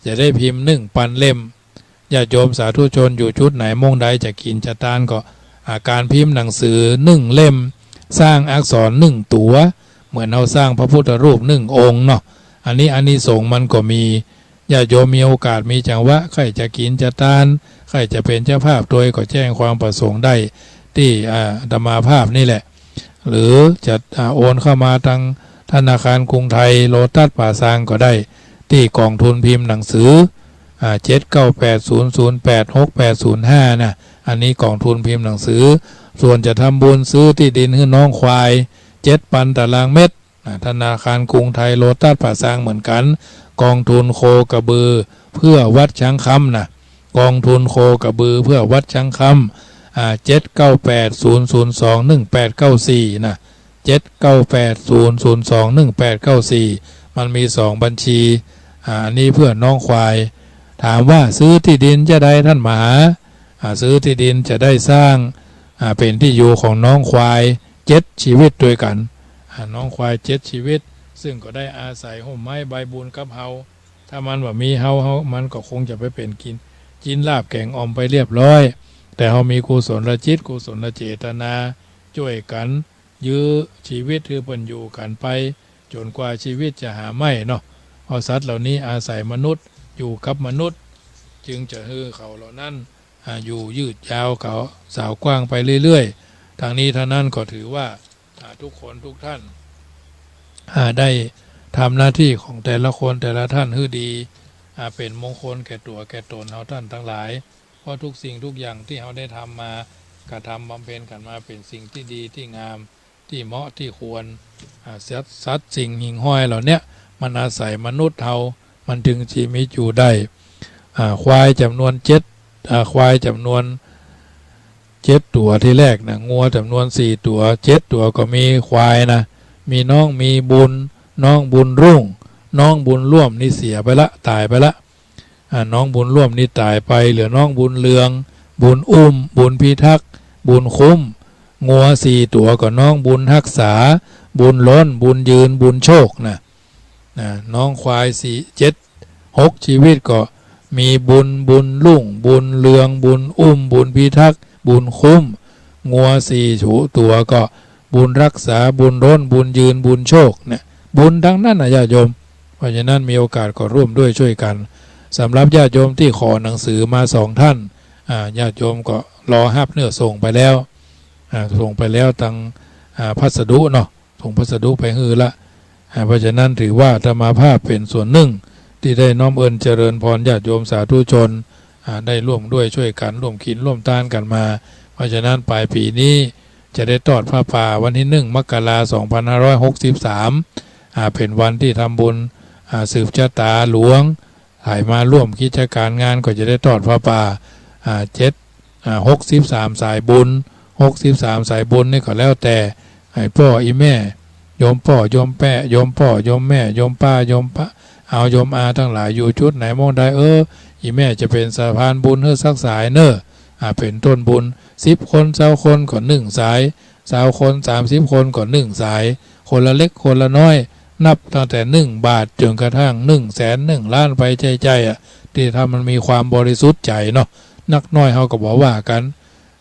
จะได้พิมพ์1,000 เล่มญาติโยมสาธุชนอยู่ชุดไหนมงใดจะกินจะตานก็การพิมพ์หนังสือ1 เล่มสร้างอักษร1 ตัวเหมือนเราสร้างพระพุทธรูป1 องค์เนาะอันนี้อานิสงส์มันก็มีญาติโยมมีโอกาสมีจังหวะใครจะกินจะตานใครจะเป็นเจ้าภาพโดยก็แจ้งความประสงค์ได้ที่อาตมาภาพนี่แหละหรือจะโอนเข้ามาทางธนาคารกรุงไทยโลตัสป่าซางก็ได้ที่กองทุนพิมพ์หนังสือ798008685นะอันนี้กองทุนพิมพ์หนังสือส่วนจะทำบุญซื้อที่ดินให้น้องควาย7,000 ตารางเมตรธนาคารกรุงไทยโลตัสป่าซางเหมือนกันกองทุนโคกระบือเพื่อวัดช้างคำนะกองทุนโคกระบือเพื่อวัดช้างคำ79800218894นะ79800218894มันมี2 บัญชีอันนี้เพื่อน้องควายถามว่าซื้อที่ดินจะได้ท่านหมาซื้อที่ดินจะได้สร้างเป็นที่อยู่ของน้องควาย7 ชีวิตด้วยกันน้องควาย7 ชีวิตซึ่งก็ได้อาศัยห่มไม้ใบบุญกับเฮาถ้ามันว่ามีเฮามันก็คงจะไปเป็นกินลาบแกงอมไปเรียบร้อยแต่เฮามีกุศลจิตกุศลเจตนาช่วยกันยื้อชีวิตคือเพิ่นอยู่กันไปจนกว่าชีวิตจะหาไม่เนาะเพราะสัตว์เหล่านี้อาศัยมนุษย์อยู่กับมนุษย์จึงจะให้เขาเหล่านั้นอยู่ยืดยาวเขาสาวกว้างไปเรื่อยๆทางนี้ท่านั้นก็ถือว่าทุกคนทุกท่านได้ทำหน้าที่ของแต่ละคนแต่ละท่านให้ดีเป็นมงคลแก่ตัวแก่ตนเราท่านทั้งหลายเพราะทุกสิ่งทุกอย่างที่เราได้ทำมากระทำบำเพ็ญกันมาเป็นสิ่งที่ดีที่งามที่เหมาะที่ควรสัตว์สิ่งหิ่งห้อยเหล่านี้มันอาศัยมนุษย์เรามันจึงชีวิตอยู่ได้ควายจำนวนควายจำนวน7 ตัวที่แรกนะงัวจำนวน4 ตัว7 ตัวก็มีควายนะมีน้องมีบุญน้องบุญรุ่งน้องบุญร่วมนี่เสียไปละตายไปละน้องบุญร่วมนี่ตายไปเหลือน้องบุญเลืองบุญบุญพิทักษ์บุญคุ้มงัว4 ตัวก็น้องบุญรักษาบุญล้นบุญยืนบุญโชคนะน้องควาย6 ชีวิตก็มีบุญรุ่งบุญเลืองบุญบุญพิทักษ์บุญคุ้มงัว4 ตัวก็บุญรักษาบุญล้นบุญยืนบุญโชคเนี่ยบุญทั้งนั้นนะญาติโยมเพราะฉะนั้นมีโอกาสก็ร่วมด้วยช่วยกันสำหรับญาติโยมที่ขอหนังสือมา2 ท่านญาติโยมก็รอฮับเนื้อส่งไปแล้วทางพัสดุเนาะส่งพัสดุไปฮือละเพราะฉะนั้นถือว่าธรรมาภาพเป็นส่วนหนึ่งที่ได้น้อมเอิญเจริญพรญาติโยมสาธุชนได้ร่วมด้วยช่วยกันร่วมกินร่วมทานกันมาเพราะฉะนั้นปลายปีนี้จะได้ทอดผ้าป่าวันที่1 มกราคม 2563เป็นวันที่ทำบุญสืบชะตาหลวงถ่ายมาร่วมกิจการงานก็จะได้ทอดผ้าป่า63 สายบุญ63 สายบุญนี่ก็แล้วแต่ให้พ่ออีแม่โยมพ่อโยมแม่โยมพ่อโยมแม่โยมป้าโยมป้าเอาโยมอาทั้งหลายอยู่ชุดไหนมองได้อีแม่จะเป็นสะพานบุญให้สักสายเป็นต้นบุญ10 คน20 คนก็1 สาย 20 คน30 คนก็1 สายคนละเล็กคนละน้อยนับตั้งแต่1 บาทจนกระทั่ง100,000 1 ล้านไปใจอ่ะที่ถ้ามันมีความบริสุทธิ์ใจเนาะนักน้อยเขาก็บอกว่ากัน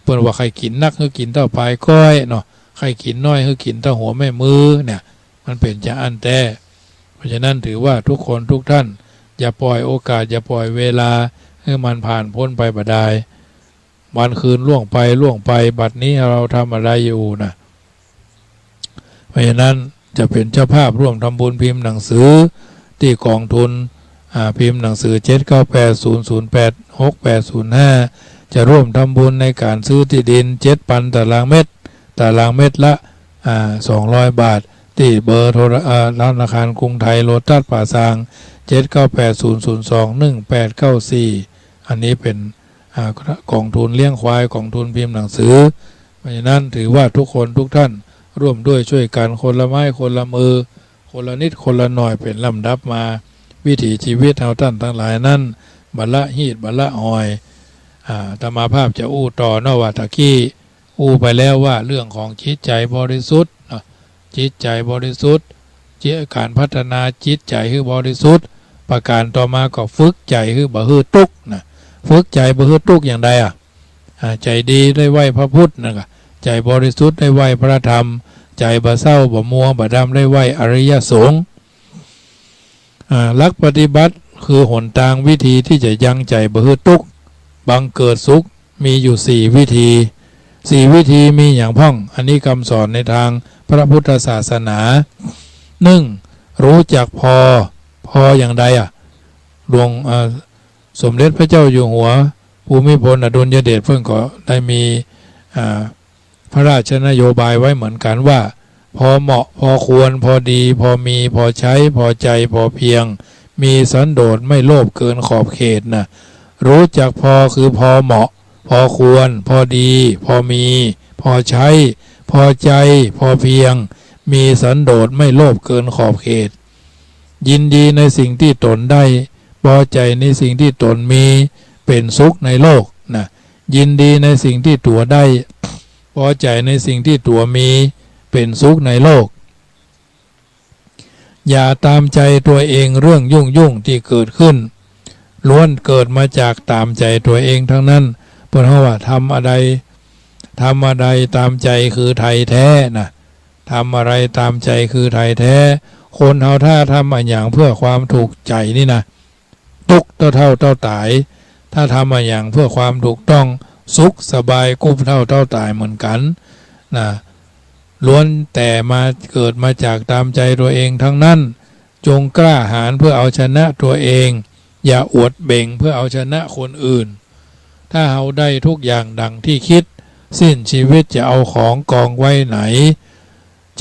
เปิ้นว่าใครกินนักคือกินเท่าปลายก้อยเนาะใครกินน้อยคือกินเท่าหัวแม่มือเนี่ยมันเป็นจะอันแต่เพราะฉะนั้นถือว่าทุกคนทุกท่านอย่าปล่อยโอกาสอย่าปล่อยเวลาให้มันผ่านพ้นไปบ่ได้วันคืนล่วงไปบัดนี้เราทำอะไรอยู่นะเพราะฉะนั้นจะเป็นเจ้าภาพร่วมทำบุญพิมพ์หนังสือที่กองทุนพิมพ์หนังสือ7980086805จะร่วมทำบุญในการซื้อที่ดิน 7,000 ตารางเมตรละ200 บาทที่เบอร์โทรธนาคารกรุงไทยโลตัสป่าซาง7980021894อันนี้เป็นกองทุนเลี้ยงควายกองทุนพิมพ์หนังสือเพราะฉะนั้นถือว่าทุกคนทุกท่านร่วมด้วยช่วยกันคนละไม้คนละมือคนละนิดคนละหน่อยเป็นลำดับมาวิถีชีวิตเฮาท่านทั้งหลายนั้นบัลละฮีดบัลละหอยธรรมาภาพจะอู้ต่อนว่าตะกี้อู้ไปแล้วว่าเรื่องของจิตใจบริสุทธิ์จิตใจบริสุทธิ์การพัฒนาจิตใจคือบริสุทธิ์ประการต่อมาก็ฝึกใจคือบ่ฮือตุกนะฝึกใจบ่ฮือตุกอย่างใดใจดีได้ไหวพระพุทธนะใจบริสุทธิ์ได้ไหวพระธรรมใจบ่เศร้าบ่มัวบ่ดำได้ไหวอริยสงฆ์หลักปฏิบัติคือหนทางวิธีที่จะยังใจบ่ฮือตุกบังเกิดสุขมีอยู่4 วิธี4 วิธีมีอย่างพ่องอันนี้คำสอนในทางพระพุทธศาสนา 1. รู้จักพออย่างใดหลวงสมเด็จพระเจ้าอยู่หัวภูมิพลอดุลยเดชเพิ่งก็ได้มีพระราชนโยบายไว้เหมือนกันว่าพอเหมาะพอควรพอดีพอมีพอใช้พอใจพอเพียงมีสันโดษไม่โลภเกินขอบเขตนะรู้จักพอคือพอเหมาะพอควรพอดีพอมีพอใช้พอใจพอเพียงมีสันโดษไม่โลภเกินขอบเขตยินดีในสิ่งที่ตนได้พอใจในสิ่งที่ตนมีเป็นสุขในโลกนะยินดีในสิ่งที่ตัวได้พอใจในสิ่งที่ตัวมีเป็นสุขในโลกอย่าตามใจตัวเองเรื่องยุ่งที่เกิดขึ้นล้วนเกิดมาจากตามใจตัวเองทั้งนั้นเพราะว่าทำอะไรตามใจคือไทยแท้นะทำอะไรตามใจคือไทยแท้คนเฮาถ้าทำอันอย่างเพื่อความถูกใจนี่นะตุกเท่าตายถ้าทำอันอย่างเพื่อความถูกต้องสุขสบายกุ้มเท่าตายเหมือนกันนะล้วนแต่มาเกิดมาจากตามใจตัวเองทั้งนั้นจงกล้าหาญเพื่อเอาชนะตัวเองอย่าอวดเบ่งเพื่อเอาชนะคนอื่นถ้าเฮาได้ทุกอย่างดังที่คิดสิ้นชีวิตจะเอาของกองไว้ไหน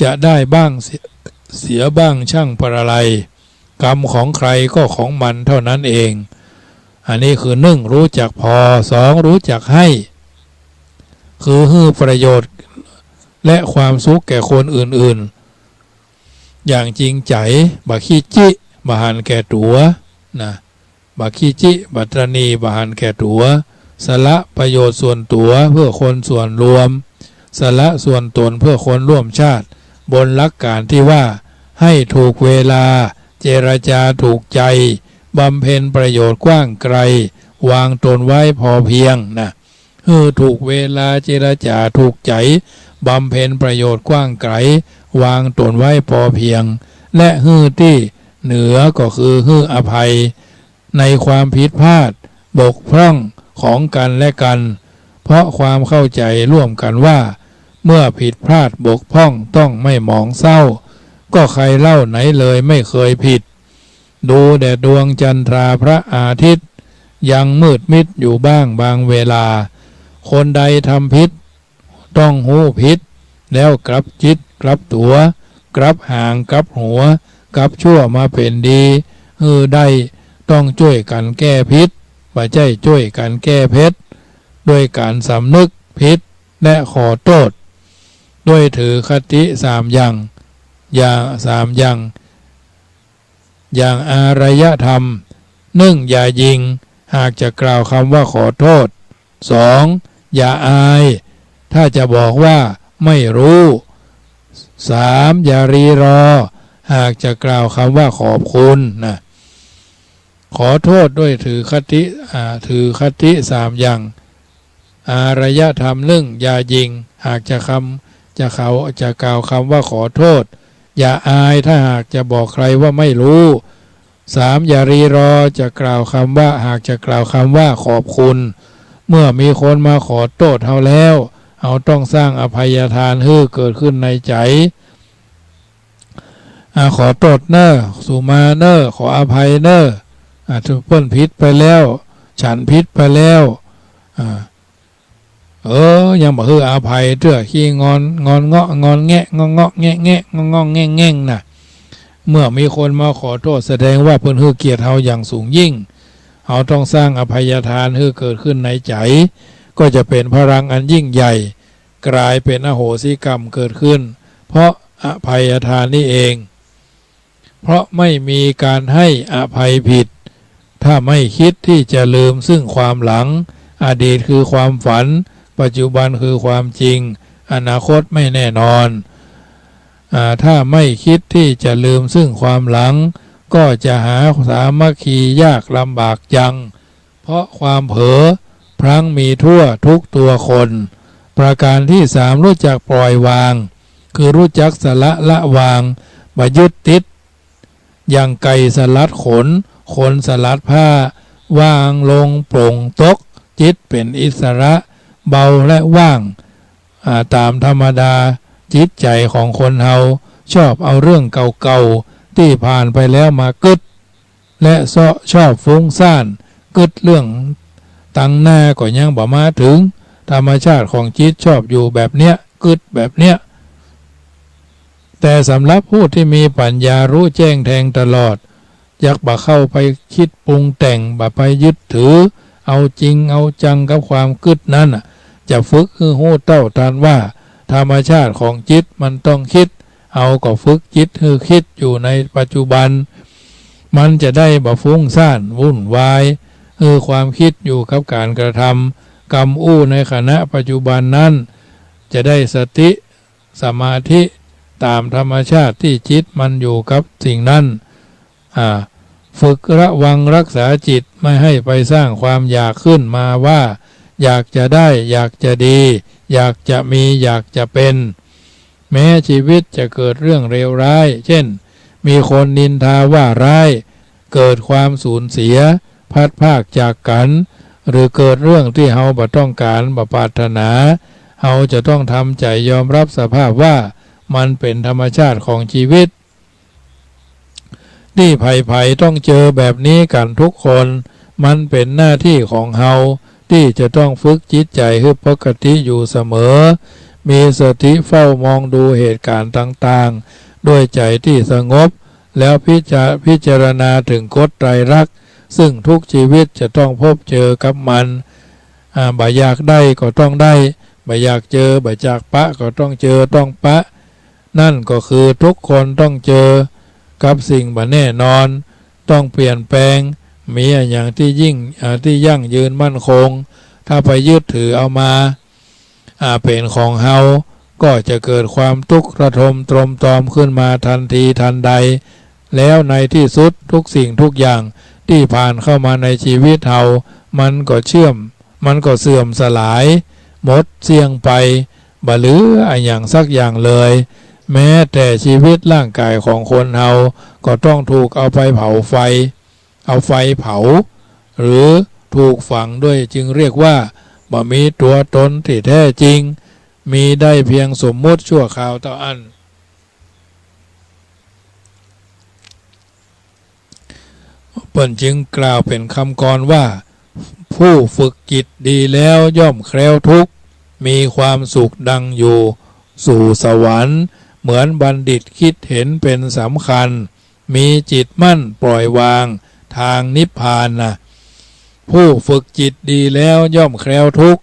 จะได้บ้างเสียบ้างช่างประไรกรรมของใครก็ของมันเท่านั้นเองอันนี้คือ1รู้จักพอ2รู้จักให้คือให้ประโยชน์และความสุขแก่คนอื่นๆอย่างจริงใจบ่ขี้จิบ่หันแก่ตัวนะบ่ขี้จิบ่ตระหนี่บ่หันแก่ตัวสละประโยชน์ส่วนตัวเพื่อคนส่วนรวมสละส่วนตนเพื่อคนร่วมชาติบนหลักการที่ว่าให้ถูกเวลาเจรจาถูกใจบำเพ็ญประโยชน์กว้างไกลวางตนไว้พอเพียงนะถูกเวลาเจรจาถูกใจบำเพ็ญประโยชน์กว้างไกลวางตนไว้พอเพียงและที่เหนือก็คืออภัยในความผิดพลาดบกพร่องของกันและกันเพราะความเข้าใจร่วมกันว่าเมื่อผิดพลาดบกพร่องต้องไม่หมองเศร้าก็ใครเล่าไหนเลยไม่เคยผิดดูแดดดวงจันทราพระอาทิตย์ยังมืดมิดอยู่บ้างบางเวลาคนใดทำผิดต้องหูผิดแล้วกลับจิตกลับตัวกลับห่างกลับหัวกลับชั่วมาเป็นดีได้ต้องช่วยกันแก้ผิดบ่ใช่ช่วยกันแก้เพชรด้วยการสำนึกผิดและขอโทษด้วยถือคติ3 อย่างอย่างอารยธรรม 1. อย่ายิงหากจะกล่าวคำว่าขอโทษ 2. อย่าอายถ้าจะบอกว่า ไม่รู้สามอย่ารีรอหากจะกล่าวคำว่าขอบคุณนะขอโทษด้วยถือคติสามอย่างอารยธรรมหนึ่งอย่ายิงหากจะกล่าวคำว่าขอโทษอย่าอายถ้าหากจะบอกใครว่าไม่รู้สามอย่ารีรอจะกล่าวคำว่าหากจะกล่าวคำว่าขอบคุณเมื่อมีคนมาขอโทษเราแล้วเราต้องสร้างอภัยทานให้เกิดขึ้นในใจขอโทษเนอสุมาเนอขออภัยเนอทุกเปิ้นผิดไปแล้วฉันผิดไปแล้วยังบอกอภัยเตื้อขี้งอนเงาะงอนแงะงอแงะแงะงอแงะแง่งน่ะเมื่อมีคนมาขอโทษแสดงว่าเพิ่นให้เกียรติเฮาอย่างสูงยิ่งเฮาต้องสร้างอภัยทานให้เกิดขึ้นในใจก็จะเป็นพลังอันยิ่งใหญ่กลายเป็นอโหสิกรรมเกิดขึ้นเพราะอภัยทานนี่เองเพราะไม่มีการให้อภัยผิดถ้าไม่คิดที่จะลืมซึ่งความหลังอดีตคือความฝันปัจจุบันคือความจริงอนาคตไม่แน่นอนถ้าไม่คิดที่จะลืมซึ่งความหลังก็จะหาสามัคคียากลำบากจังเพราะความเผลอพลั้งมีทั่วทุกตัวคนประการที่สามรู้จักปล่อยวางคือรู้จักสละวางบ่ยึดติดอย่างไก่สลัดขนสลัดผ้าวางลงโปร่งตกจิตเป็นอิสระเบาและว่างตามธรรมดาจิตใจของคนเฮาชอบเอาเรื่องเก่าๆที่ผ่านไปแล้วมากึดและชอบฟุ้งซ่านกึดเรื่องตั้งหน้าก็ยังบ่มาถึงธรรมชาติของจิตชอบอยู่แบบเนี้ยกึดแบบเนี้ยแต่สำหรับผู้ที่มีปัญญารู้แจ้งแทงตลอดอยากบ่เข้าไปคิดปรุงแต่งบ่ไปยึดถือเอาจริงเอาจังกับความกึดนั้นจะฝึกคือหู้เต้าทันว่าธรรมชาติของจิตมันต้องคิดเอาก็ฝึกจิตคือคิดอยู่ในปัจจุบันมันจะได้บ่ฟุ้งซ่านวุ่นวายความคิดอยู่กับการกระทำกรรมในขณะปัจจุบันนั้นจะได้สติสมาธิตามธรรมชาติที่จิตมันอยู่กับสิ่งนั้นฝึกระวังรักษาจิตไม่ให้ไปสร้างความอยากขึ้นมาว่าอยากจะได้อยากจะดีอยากจะมีอยากจะเป็นแม้ชีวิตจะเกิดเรื่องเลวร้ายเช่นมีคนนินทาว่าร้ายเกิดความสูญเสียพัดพรากจากกันหรือเกิดเรื่องที่เฮาบ่ต้องการบ่ปรารถนาเฮาจะต้องทำใจยอมรับสภาพว่ามันเป็นธรรมชาติของชีวิตที่ภัยต้องเจอแบบนี้กันทุกคนมันเป็นหน้าที่ของเฮาที่จะต้องฝึกจิตใจให้ปกติอยู่เสมอมีสติเฝ้ามองดูเหตุการณ์ต่างๆด้วยใจที่สงบแล้วพิจารณาถึงกฎไตรลักษณ์ซึ่งทุกชีวิตจะต้องพบเจอกับมันบ่อยากได้ก็ต้องได้บ่อยากเจอบ่จากปะก็ต้องเจอต้องปะนั่นก็คือทุกคนต้องเจอกับสิ่งบ่แน่นอนต้องเปลี่ยนแปลงมีอย่างที่ยั่งยืนมั่นคงถ้าไปยึดถือเอามาเป็นของเฮาก็จะเกิดความทุกข์ระทมตรมตรอมขึ้นมาทันทีทันใดแล้วในที่สุดทุกสิ่งทุกอย่างที่ผ่านเข้ามาในชีวิตเฮามันก็เสื่อมสลายหมดเสี่ยงไปบ่เหลืออย่างสักอย่างเลยแม้แต่ชีวิตร่างกายของคนเฮาก็ต้องถูกเอาไปเผาไฟเอาไฟเผาหรือถูกฝังด้วยจึงเรียกว่าบ่มีตัวตนที่แท้จริงมีได้เพียงสมมุติชั่วคราวเท่านั้นเปิ้นจึงกล่าวเป็นคำกรว่าผู้ฝึกจิตดีแล้วย่อมแคล้วทุกข์มีความสุขดังอยู่สู่สวรรค์เหมือนบัณฑิตคิดเห็นเป็นสำคัญมีจิตมั่นปล่อยวางทางนิพพานผู้ฝึกจิตดีแล้วย่อมแคล้วทุกข์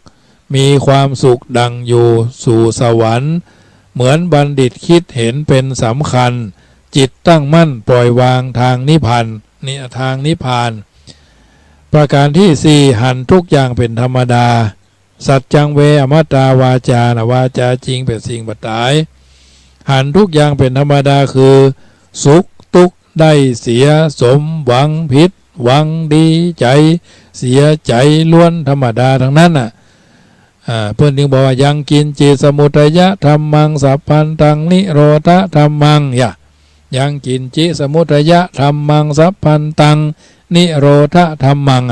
มีความสุขดังอยู่สู่สวรรค์เหมือนบัณฑิตคิดเห็นเป็นสำคัญจิตตั้งมั่นปล่อยวางทางนิพพานประการที่สี่หันทุกอย่างเป็นธรรมดา สัจจังเวอมตตาวาจานะวาจาจริงเป็นสิ่งบัดตายหันทุกอย่างเป็นธรรมดาคือสุขทุกข์ได้เสียสมหวังผิดหวังดีใจเสียใจล้วนธรรมดาทั้งนั้นน่ะเพื่อนจึงบอกว่ายังกินจิสมุทัยะธรรมังสัพพันตังนิโรธธรรมังยังกินจิสมุทัยะธรรมังสัพพันตังนิโรธธรรมัง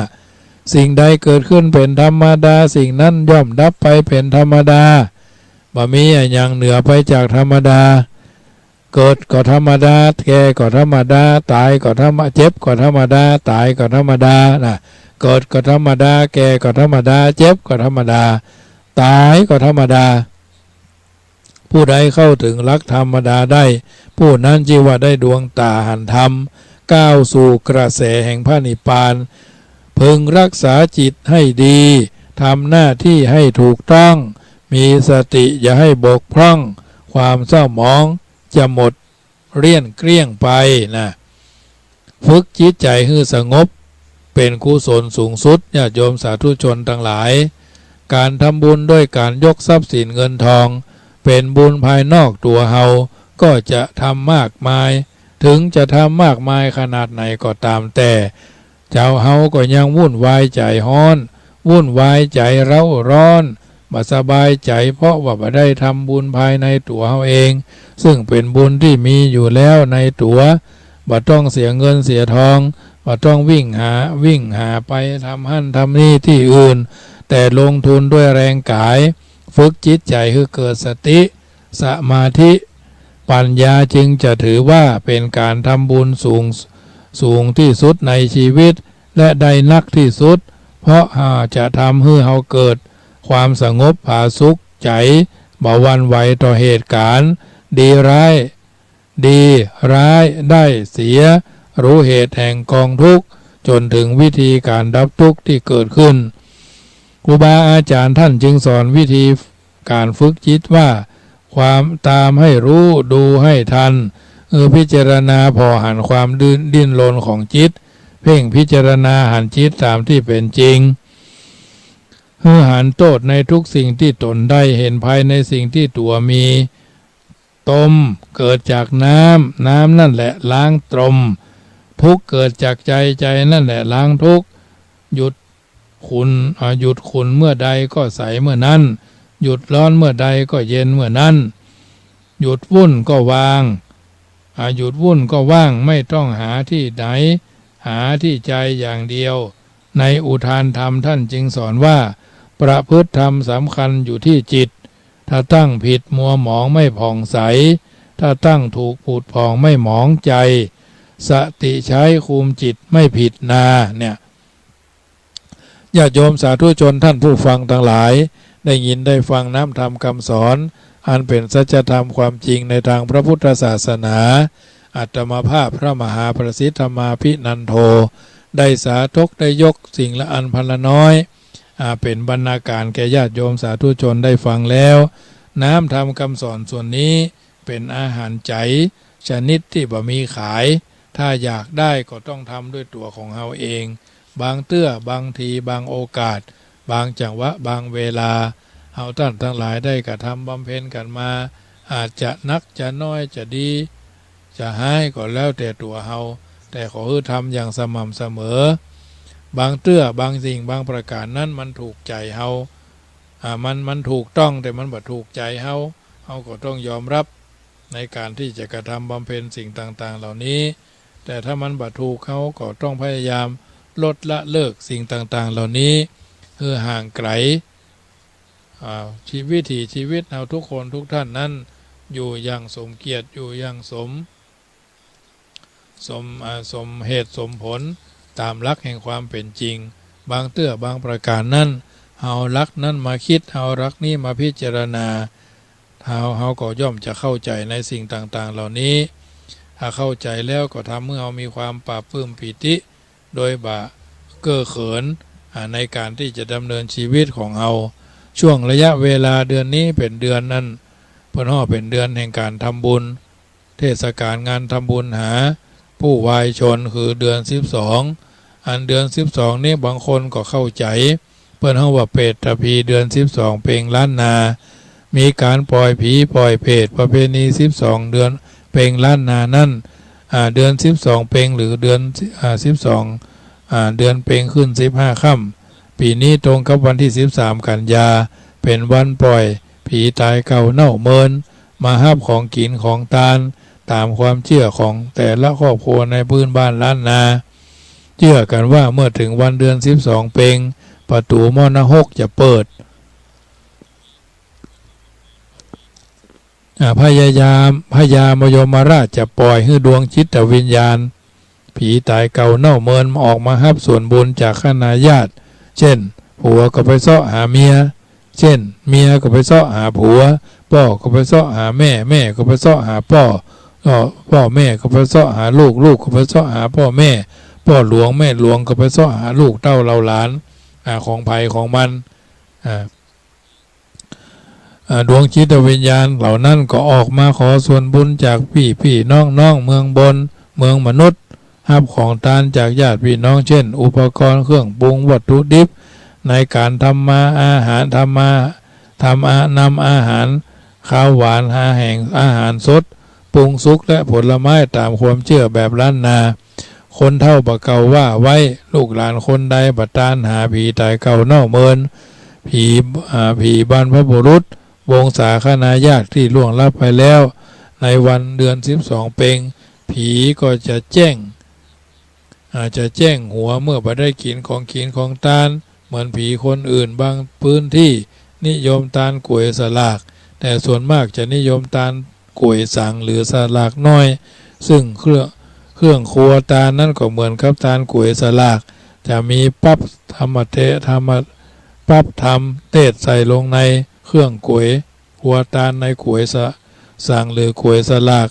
สิ่งใดเกิดขึ้นเป็นธรรมดาสิ่งนั้นย่อมดับไปเป็นธรรมดาบ่มีอย่างเหนือไปจากธรรมดาเกิดก็ธรรมดาแก่ก็ธรรมดาตายก็ธรรมดาเจ็บก็ธรรมดาตายก็ธรรมดาเกิดก็ธรรมดาแก่ก็ธรรมดาเจ็บก็ธรรมดาตายก็ธรรมดาผู้ใดเข้าถึงหลักธรรมดาได้ผู้นั้นชื่อว่าได้ดวงตาหันธรรมก้าวสู่กระแสแห่งพระนิพพานพึงรักษาจิตให้ดีทำหน้าที่ให้ถูกต้องมีสติอย่าให้บกพร่องความเศร้าหมองจะหมดเรี่ยนเกลี้ยงไปฝึกจิตใจให้สงบเป็นกุศลสูงสุดญาติโยมสาธุชนทั้งหลายการทำบุญด้วยการยกทรัพย์สินเงินทองเป็นบุญภายนอกตัวเฮาก็จะทำมากมายถึงจะทำมากมายขนาดไหนก็ตามแต่เจ้าเฮาก็ยังวุ่นวายใจฮ้อนวุ่นวายใจเร่าร้อนบ่สบายใจเพราะว่าบ่ได้ทำบุญภายในตัวเฮาเองซึ่งเป็นบุญที่มีอยู่แล้วในตัวบ่ต้องเสียเงินเสียทองบ่ต้องวิ่งหาไปทำหั่นทำนี่ที่อื่นแต่ลงทุนด้วยแรงกายฝึกจิตใจให้เกิดสติสมาธิปัญญาจึงจะถือว่าเป็นการทำบุญสูงที่สุดในชีวิตและได้นักที่สุดเพราะจะทำให้เราเกิดความสงบผาสุขใจบ่หวั่นไหวต่อเหตุการณ์ดีร้ายได้เสียรู้เหตุแห่งกองทุกข์จนถึงวิธีการดับทุกข์ที่เกิดขึ้นครูบาอาจารย์ท่านจึงสอนวิธีการฝึกจิตว่าความตามให้รู้ดูให้ทันพิจารณาพอหันความดิ้นรนของจิตเพ่งพิจารณาหันจิตตามที่เป็นจริงหันโทษในทุกสิ่งที่ตนได้เห็นภายในสิ่งที่ตัวมีตมเกิดจากน้ำนั่นแหละล้างตมทุกเกิดจากใจนั่นแหละล้างทุกหยุดขุ่นเมื่อใดก็ใสเมื่อนั้นหยุดร้อนเมื่อใดก็เย็นเมื่อนั้นหยุดวุ่นก็วางหยุดวุ่นก็ว่างไม่ต้องหาที่ไหนหาที่ใจอย่างเดียวในอุทานธรรมท่านจึงสอนว่าประพฤติธรรมสำคัญอยู่ที่จิตถ้าตั้งผิดมัวหมองไม่ผ่องใสถ้าตั้งถูกผุดผ่องไม่หมองใจสติใช้คุมจิตไม่ผิดเนี่ยญาติโยมสาธุชนท่านผู้ฟังทั้งหลายได้ยินได้ฟังน้ำธรรมคำสอนอันเป็นสัจธรรมความจริงในทางพระพุทธศาสนาอัตมาภาพพระมหาประสิทธมาภินันโธได้สาธกได้ยกสิ่งละอันพันละน้อยเป็นบรรณาการแก่ญาติโยมสาธุชนได้ฟังแล้วน้ำธรรมคำสอนส่วนนี้เป็นอาหารใจชนิดที่บ่มีขายถ้าอยากได้ก็ต้องทำด้วยตัวของเราเองบางบางทีบางโอกาสบางจังหวะบางเวลาเอาท่านทั้งหลายได้กระทำบำเพ็ญกันมาอาจจะนักจะน้อยจะดีจะให้ก็แล้วแต่ตัวเราแต่ขอให้ทำอย่างสม่ำเสมอบางบางสิ่งบางประการนั้นมันถูกใจเรามันถูกต้องแต่มันบ่ถูกใจเราก็ต้องยอมรับในการที่จะกระทำบำเพ็ญสิ่งต่างๆเหล่านี้แต่ถ้ามันบ่ถูกเขาก็ต้องพยายามลดละเลิกสิ่งต่างๆเหล่านี้เพื่อห่างไกลชีวิตเราทุกคนทุกท่านนั้นอยู่อย่างสมเกียรติอยู่อย่างสมเหตุสมผลตามหลักแห่งความเป็นจริงบางบางประการนั้นเอาหลักนั้นมาคิดเอาหลักนี้มาพิจารณาเราก็ย่อมจะเข้าใจในสิ่งต่างๆเหล่านี้ถ้าเข้าใจแล้วก็ทำเมื่อเรามีความปราบปลื้มปิติโดยเก้อเขินในการที่จะดำเนินชีวิตของเราช่วงระยะเวลาเดือนนี้เป็นเดือนนั้นเพิ่นว่าเป็นเดือนแห่งการทำบุญเทศกาลงานทำบุญหาผู้วายชนคือเดือน12อันเดือน12นี้บางคนก็เข้าใจ ปิ้นเฮาว่าเปตพีเดือน12เพ็งล้านนามีการปล่อยผีปล่อยเพศประเพณี12เดือนเพ็งล้านนานั่นเดือน12เพ็งหรือเดือน12เดือนเพ็งขึ้น15ค่ำปีนี้ตรงกับวันที่13กันยาเป็นวันปล่อยผีตายเก่าเน่าเมินมาหับของกินของทานตามความเชื่อของแต่ละครอบครัวในพื้นบ้านล้านนาเชื่อกันว่าเมื่อถึงวันเดือน12เพ็งประตูมรณะ6จะเปิดพญามยมราชจะปล่อยให้ดวงจิตวิญญาณผีตายเก่าเน่าเมินออกมารับส่วนบุญจากคณะญาติเช่นผัวก็ไปเสาะหาเมียเช่นเมียก็ไปเสาะหาผัวพ่อก็ไปเสาะหาแม่แม่ก็ไปเสาะหาพ่อแม่ก็ไปเสาะหาลูกลูกก็ไปเสาะหาพ่อแม่พ่อหลวงแม่หลวงก็ไปเสาะหาลูกเต้าเราหลานของภัยของมันดวงจิตวิญญาณเหล่านั้นก็ออกมาขอส่วนบุญจากพี่น้องเมืองบนเมืองมนุษย์รับของทานจากญาติพี่น้องเช่นอุปกรณ์เครื่องปรุงวัตถุดิบในการทำมาอาหารนำอาหารข้าวหวานแห้งอาหารสดปรุงสุกและผลไม้ตามความเชื่อแบบล้านนาคนเฒ่าบ่เก่าว่าไว้ลูกหลานคนใดบัดตานหาผีตายเก่าเน่าเมินผีบรรพบุรุษวงศาคณาญาติที่ล่วงลับไปแล้วในวันเดือน12เพ็งผีก็จะแจ้งหัวเมื่อบ่ได้กินของทานเหมือนผีคนอื่นบางพื้นที่นิยมทานกล้วยสลากแต่ส่วนมากจะนิยมทานกล้วยสังหรือสลากน้อยซึ่งเครื่องครัวทานนั้นก็เหมือนกับทานกล้วยสลากจะมีปั๊บทำเทศใส่ลงในเครื่องกล้วยครัวทานในกล้วยสังหรือกล้วยสลาก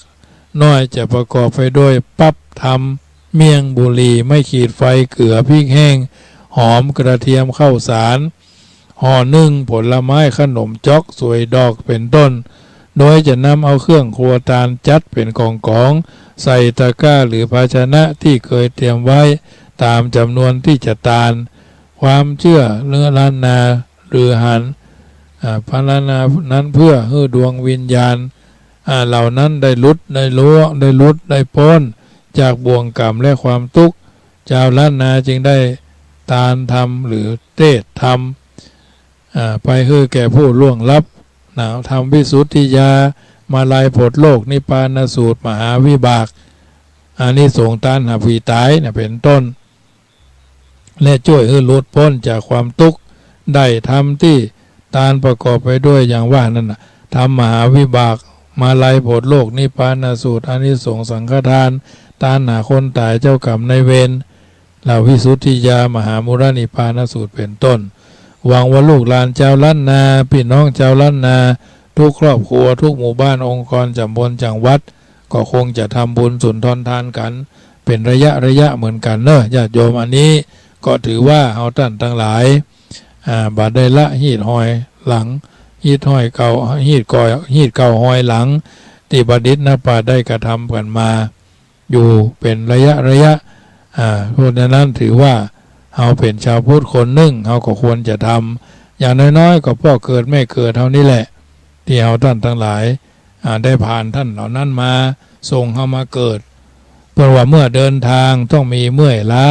น้อยจะประกอบไปด้วยปั๊บทำเมี่ยงบุหรี่ไม่ขีดไฟเกลือพริกแห้งหอมกระเทียมข้าวสารห่อนึ่งผลไม้ขนมจ๊อกสวยดอกเป็นต้นโดยจะนำเอาเครื่องครัวทานจัดเป็นกองใส่ตะกร้าหรือภาชนะที่เคยเตรียมไว้ตามจำนวนที่จะทานความเชื่อเรื่องล้านนาหรือหันพระล้านนานั้นเพื่อให้ดวงวิญญาณเหล่านั้นได้ลุดได้พ้นจากบ่วงกรรมและความทุกข์ชาวล้านนาจึงได้ทานธรรมหรือเทศธรรมไปให้แก่ผู้ล่วงลับธรรมวิสุทธิยามาลายผลโลกนิพพานสูตรมหาวิบากอานิสงส์ทานหาผีตายเป็นต้นและช่วยให้หลุดพ้นจากความทุกข์ได้ทำที่ทานประกอบไปด้วยอย่างว่านั่นทำมหาวิบากมาลายผลโลกนิพพานสูตรอานิสงส์สังฆทานทานหาคนตายเจ้ากรรมในเวรเหล่าวิสุทธิยามหามุรนิพพานสูตรเป็นต้นหวังว่าลูกหลานชาวล้านนาพี่น้องชาวล้านนาทุกครอบครัวทุกหมู่บ้านองค์กรจังวัดก็คงจะทำบุญสุนทรทานกันเป็นระยะเหมือนกันเนอะญาติโยมอันนี้ก็ถือว่าเอาท่านทั้งหลายบาดได้ละหีดหอยหลังหีดหอยเก่าหีดเก่าหอยหลังที่บัดดิษฐ์นักปราชญ์ได้กระทำกันมาอยู่เป็นระยะเพราะฉะนั้นถือว่าเราเป็นชาวพุทธคนหนึ่งเราก็ควรจะทำอย่างน้อยๆก็พ่อเกิดแม่เกิดเท่านี้แหละที่เราท่านทั้งหลายได้ผ่านท่านเหล่านั้นมาส่งเข้ามาเกิดเพราะว่าเมื่อเดินทางต้องมีเมื่อยล้า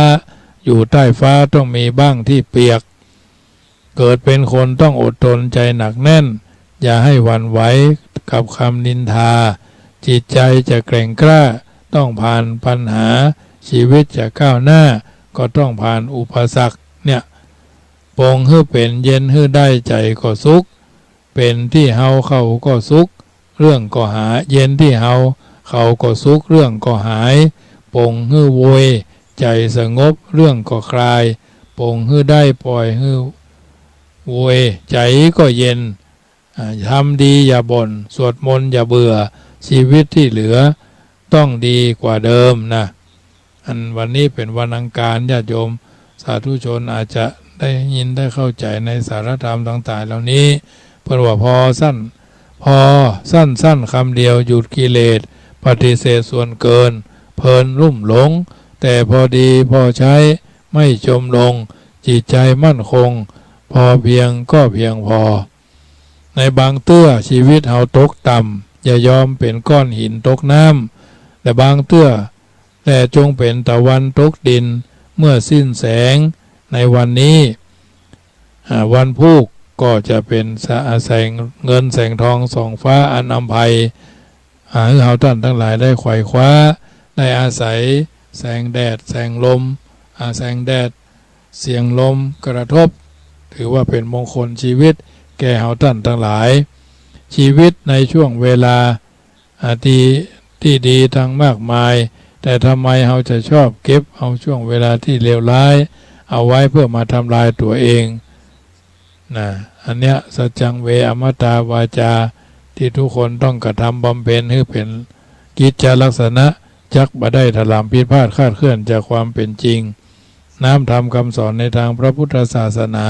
อยู่ใต้ฟ้าต้องมีบ้างที่เปียกเกิดเป็นคนต้องอดทนใจหนักแน่นอย่าให้หวั่นไหวกับคำนินทาจิตใจจะแกร่งกล้าต้องผ่านปัญหาชีวิตจะก้าวหน้าก็ต้องผ่านอุปสรรคปงให้เป็นเย็นให้ได้ใจก็สุขเป็นที่เฮาเขาก็สุขเรื่องก็หาเย็นที่เฮาเขาก็สุขเรื่องก็หายปงให้โวยใจสงบเรื่องก็คลายปงให้ได้ปล่อยให้โวยใจก็เย็นทำดีอย่าบ่นสวดมนต์อย่าเบื่อชีวิตที่เหลือต้องดีกว่าเดิมนะวันนี้เป็นวันอังคารญาติโยมสาธุชนอาจจะได้ยินได้เข้าใจในสารธรรมต่างๆเหล่านี้เพื่อว่าพอสั้นคำเดียวหยุดกิเลสปฏิเสธส่วนเกินเพลินลุ่มหลงแต่พอดีพอใช้ไม่จมลงจิตใจมั่นคง พอเพียงก็เพียงพอในบางเตื้อชีวิตเฮาตกต่ำอย่ายอมเป็นก้อนหินตกน้ำแต่บางเตื้อแต่จงเป็นตะวันตกดินเมื่อสิ้นแสงในวันนี้วันพุกก็จะเป็นแสงเงินแสงทองส่องฟ้าอันอำไพให้เฮาท่านทั้งหลายได้ไขว่คว้าได้อาศัยแสงแดดแสงลมแสงแดดเสียงลมกระทบถือว่าเป็นมงคลชีวิตแก่เฮาท่านทั้งหลายชีวิตในช่วงเวลาที่ดีทั้งมากมายแต่ทำไมเฮาจะชอบเก็บเอาช่วงเวลาที่เลวร้ายเอาไว้เพื่อมาทำลายตัวเองนะอันเนี้ยสัจจังเวอมตาวาจาที่ทุกคนต้องกระทำบำเพ็ญให้เป็นกิจจลักษณะจักบ่ได้ถลำผิดพลาดคลาดเคลื่อนจากความเป็นจริงน้ำธรรมคำสอนในทางพระพุทธศาสนา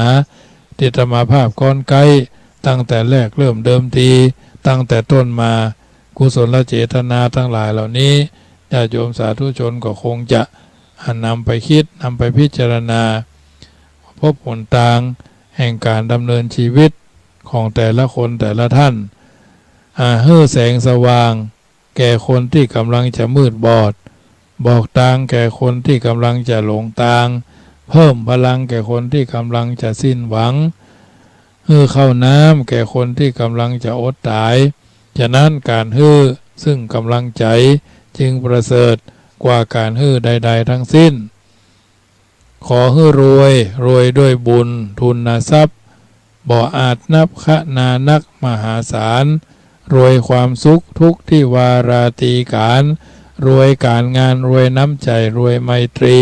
ที่ธรรมภาพก้อนไกลตั้งแต่แรกเริ่มเดิมทีตั้งแต่ต้นมากุศลเจตนาทั้งหลายเหล่านี้ญาติโยมสาธุชนก็คงจะนำไปคิดนำไปพิจารณาพบผลต่างแห่งการดำเนินชีวิตของแต่ละคนแต่ละท่านให้แสงสว่างแก่คนที่กำลังจะมืดบอดบอกทางแก่คนที่กำลังจะหลงทางเพิ่มพลังแก่คนที่กำลังจะสิ้นหวังให้เข้าน้ำแก่คนที่กำลังจะอดตายฉะนั้นการฮื้อซึ่งกำลังใจจึงประเสริฐกว่าการฮื้อใดๆทั้งสิ้นขอให้รวยด้วยบุญทุนทรัพย์บ่อาจนับคะนานักมหาศาลรวยความสุขทุกที่วาราตีการรวยการงานรวยน้ำใจรวยไมตรี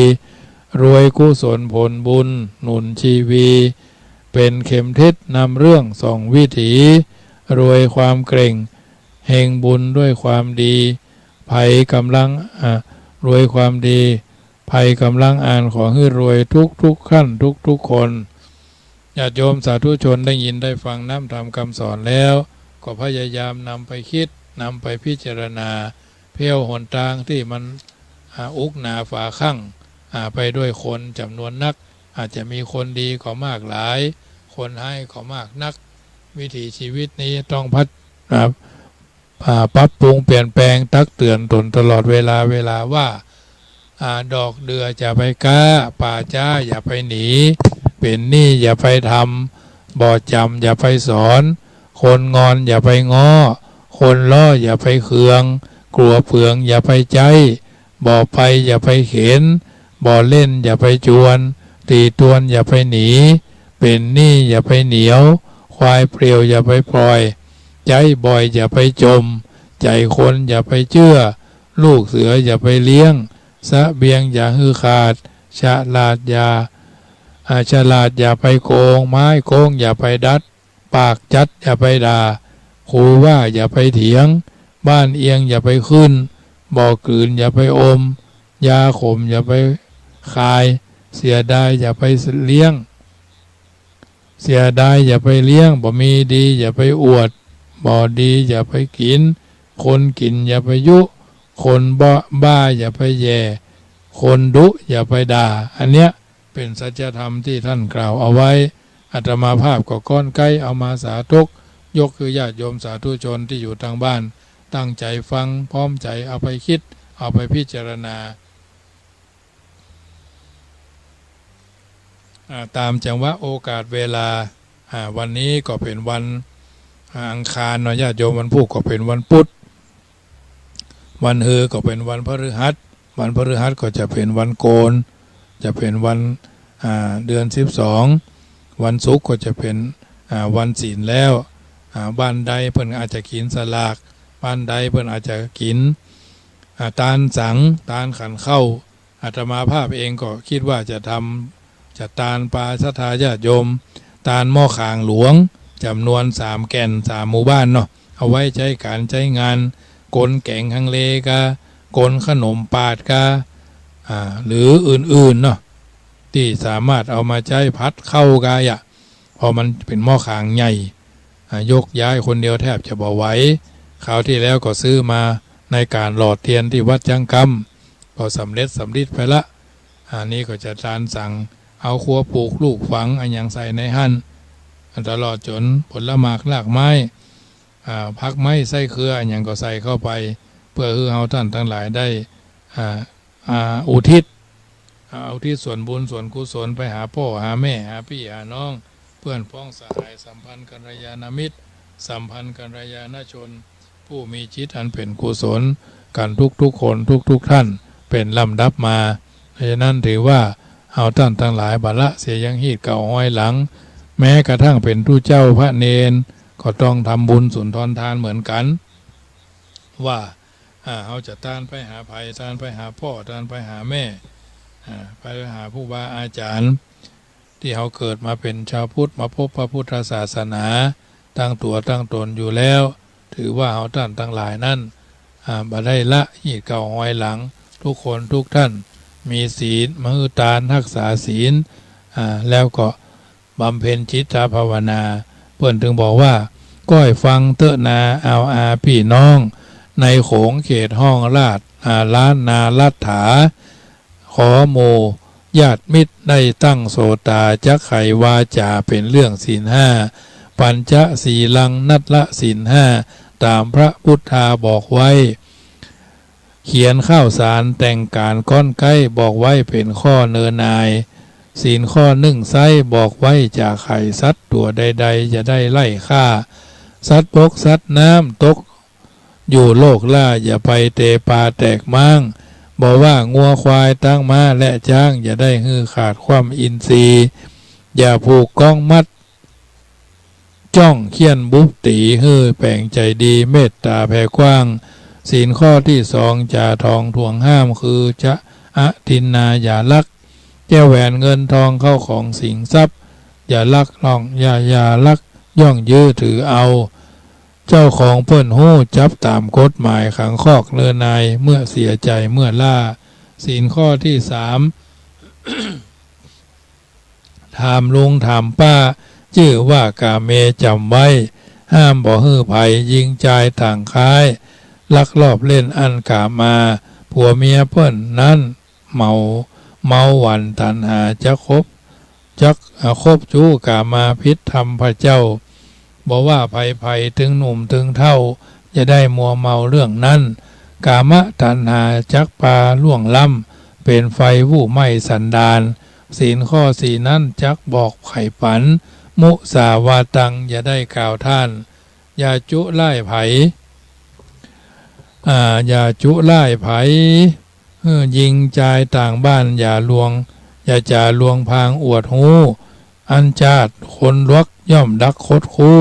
รวยกุศลผลบุญหนุนชีวีเป็นเข็มทิศนำเรื่องส่องวิถีรวยความเกร่งแห่งบุญด้วยความดีภัยกำลังรวยความดีภัยกำลังอ่านขอให้รวยทุกขั้นทุกคนญาติโยมสาธุชนได้ยินได้ฟังน้ำธรรมคำสอนแล้วก็พยายามนำไปคิดนำไปพิจารณาเพี้ยวหนทางที่มันอุกหนาฝาข้างไปด้วยคนจำนวนนักอาจจะมีคนดีก็มากหลายคนให้ก็มากนักวิถีชีวิตนี้ต้องปรับปรุงเปลี่ยนแปลงตักเตือนตนตลอดเวลาว่าดอกเดือจะไปก้าป่าจ้าอย่าไปหนีเป็นหนี้อย่าไปทำบ่จำอย่าไปสอนคนงอนอย่าไปง้อคนล้ออย่าไปเคืองกลัวเผืองอย่าไปใจบ่ไปอย่าไปเข็นบ่เล่นอย่าไปจวนตีตวนอย่าไปหนีเป็นหนี้อย่าไปเหนียวควายเปลี่ยวอย่าไปปล่อยใจบ่อยอย่าไปจมใจคนอย่าไปเชื่อลูกเสืออย่าไปเลี้ยงสะเบียงอย่าฮือขาดฉลาดอย่าไปโกงไม้โกงอย่าไปดัดปากจัดอย่าไปด่าครูว่าอย่าไปเถียงบ้านเอียงอย่าไปขึ้นบ่อกลืนอย่าไปอมยาขมอย่าไปคายเสียดายอย่าไปเลี้ยงเสียดายอย่าไปเลี้ยงบ่มีดีอย่าไปอวดบ่ดีอย่าไปกินคนกินอย่าไปยุคนบ้าอย่าไปแย่คนดุอย่าไปด่าอันเนี้ยเป็นสัจธรรมที่ท่านกล่าวเอาไว้อาตมาภาพก็ก้อนใกล้เอามาสาธกยกคือญาติโยมสาธุชนที่อยู่ทางบ้านตั้งใจฟังพร้อมใจเอาไปคิดเอาไปพิจารณาตามจังหวะโอกาสเวลาวันนี้ก็เป็นวันอังคารเนาะญาติโยมวันพุธก็เป็นวันพุธวันฮือก็เป็นวันพฤหัสวันพฤหัสก็จะเป็นวันโกนจะเป็นวันเดือน12วันศุกร์ก็จะเป็นวันศีลแล้วบ้านใดเพิ่นอาจจะกินสลากบ้านใดเพิ่นอาจจะกินตาลสังตาลขันเข้าอาตมาภาพเองก็คิดว่าจะตาลปลาศรัทธาญาติโยมตาลหม้อขางหลวงจำนวน3แก่น3หมู่บ้านเนาะเอาไว้ใช้การใช้งานกลแกงฮังเลกากลขนมปาดกาหรืออื่นๆเนาะที่สามารถเอามาใช้พัดเข้ากายพอมันเป็นหม้อขางใหญ่ยกย้ายคนเดียวแทบจะบ่ไหวคราวที่แล้วก็ซื้อมาในการหลอดเทียนที่วัดจังกำก็สำเร็จไปละอันนี้ก็จะตานสั่ง เอาครัวปลูกลูกฝังอันยังใส่ในหั่นตลอดจนผลหมากรากไม้พักไม้ไส้เครืออันยังก็ใส่เข้าไปเพื่อให้เราท่านทั้งหลายได้อุทิศส่วนบุญส่วนกุศลไปหาพ่อหาแม่หาพี่หาน้องเพื่อนพ้องสหายสัมพันธ์กัลยาณมิตรสัมพันธ์กัลยาณชนผู้มีจิตอันเป็นกุศลกันทุกคนทุกท่านเป็นลำดับมาเพราะฉะนั้นถือว่าเอาท่านทั้งหลายบัลละเสียยังหีดเก่าห้อยหลังแม้กระทั่งเป็นผู้เจ้าพระเนนก็ต้องทำบุญสุนทรทานเหมือนกันว่าเขาจะทานไปหาภัยทานไปหาพ่อทานไปหาแม่ไปหาผู้บาอาจารย์ที่เขาเกิดมาเป็นชาวพุทธมาพบพระพุทธศาสนาตั้งตัวตั้งตนอยู่แล้วถือว่าเขาท่านทั้งหลายนั้นบ่ได้ละหีดเก่าห้อยหลังทุกคนทุกท่านมีศีลมหือตานรักษาศีลแล้วก็บำเพ็ญจิตภาวนาเพื่อนถึงบอกว่าก้อยฟังเตอะนาเอาพี่น้องในโขงเขตห้องราชล้านนาลัดถาขอโมญาติมิตรได้ตั้งโสตาจักไขวาจาเป็นเรื่องศีลห้าปัญจศีลังนัตละศีลห้าตามพระพุทธาบอกไว้เขียนข้าวสารแต่งการก้อนใกล้บอกไว้เป็นข้อเนินนายศีลข้อหนึ่งไซบอกไว้จากไข่สัตว์ตัวใดๆจะได้ไล่ฆ่าสัตว์บกสัตว์น้ำตกอยู่โลกล่าอย่าไปเตปาแตกมั่งบอกว่างัวควายตั้งม้าและจ้างอย่าได้หื้อขาดความอินทรีย์อย่าผูกก้องมัดจ้องเขียนบุบตีหื้อแปลงใจดีเมตตาแผ่กว้างศีลข้อที่สองจ่าทองทวงห้ามคือจะทินนาอย่าลักแก้วแหวนเงินทองเข้าของสิงทรัพย์อย่าลักล่องอย่าลักย่องยื้อถือเอาเจ้าของเปิ้นหู้จับตามกฎหมายขังคอกเนินนายเมื่อเสียใจเมื่อล่าศีลข้อที่สาม ถามลุงถามป้าชื่อว่ากาเมจำไว้ห้ามบ่ฮื้อไผยิงใจต่างค้ายลักลอบเล่นอันกามาผัวเมียเปิ้นนั้นเมาหวันตันหาจะคบจู้กามาพิษทำพระเจ้าบอกว่าภัยถึงหนุ่มถึงเท่าจะได้มัวเมาเรื่องนั้นกามะตันหาจักปาล่วงล้ำเป็นไฟวู่ไหม้สันดานศีลข้อสี่นั้นจักบอกไข่ปันมุสาวาตังอย่าได้กล่าวท่านอย่าจุไล่ไผอย่าจุไล่ไผยิงใจต่างบ้านอย่าจ่าลวงพางอวดหูอันจาดคนรักย่อมดักคดคู่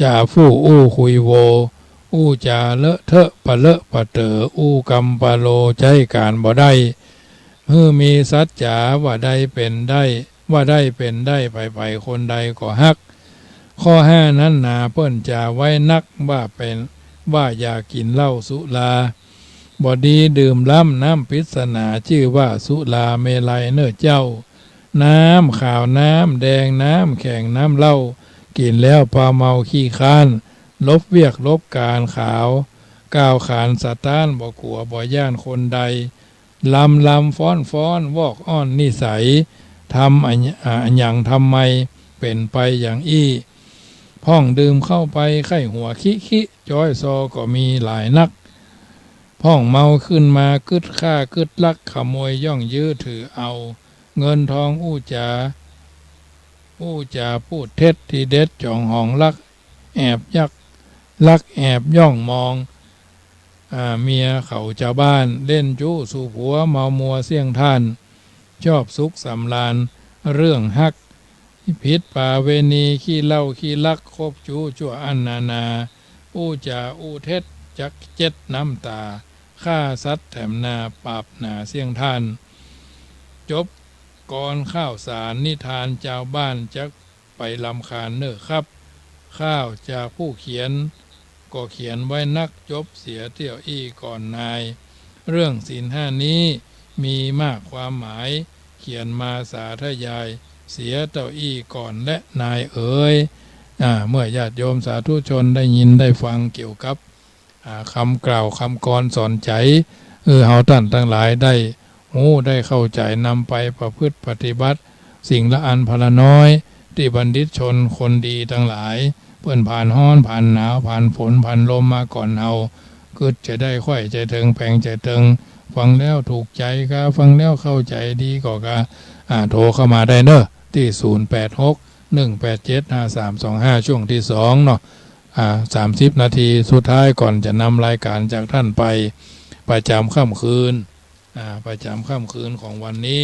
จ่าฟู่คุยโวจ่าเลอะเทอะปะเลอะปะเตอกำปะโลใจการบ่ได้มีสัจจาว่าได้เป็นได้ไปคนใดก็ฮักข้อห้านั้นนาเปิ้นจ่าไว้นักว่าอย่ากินเหล้าสุราบอดีดื่มล้ำน้ำพิศนาชื่อว่าสุราเมลัยเนื้อเจ้าน้ำขาวน้ำแดงน้ำแข็งน้ำเหล้ากินแล้วพาเมาขี้ค้านลบเวียกลบการขาวก้าวขานสะต้านบ่กลัวบ่ย่านคนใดลำฟ้อนวอกอ้อนนิสัยทำอันอย่างทำไมเป็นไปอย่างอี้พ่องดื่มเข้าไปไข้หัวขี้จ้อยซอก็มีหลายนักพ่องเมาขึ้นมากึดฆ่ากึดลักขโมยย่องยื้อถือเอาเงินทองจาพูดเท็จที่เด็ดจ่องหองลักแอบย่องมองเมียเขาเจ้าบ้านเล่นจู้สู่ผัวเมามัวเสี่ยงท่านชอบสุขสำราญเรื่องฮักพิษป่าเวณีขี้เหล้าขี้ลักคบจู้ชั่วอันนาจาเท็จจักเจ็ดน้ำตาฆ่าสัตว์แถมนาปราบหนาเสี่ยงท่านจบก่อนข้าวสารนิทานเจ้าบ้านจักไปลำคาญเนอครับข้าวจากผู้เขียนก็เขียนไว้นักจบเสียเที่ยวอี้ก่อนนายเรื่องศีลห้านี้มีมากความหมายเขียนมาสาธยายเสียเต้าอี้ก่อนและนายเอ๋ยเมื่อญาติโยมสาธุชนได้ยินได้ฟังเกี่ยวกับคำกล่าวคำกรสอนใจเฮาท่านทั้งหลายได้เข้าใจนำไปประพฤติปฏิบัติ สิ่งละอันพละน้อยที่บัณฑิตชนคนดีทั้งหลายเพื่อนผ่านร้อนผ่านหนาวผ่านฝนผ่านลมมาก่อนเฮาก็จะได้ค่อยใจเทิงแปลงใจเทิงฟังแล้วถูกใจก็ฟังแล้วเข้าใจดีก็โทรเข้ามาได้เนอะที่0861875325ช่วงที่2เนาะ30 นาทีสุดท้ายก่อนจะนำรายการจากท่านไปประจำค่ำคืนประจำค่ำคืนของวันนี้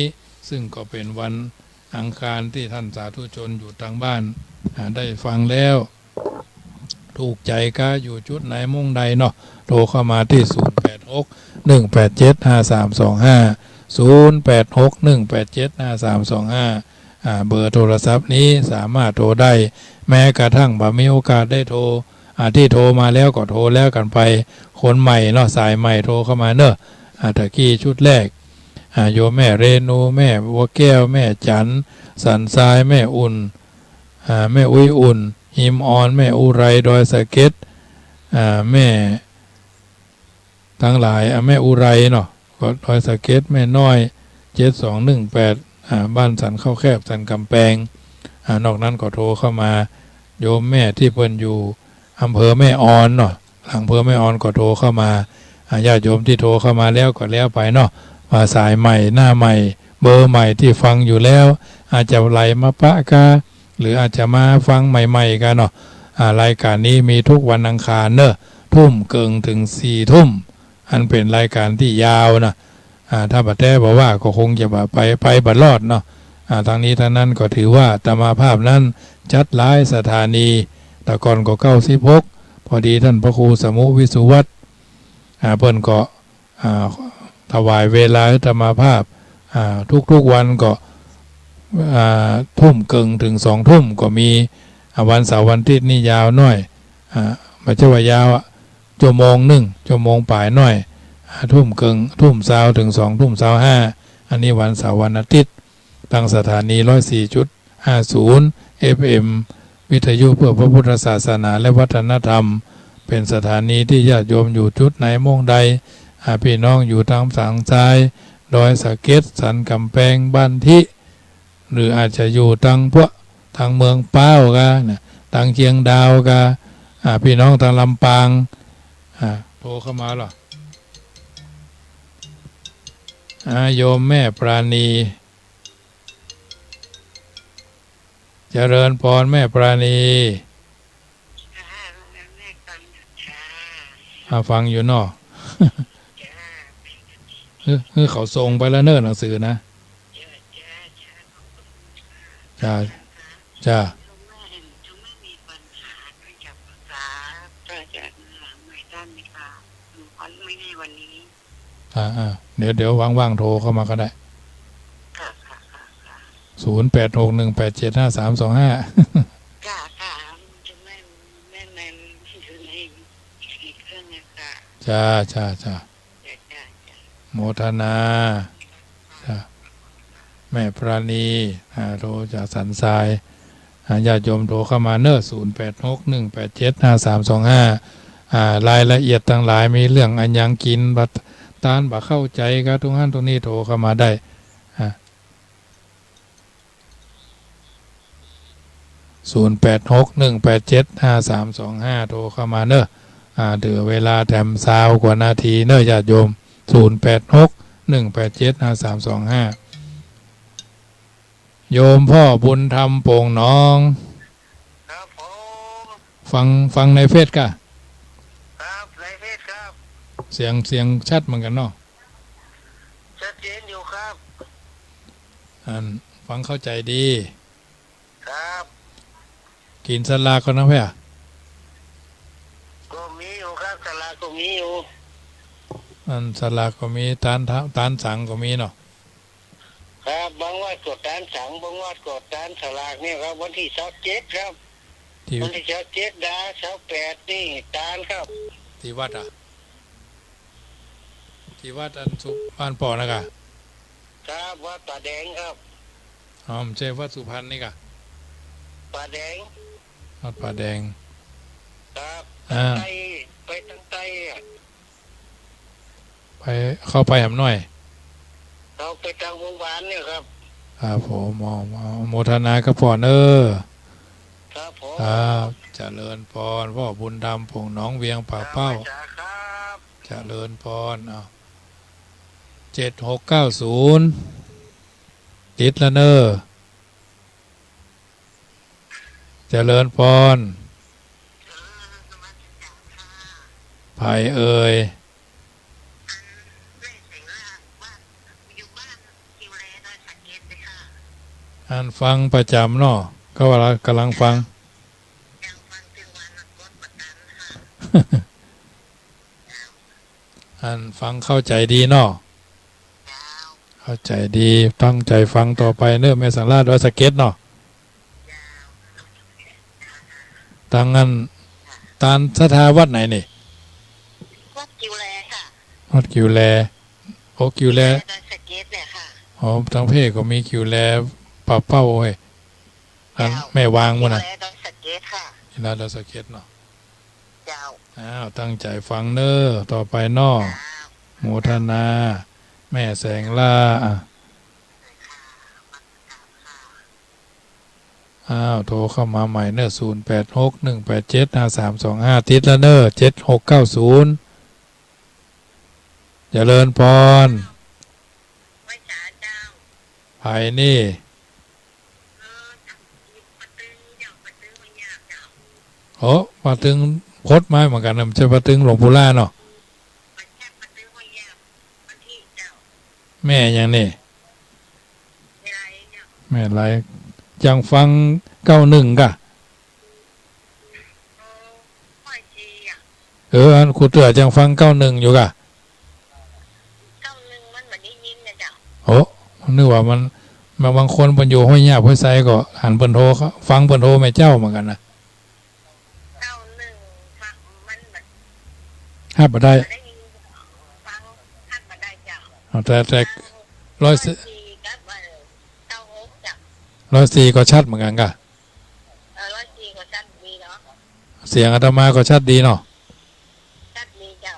ซึ่งก็เป็นวันอังคารที่ท่านสาธุชนอยู่ทางบ้านได้ฟังแล้วถูกใจก็อยู่จุดไหนมุ่งใดเนาะโทรเข้ามาที่0861875325เบอร์โทรศัพท์นี้สามารถโทรได้แม้กระทั่งบ่มีโอกาสได้โทรที่โทรมาแล้วก็โทรแล้วกันไปคนใหม่เนาะสายใหม่โทรเข้ามาเนอะตะกี้ชุดแรกโยมแม่เรนูแม่บัวแก้วแม่จันสันทรายแม่อุ่นแม่อุ้ยอุ่นหิมออนแม่อุไรดอยสะเก็ดแม่ทั้งหลายแม่อุไรเนาะก็ดอยสะเก็ดแม่น้อย7218บ้านสันเข้าแคบสันกำแพงนอกนั้นก็โทรเข้ามาโยมแม่ที่เพิ่นอยู่อำเภอแม่ออนเนาะอำเภอแม่ออนก็โทรเข้ามาญาติโยมที่โทรเข้ามาแล้วก็แล้วไปเนาะว่าสายใหม่หน้าใหม่เบอร์ใหม่ที่ฟังอยู่แล้วอาจจะไหลมาปะกาหรืออาจจะมาฟังใหม่ๆกันเนาะรายการนี้มีทุกวันอังคารเนอะทุ่มเกิงถึง4 ทุ่มอันเป็นรายการที่ยาวนะถ้าบัดแท้บอกว่าก็คงจะไปบัดรอดเนาะทางนี้ทางนั้นก็ถือว่าธรรมาภาพนั้นจัดหลายสถานีแต่ก่อนก็96พอดีท่านพระครูสมุวิสุวัตรเพิ่นก็ถวายเวลาธรรมาภาพทุกวันก็ทุ่มเกิงถึง2 ทุ่มก็มีวันเสาร์วันอาทิตย์นี่ยาวหน่อยไม่ใช่ว่ายาวชั่วโมงป่ายหน่อยทุ่มเกิงทุ่มเช้าถึง2 ทุ่ม25อันนี้วันเสาร์วันอาทิตย์ตั้งสถานี104.50 FM วิทยุเพื่อพระพุทธศาสนาและวัฒนธรรมเป็นสถานีที่ญาติโยมอยู่จุดไหนม่งใดพี่น้องอยู่ทางฝั่งซ้ายดอยสะเก็ดสันกำแพงบ้านทิหรืออาจจะอยู่ทางเมืองเป้ากะทางเชียงดาวกะพี่น้องทางลำปางโทรเข้ามาหรอโยมแม่ปราณีเจริญพรแม่ปราณีฟังอยู่เนาะเขาส่งไปแล้วเนิ่นหนังสือนะจ้าเดี๋ยวว่างๆโทรเข้ามาก็ได้0861875325จ้าโมทนาแม่ปราณีโทรจากสันทรายญาติโยมโทรเข้ามาเนอะ0861875325รายละเอียดต่างหลายมีเรื่องอันยังกินบัตตานบ่เข้าใจก็ตรงนั้นตรงนี้โทรเข้ามาได้0861875325โทรเข้ามาเนอะเดือเวลาแถมซาวกว่านาทีเนอะญาติโยม0861875325โยมพ่อบุญธรรมโป่งน้องครับผมฟังในเฟซค่ะครับในเฟซครับเสียงชัดเหมือนกันเนาะชัดเจนอยู่ครับฟังเข้าใจดีครับกินสลากก็นะเพื่อก็มีอยู่ครับสลากก็มีอยู่สลากก็มีตานสังก็มีเนาะครับบางวัดกดตานสังบางวัดกดตานสลากเนี่ยครับวันที่27ครับวันที่27ดา28นี่ตานครับที่วัดที่วัดอันสุพรรณปอนะครับวัดป่าแดงครับไม่ใช่วัดสุพรรณนี่กะป่าแดงวัดป่าแดงครับไปทางใต้เข้าไปหำหน่อยเราไปทางวงวานเนี่ยครับ ครับผมโมทนากับพ่อเนอครับผครับมเจริญพรพ่อบุญดำผงน้องเวียงป่าครับเป้าอาจารย์ครับเจริญพร7690ติดละเนอเจริญพรนมัสการค่ะไผ่เอ่ยแม่เสียงล่างบ้านอยู่บ้านคิวแลโดยสังเกตเลยค่ะอันฟังประจำเนาะก็ว่ากำลังฟัง ยังฟังถึงวันกดประกันค่ะอันฟังเข้าใจดีเนาะยาว เข้าใจดีตั้งใจฟังต่อไปเนอะแม่สังราชดอยสะเก็ดเนาะยาว ตังอันตานสถาวัดไหนนี่วัดคิวแลค่ะวัดกิวแลโอ้กิวแลโดยสังเกตเนี่ยค่ะอ๋อทางเพศก็มีกิวแลป่าเป้าเว้ยอันแม่วางมั้งนะคิวแลโดยสังเกตค่ะนี่นะดอยสะเก็ดเนาะยาวตั้งใจฟังเนอะต่อไปเนาะโมทนาแม่แสงล่าโทรเข้ามาใหม่เนอะ0861875325ติดแล้วเนอะ7690เจริญพรไม่จ๋าเจ้าไผ่นี่ปะตึงเจ้าปะตึงมันยากเจ้าโอ้ปาตึงพดไม้เหมือนกันนะมันจะปาตึงหลวงปู่ล่าเนาะมันแค่ปะตึงมันยากมันที่เจ้าแม่ยังนี่เวลาเจ้าแม่ไรยังฟัง91กะค่อยจีอ่ะอันครูเตือยังฟัง91อยู่กะ91มันเหมือนได้ยินนะเจ้าโอ้นึกว่ามันบางคนเพิ่นอยู่ห้วยหญ้าห้วยไซก็หันเพิ่นโทรฟังเพิ่นโทรแม่เจ้าเหมือนกันนะ91ฟังมันแบบฮับบ่ได้ได้ยินฟังทัดมาได้เจ้าแต่ร้ร้อยอยจีกับ96จ้ะ104ก็ชัดเหมือนกันกะร้อยจีก็ชัดดีเนาะเสียงอาตมาก็ชัดดีเนาะชัดดีเจ้า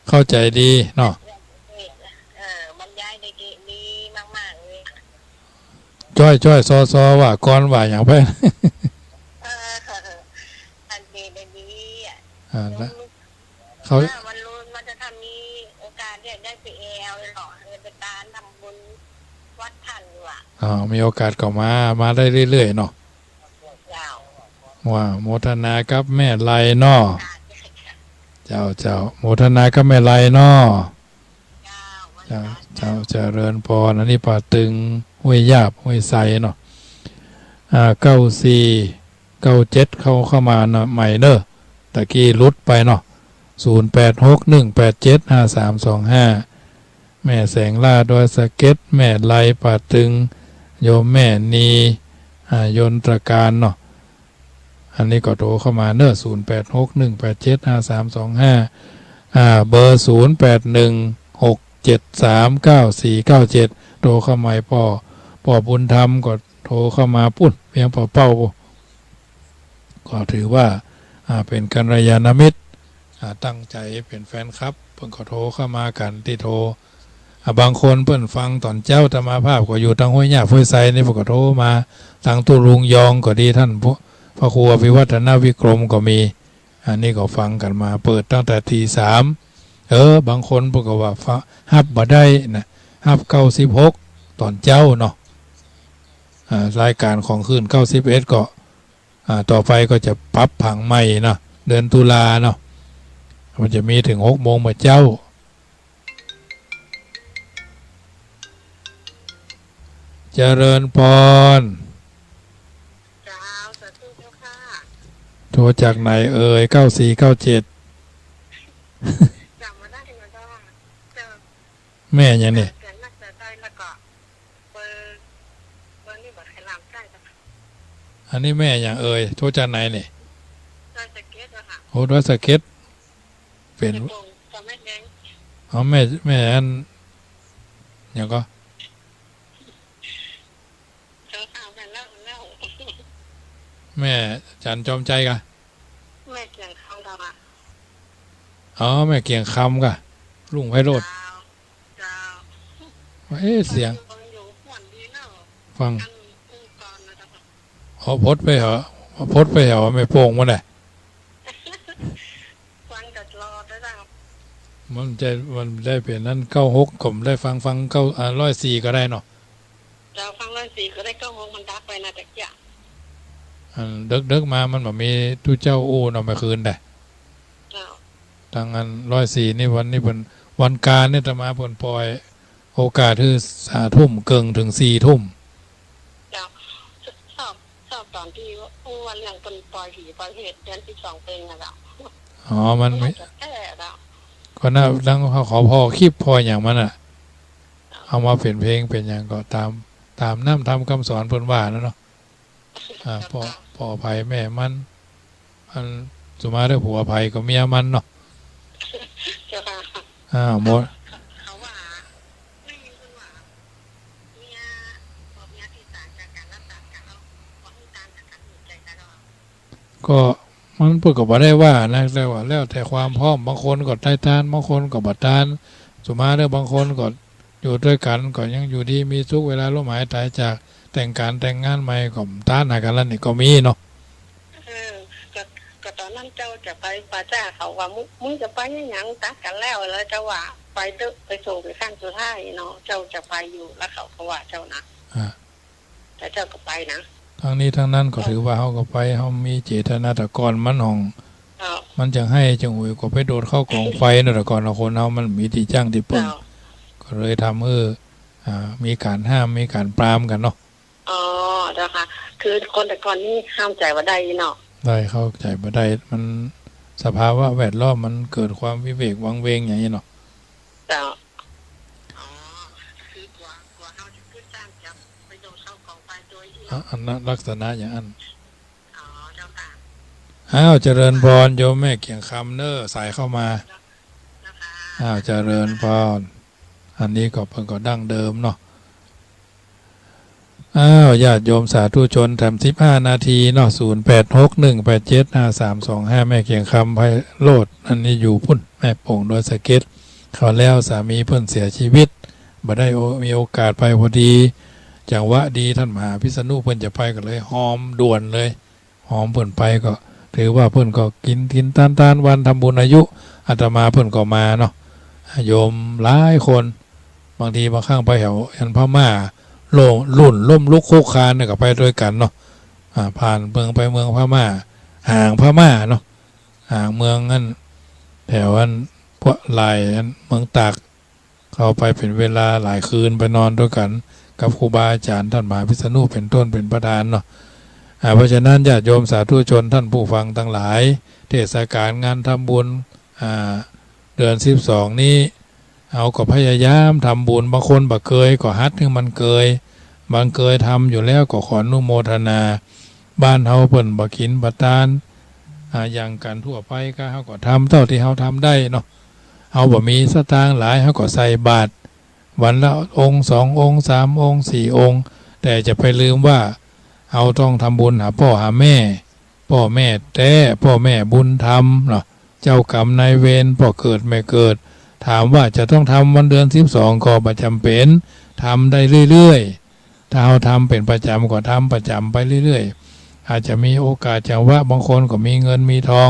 เข้าใจดีเนาะบรรยายได้ดีมากๆเลยจ้อยซอว่าก่อนว่าอย่างไปเออทันดีได้ดีอ่ะแล้วเขามันรู้มันจะทำมีโอกาสได้ไปเอลหรอไปตานทำบุญวัดท่านว่ะมีโอกาสก็มาได้เรื่อยๆเนาะว่าโมทนากับแม่ไลเนาะเจ้าโมทนากับแม่ไลเนาะเจ้าเจริญพรอันนี้ป่าตึงห้วยยาบห้วยไซเนาะ9497เข้ามาเนาะใหม่เนอะตะกี้ลุดไปเนาะ0861875325แม่แสงล่าดอยสะเก็ดแม่ไลป่าตึงโยมแม่นียนตรการเนาะอันนี้ก็โทรเข้ามาเนอะ0861875325เบอร์0816739497โทรเข้ามาพ่อบุญธรรมก็โทรเข้ามาปุ่นเพียงเป้าก็ถือว่าเป็นกัลยาณมิตรตั้งใจเป็นแฟนครับเพิ่นก็โทรเข้ามากันที่โทรบางคนเพิ่นฟังตอนเจ้าธรรมาภาพก็อยู่ทางห้วยหญ้าห้วยไซนี่เพิ่นก็โทรมาทางตุลุงยองก็ดีท่านพระครูอภิวัฒนวิกรมก็มีอันนี้ก็ฟังกันมาเปิดตั้งแต่ตี3บางคนเพิ่นก็ว่าฮับบ่ได้นะฮับ96ตอนเจ้าเนาะรายการของคืน91ก็ต่อไปก็จะปรับผังใหม่เนาะเดือนตุลาเนาะมันจะมีถึง6 โมงเมื่อเจ้าเจริญพรโทรจากไหน9497จำมาได้มาได้แม่ยังนี่อันนี้แม่อย่างโทรจากไหนนี่โอ้ดอยสะเก็ดเป็นแม่อันอย่างก็แม่จันจอมใจกะแม่เกียงคำกะแม่เกียงคำกะลุงไพโรจน์เสียง ฟัง อันก่อนนะเจ้าค่ะ เอาพดไปเหรอพดไปเหรอไม่โป่งมาเลย ฟังกับรอได้แล้ว มันได้เปลี่ยนนั้น96ผมได้ฟัง9 104ก็ได้เนาะ เราฟัง104ก็ได้9 โมงมันดักไปนะแต่อย่า เด็กมามันแบบมีตู้เจ้าอู้เนาะไม่คืนได้ เจ้า ทางอัน104นี่วันนี้เป็นวันการเนี่ยจะมาเพิ่นปล่อยโอกาสคือ3 ทุ่มเกิงถึง4 ทุ่ม เจ้าชอบตอนที่วันเรื่องเป็นปล่อยผีปล่อยเหตุเดือน12เป็นนะเจ้า อ๋อมันไม่ แก่แล้ว ก็น่าดังเขาขอพอคลิปพออย่างมันอ่ะเอามาเป็นเพลงเป็นอย่างก็ตามน้ำทำคำสอนเพิ่นว่านะเนาะพ่อภัยแม่มันอันสุมาได้ผัวภัยก็เมียมันเนาะ เจ้าค่ะ หมด เขาว่าไม่มีคนว่าเมียบอกเมียที่ต่างจากการรักษาการเราบอกที่ต่างจากการหัวใจกันเรา ก็มันเปิดก็บ่ได้ว่านะแต่ว่าแล้วแต่ความพร้อมบางคนก็ใต้ต้านบางคนก็บ่ต้านสุมาได้บางคนก็อยู่ด้วยกันก็ยังอยู่ดีมีทุกเวลาล้มหายตายจากแต่งงานใหม่ก็ต้านหากันแล้วนี่ก็มีเนาะ ก็ตอนนั้นเจ้าจะไปป่าจ้าเขาว่ามึงจะไปยังตักกันแล้วเจ้าว่าไปเถอะไปส่งไปข้างสุดท้ายเนาะเจ้าจะไปอยู่แล้วเขาก็ว่าเจ้านะแต่เจ้าก็ไปนะ ทั้งนี้ทั้งนั้นก็ถือว่าเขาก็ไปเขามีเจตนาแต่ก่อนมันของมันจะให้จังหวยก็ไปโดดเข้ากองไฟนะแต่ก่อนเราคนเขามันมีที่จ้างที่เปิดก็เลยทำมีการห้ามมีการปรามกันเนาะอ๋อเจ้าค่ะคือคนแต่ก่อนนี่ห้ามใจว่าได้เนาะได้เข้าใจมาได้มันสภาวะแวดล้อมมันเกิดความวิเวกวังเวงอย่างนี้เนาะเจ้าอ๋อคือกว่าเขาจะขึ้นจ้างจับไปโดนเข้ากองไฟโดยที่อันนั้นลักษณะอย่างนั้นอ๋อเจ้าค่ะเจริญพรโยมแม่เกียงคำเนอสายเข้ามาเจริญพรอันนี้ก็เป็นก็ดั้งเดิมเนาะญาติโยมสาธุชนทำ15 นาทีเนาะ0861875325แม่เกียงคำไพโรดอันนี้อยู่พุ่นแม่โป่งโดยสเก็ตเขาแล้วสามีเพิ่นเสียชีวิตบ่ได้มีโอกาสไปพอดีจังหวะดีท่านมหาพิษณุเพิ่นจะไปก็เลยหอมด่วนเลยหอมเพิ่นไปก็ถือว่าเพิ่นก็กินตานวันทำบุญอายุอาตมาเพิ่นก็มาเนาะโยมหลายคนบางทีบางครั้งไปแถวอันพม่าลุ่นล่มลุกคุกคานเนี่ยก็ไปด้วยกันเนาะผ่านเมืองไปเมืองพม่าห่างพม่าเนาะห่างเมืองนั่นแถวอันพวกลายอันเมืองตากเข้าไปเป็นเวลาหลายคืนไปนอนด้วยกันกับครูบาอาจารย์ท่านมหาพิษณุเป็นต้นเป็นประธานเนาะเพราะฉะนั้นญาติโยมสาธุชนท่านผู้ฟังทั้งหลายเทศกาลงานทำบุญเดือน12นี้เอาก็พยายามทำบุญบางคนบ่เคยก็ฮัดให้มันเคยบางเคยทำอยู่แล้วก็ขออนุโมทนาบ้านเฮาเพิ่นบ่กินบ่ทานอย่างกันทั่วไปก็เฮาก็ทำเท่าที่เฮาทำได้เนาะเฮาบ่มีสตางค์หลายเฮาก็ใส่บาตรวันละองค์2 องค์ 3 องค์ 4 องค์แต่จะไปลืมว่าเฮาต้องทำบุญหาพ่อหาแม่แต่พ่อแม่บุญธรรมเนาะเจ้ากรรมนายเวรพ่อเกิดแม่เกิดถามว่าจะต้องทำวันเดือน12ก็ประจำเป็นทำได้เรื่อยๆถ้าเราทำเป็นประจำก็ทำประจำไปเรื่อยๆอาจจะมีโอกาสจังว่าบางคนก็มีเงินมีทอง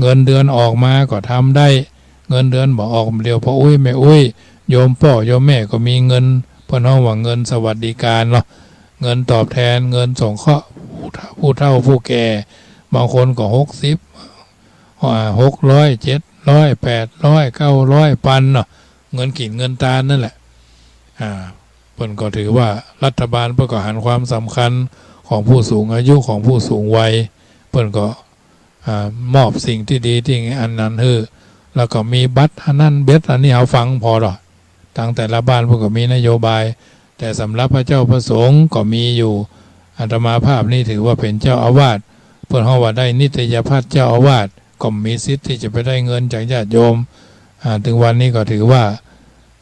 เงินเดือนออกมาก็ทำได้เงินเดือนบอกออกเดียวพออุ้ยแม่อุ้ยโยมพ่อโยมแม่ก็มีเงินเพิ่นเฮาว่าเงินสวัสดิการเนาะเงินตอบแทนเงินสงเคราะห์ผู้เฒ่าผู้แก่บางคนก็60 600 700 800 900ปันเนาะเงินกินเงินตาลนั่นแหละเพิ่นก็ถือว่ารัฐบาลเพิ่นก็หันความสำคัญของผู้สูงอายุของผู้สูงวัยเพิ่นก็มอบสิ่งที่ดีที่อันนั้นแล้วก็มีบัตรอันนั้นเบ็ดอันนี้เอาฟังพอหรอตั้งแต่ละบ้านเพิ่นก็มีนโยบายแต่สำหรับพระเจ้าประสงค์ก็มีอยู่อาตมาภาพนี่ถือว่าเป็นเจ้าอาวาสเพิ่นเฮาว่าได้นิตยพัฒน์เจ้าอาวาสก็มีสิทธิ์ที่จะไปได้เงินจากญาติโยมถึงวันนี้ก็ถือว่า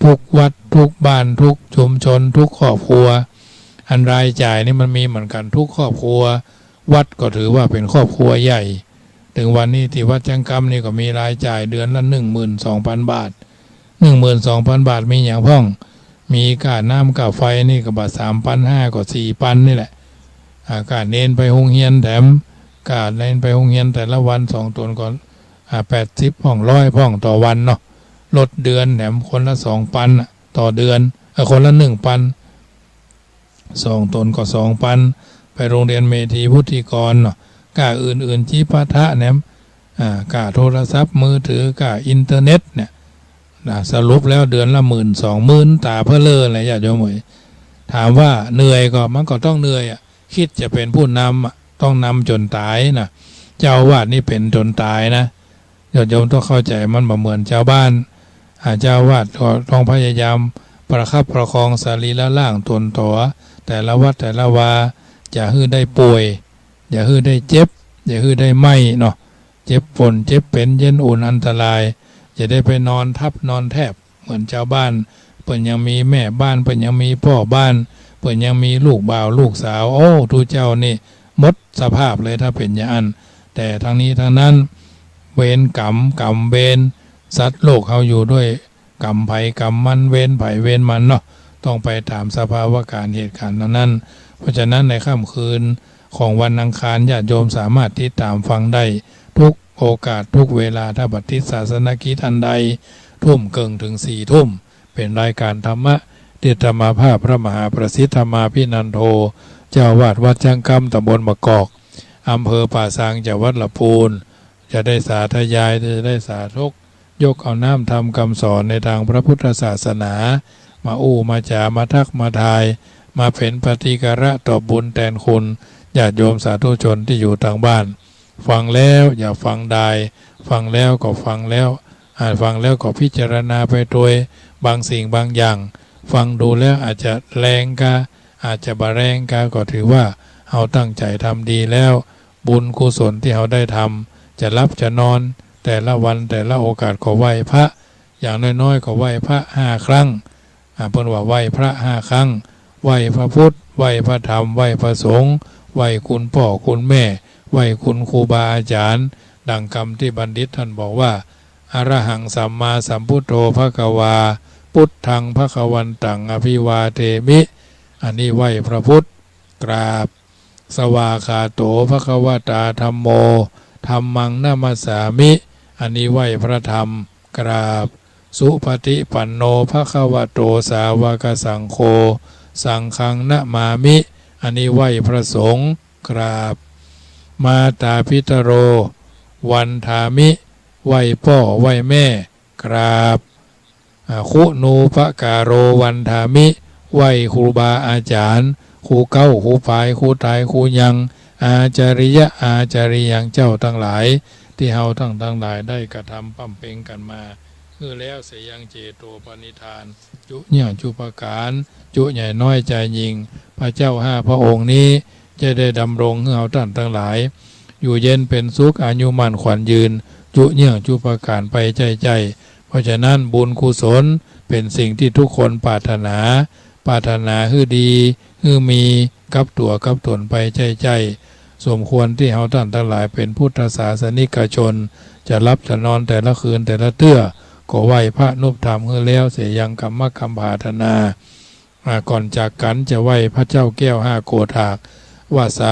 ทุกวัดทุกบ้านทุกชุมชนทุกครอบครัวอันรายจ่ายนี่มันมีเหมือนกันทุกครอบครัววัดก็ถือว่าเป็นครอบครัวใหญ่ถึงวันนี้ที่วัดจังกำนี่ก็มีรายจ่ายเดือนละ 12,000 บาท 12,000 บาทมีอย่างพ้อง มีค่าน้ำค่าไฟนี่ก็บาท3,500ก็4,000นี่แหละค่าเน้นไปโรงเรียนแถมค่าเน้นไปโรงเรียนแต่ละวัน2 ตนก่อน80 100พ่องต่อวันเนาะลดเดือนแถมคนละ2,000ต่อเดือนคนละ1,000 2 ตนก็2,000ไปโรงเรียนเมธีพุทธิกรเนาะค่าอื่นๆที่พระทะแหนมค่าโทรศัพท์มือถือค่าอินเทอร์เน็ตเนี่ยสรุปแล้วเดือนละ10,000-20,000ตาเพื่อเลิศอะไรอย่าโยมถามว่าเหนื่อยก็มันก็ต้องเหนื่อยคิดจะเป็นผู้นำต้องนำจนตายนะเจ้าวาดนี่เป็นจนตายนะโยมต้องเข้าใจมันบ่เหมือนชาวบ้านเจ้าวาดก็ต้องพยายามประคับประคองสรีระร่างตนตัวแต่ละวัดแต่ละวาอย่าฮื้อได้ป่วยอย่าฮื้อได้เจ็บอย่าฮื้อได้ไหมเนาะเจ็บฝนเจ็บเป็นเย็นอุ่นอันตรายจะได้ไปนอนทับนอนแทบเหมือนชาวบ้านเปิ่นยังมีแม่บ้านเปิ่นยังมีพ่อบ้านเปิ่นยังมีลูกบ่าวลูกสาวโอ้ทูเจ้านี่หมดสภาพเลยถ้าเป็นอย่างนั้นแต่ทั้งนี้ทั้งนั้นเวรกรรมเวรสัตว์โลกเขาอยู่ด้วยกรรมไผ่กรรมมันเวรไผ่เวรมันเนาะต้องไปตามสภาวะการเหตุการณ์นั้นเพราะฉะนั้นในค่ำคืนของวันอังคารญาติโยมสามารถติดตามฟังได้ทุกโอกาสทุกเวลาถ้าบัดทิศศาสนกิจอันใดทุ่มเกิงถึง4 ทุ่มเป็นรายการธรรมะที่ธรรมาภาพพระมหาประสิทธธรรมาภินันโทเจ้าวาดวัดจังกำตำบลมะกอกอำเภอป่าซางจังหวัดลำพูนจะได้สาธยายจะได้สาธกยกเอาน้ำทำคำสอนในทางพระพุทธศาสนามามาจามาทักมาทายมาเป็นปฏิการะต่อบุญแทนคุณญาติโยมสาธุชนที่อยู่ทางบ้านฟังแล้วอย่าฟังได้ฟังแล้วก็ฟังแล้วฟังแล้วก็พิจารณาไปโดยบางสิ่งบางอย่างฟังดูแล้วอาจจะแรงกาอาจจะบาแรงกาก็ถือว่าเราตั้งใจทำดีแล้วบุญกุศลที่เราได้ทำจะรับจะนอนแต่ละวันแต่ละโอกาสก็ไหว้พระอย่างน้อยๆก็ไหว้พระ5 ครั้งเพิ่นว่าไหว้พระ5 ครั้งไหว้พระพุทธไหว้พระธรรมไหว้พระสงฆ์ไหว้คุณพ่อคุณแม่ไหว้คุณครูบาอาจารย์ดังคำที่บัณฑิตท่านบอกว่าอรหังสัมมาสัมพุทโธภควาพุทธังภควันตังอภิวาเทมิอันนี้ไหว้พระพุทธกราบสวาคาโตภควตาธัมโมธัมมังนามัสสามิอันนี้ไหว้พระธรรมกราบสุปฏิปันโนภควโตสาวกสังโฆสังฆังนะมามิอันนี้ไหว้พระสงฆ์กราบมาตาพิตโรวันธามิไหว้พ่อไหว้แม่กราบคุณูปการโรวันธามิไหว้ครูบาอาจารย์ครูเก้าครูปายครูตายครูยังอาจาริยะอาจาริยังเจ้าทั้งหลายที่เฮาทั้งหลายได้กระทำปั้มเพ็งกันมาคือแล้วเสียยังเจโตปณิธานจุเนี่ยจุปการจุใหญ่น้อยใจยิงพระเจ้า5 พระองค์นี้จะได้ดำรงให้เฮาท่านทั้งหลายอยู่เย็นเป็นสุขอายุมั่นขวัญยืนจุเนี่ยจุปการไปใจเพราะฉะนั้นบุญกุศลเป็นสิ่งที่ทุกคนปรารถนาฮือดีฮือมีกับตัวกับตนไปใจสมควรที่เฮาท่านทั้งหลายเป็นพุทธศาสนิกชนจะรับจะนอนแต่ละคืนแต่ละเตื้อก็ไหว้พระนุบธรรมฮือแล้วเสียยังกรรมคำปรารถนาก่อนจากกันจะไหว้พระเจ้าแก้ว5 โกฏากว่าสา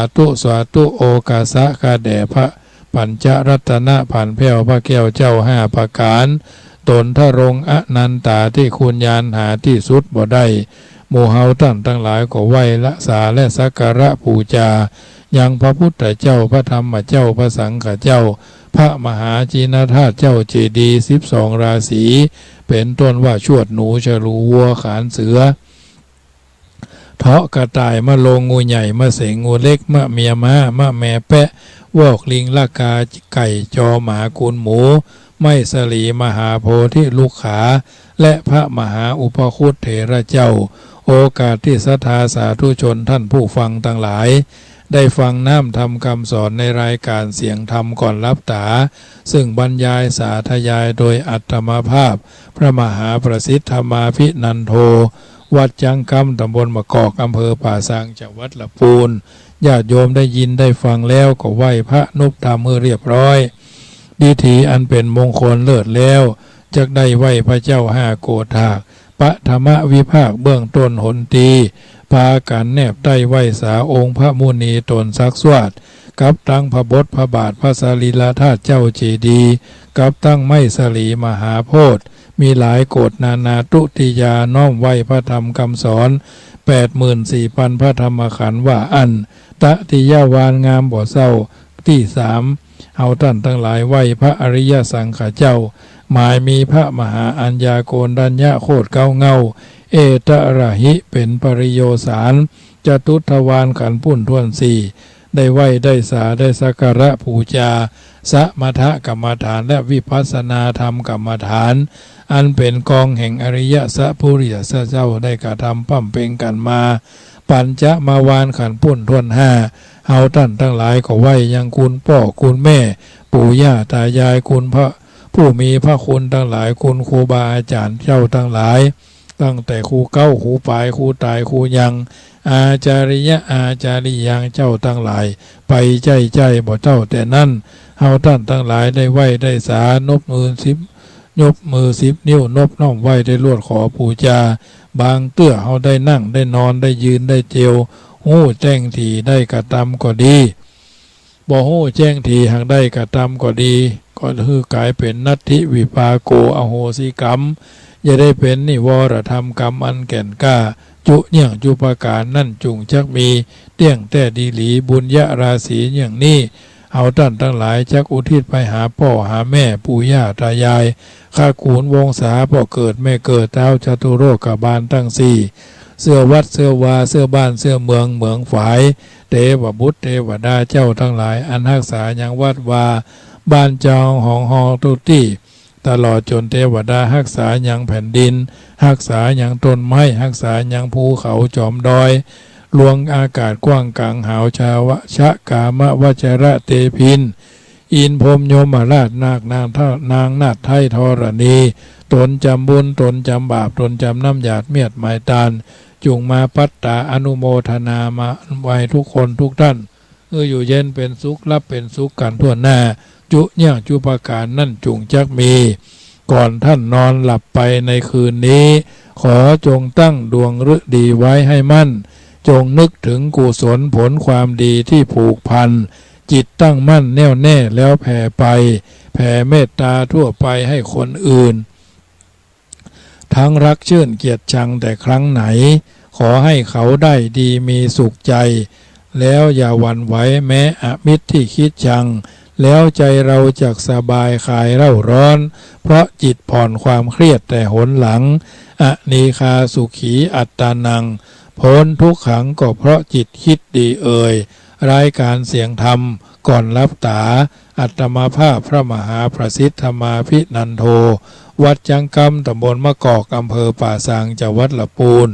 ธุโอกาสะกาแด่พระปัญจรัตนะผ่านแผ่วพระแก้วเจ้า5 ประการตนทรงอนันตาที่คุณญาณหาที่สุดบ่ได้หมู่เฮาท่านทั้งหลายก็ไหว้ละสาและสักการะบูชายังพระพุทธเจ้าพระธรรมเจ้าพระสังฆเจ้าพระมหาจีนธาตุเจ้าเจดีย์12 ราศีเป็นต้นว่าชวดหนูฉลูวัวขานเสือเถาะกระต่ายมะโลงงูใหญ่มะเสงงูเล็กมะเมียม้ามะแม่แปะวอกลิงลากาไก่จอหมากุนหมูไม่สลีมหาโพธิลูกขาและพระมหาอุปคุตเถระเจ้าโอกาสที่ศรัทธาสาธุชนท่านผู้ฟังทั้งหลายได้ฟังน้ำทำคำสอนในรายการเสียงธรรมก่อนรับตาซึ่งบรรยายสาธยายโดยอัตมาภาพพระมหาประสิทธธรรมาภินันโทวัดจังกำตำบลมะกอกอำเภอป่าซางจังหวัดลำพูนญาติโยมได้ยินได้ฟังแล้วก็ไหว้พระนุบธรรมเรียบร้อยดีถีอันเป็นมงคลเลิศแล้วจักได้ไหว้พระเจ้า5 โกฏาก ปฐมวิภาคเบื้องต้นหนตีพากันแนบใต้ไหวสาองค์พระมุนีตนซักสวดกับตั้งพระบทพระบาทพระสรีระธาตุเจ้าเจดีย์กับตั้งไม้สลีมหาโพธิ์มีหลายโกฏนานาตุติยาน้อมไหวพระธรรมคำสอน84,000 พระธรรมขันธ์ว่าอันตติยาวานงามบ่เศร้าที่3เอาท่านทั้งหลายไหวพระอริยสังฆเจ้าหมายมีพระมหาอัญญาโกณดัญญะโคตรเก้าเงาเอตระหิเป็นปริโยสารจตุทวานขันธ์พุ่นทวนสี่ได้ไหวได้สาได้สักการะปูจาสมถกรรมฐานและวิปัสสนาธรรมกรรมฐานอันเป็นกองแห่งอริยสัพพุริยสัจเจ้าได้กระทำปั้มเป็นกันมาปัญจมาวานขันธ์พุ่นทวนห้าเอาท่านทั้งหลายก็ไหวยังคุณพ่อคุณแม่ปู่ย่าตายายคุณพระผู้มีพระคุณทั้งหลายคุณครูบาอาจารย์เจ้าทั้งหลายตั้งแต่ครูเก้าครูปลายครูตายครูยังอาจาริยะอาจาริยังเจ้าทั้งหลายไปใจบ่เจ้าแต่นั้นเฮาท่านทั้งหลายได้ไหวได้สานบมือ10 นิ้วนบน้อมไหวได้ลวดขอปูจาบางเตื้อเฮาได้นั่งได้นอนได้ยืนได้เจียวหู้แจ้งทีได้กระทำก็ดีบ่หู้แจ้งทีหากได้กระทำก็ดีก็คือกลายเป็นนัตถิวิปาโกอโหสิกรรมอย่าได้เป็นนิวรธรรมกรรมอันแก่นกล้าจุเนี่ยงจุปการนั่นจุงจักมีเตี้ยงแต่ดีหลีบุญญาราศีอย่างนี้เอาท่านทั้งหลายจักอุทิศไปหาพ่อหาแม่ปู่ย่าตายายข้าขูนวงศาพ่อเกิดแม่เกิดเท้าจตุโลกบาลตั้งสี่เสื้อวัดเสื้อวาเสื้อบ้านเสื้อเมืองฝายเทวบุตรเทวดาเจ้าทั้งหลายอันรักษายังวัดวาบ้านจองหองหอตุตี้ตลอดจนเทวดารักษายังแผ่นดินรักษายังต้นไม้รักษายังภูเขาจอมดอยลวงอากาศกว้างกลางหาวชาวชะกามวจระเตพินอินพรหมโยมราชนาคนางนาถไทยธรณีตนจำบุญตนจำบาปตนจำน้ำหยาดเมียดหมายตาลจุงมาปัตตาอนุโมทนามาไว้ทุกคนทุกท่านอยู่เย็นเป็นสุขรับเป็นสุขกันทั่วหน้าจุเนี่ยจุปการนั่นจุงจักมีก่อนท่านนอนหลับไปในคืนนี้ขอจงตั้งดวงฤดีไว้ให้มั่นจงนึกถึงกุศลผลความดีที่ผูกพันจิตตั้งมั่นแน่วแน่แล้วแผ่ไปแผ่เมตตาทั่วไปให้คนอื่นทั้งรักชื่นเกียรติชังแต่ครั้งไหนขอให้เขาได้ดีมีสุขใจแล้วอย่าหวั่นไหวแม้อมิตรที่คิดชังแล้วใจเราจักสบายคลายเร่าร้อนเพราะจิตผ่อนความเครียดแต่หนหลังอนีคาสุขีอัตตานังพ้นทุกขังก็เพราะจิตคิดดีรายการเสียงธรรมก่อนรับตาอัตมาภาพพระมหาประสิทธมาภินันโทวัดจังกำตำบลมะกอกอำเภอป่าสังจังหวัดลำพูน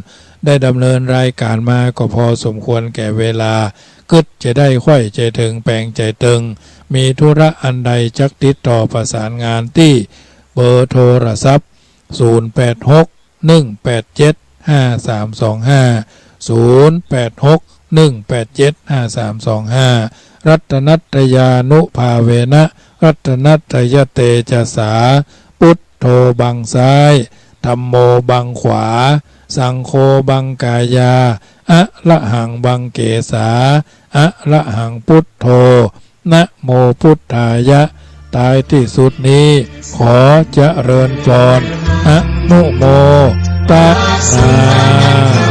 ได้ดำเนินรายการมาก็พอสมควรแก่เวลากึศจะได้ไข้ใจถึงแปลงใจตึงมีธุระอันใดจักติดต่อประสานงานที่เบอร์โทรศัพท์0861875325 รัตนัตยานุภาเวนะรัตนัตยเตจะสาพุทโธบังซ้ายธัมโมบังขวาสังโฆบังกายาอะระหังบังเกสาอะระหังพุทโธนะโมพุทธายะตายที่สุดนี้ขอเจริญพรอะนุโมตะนา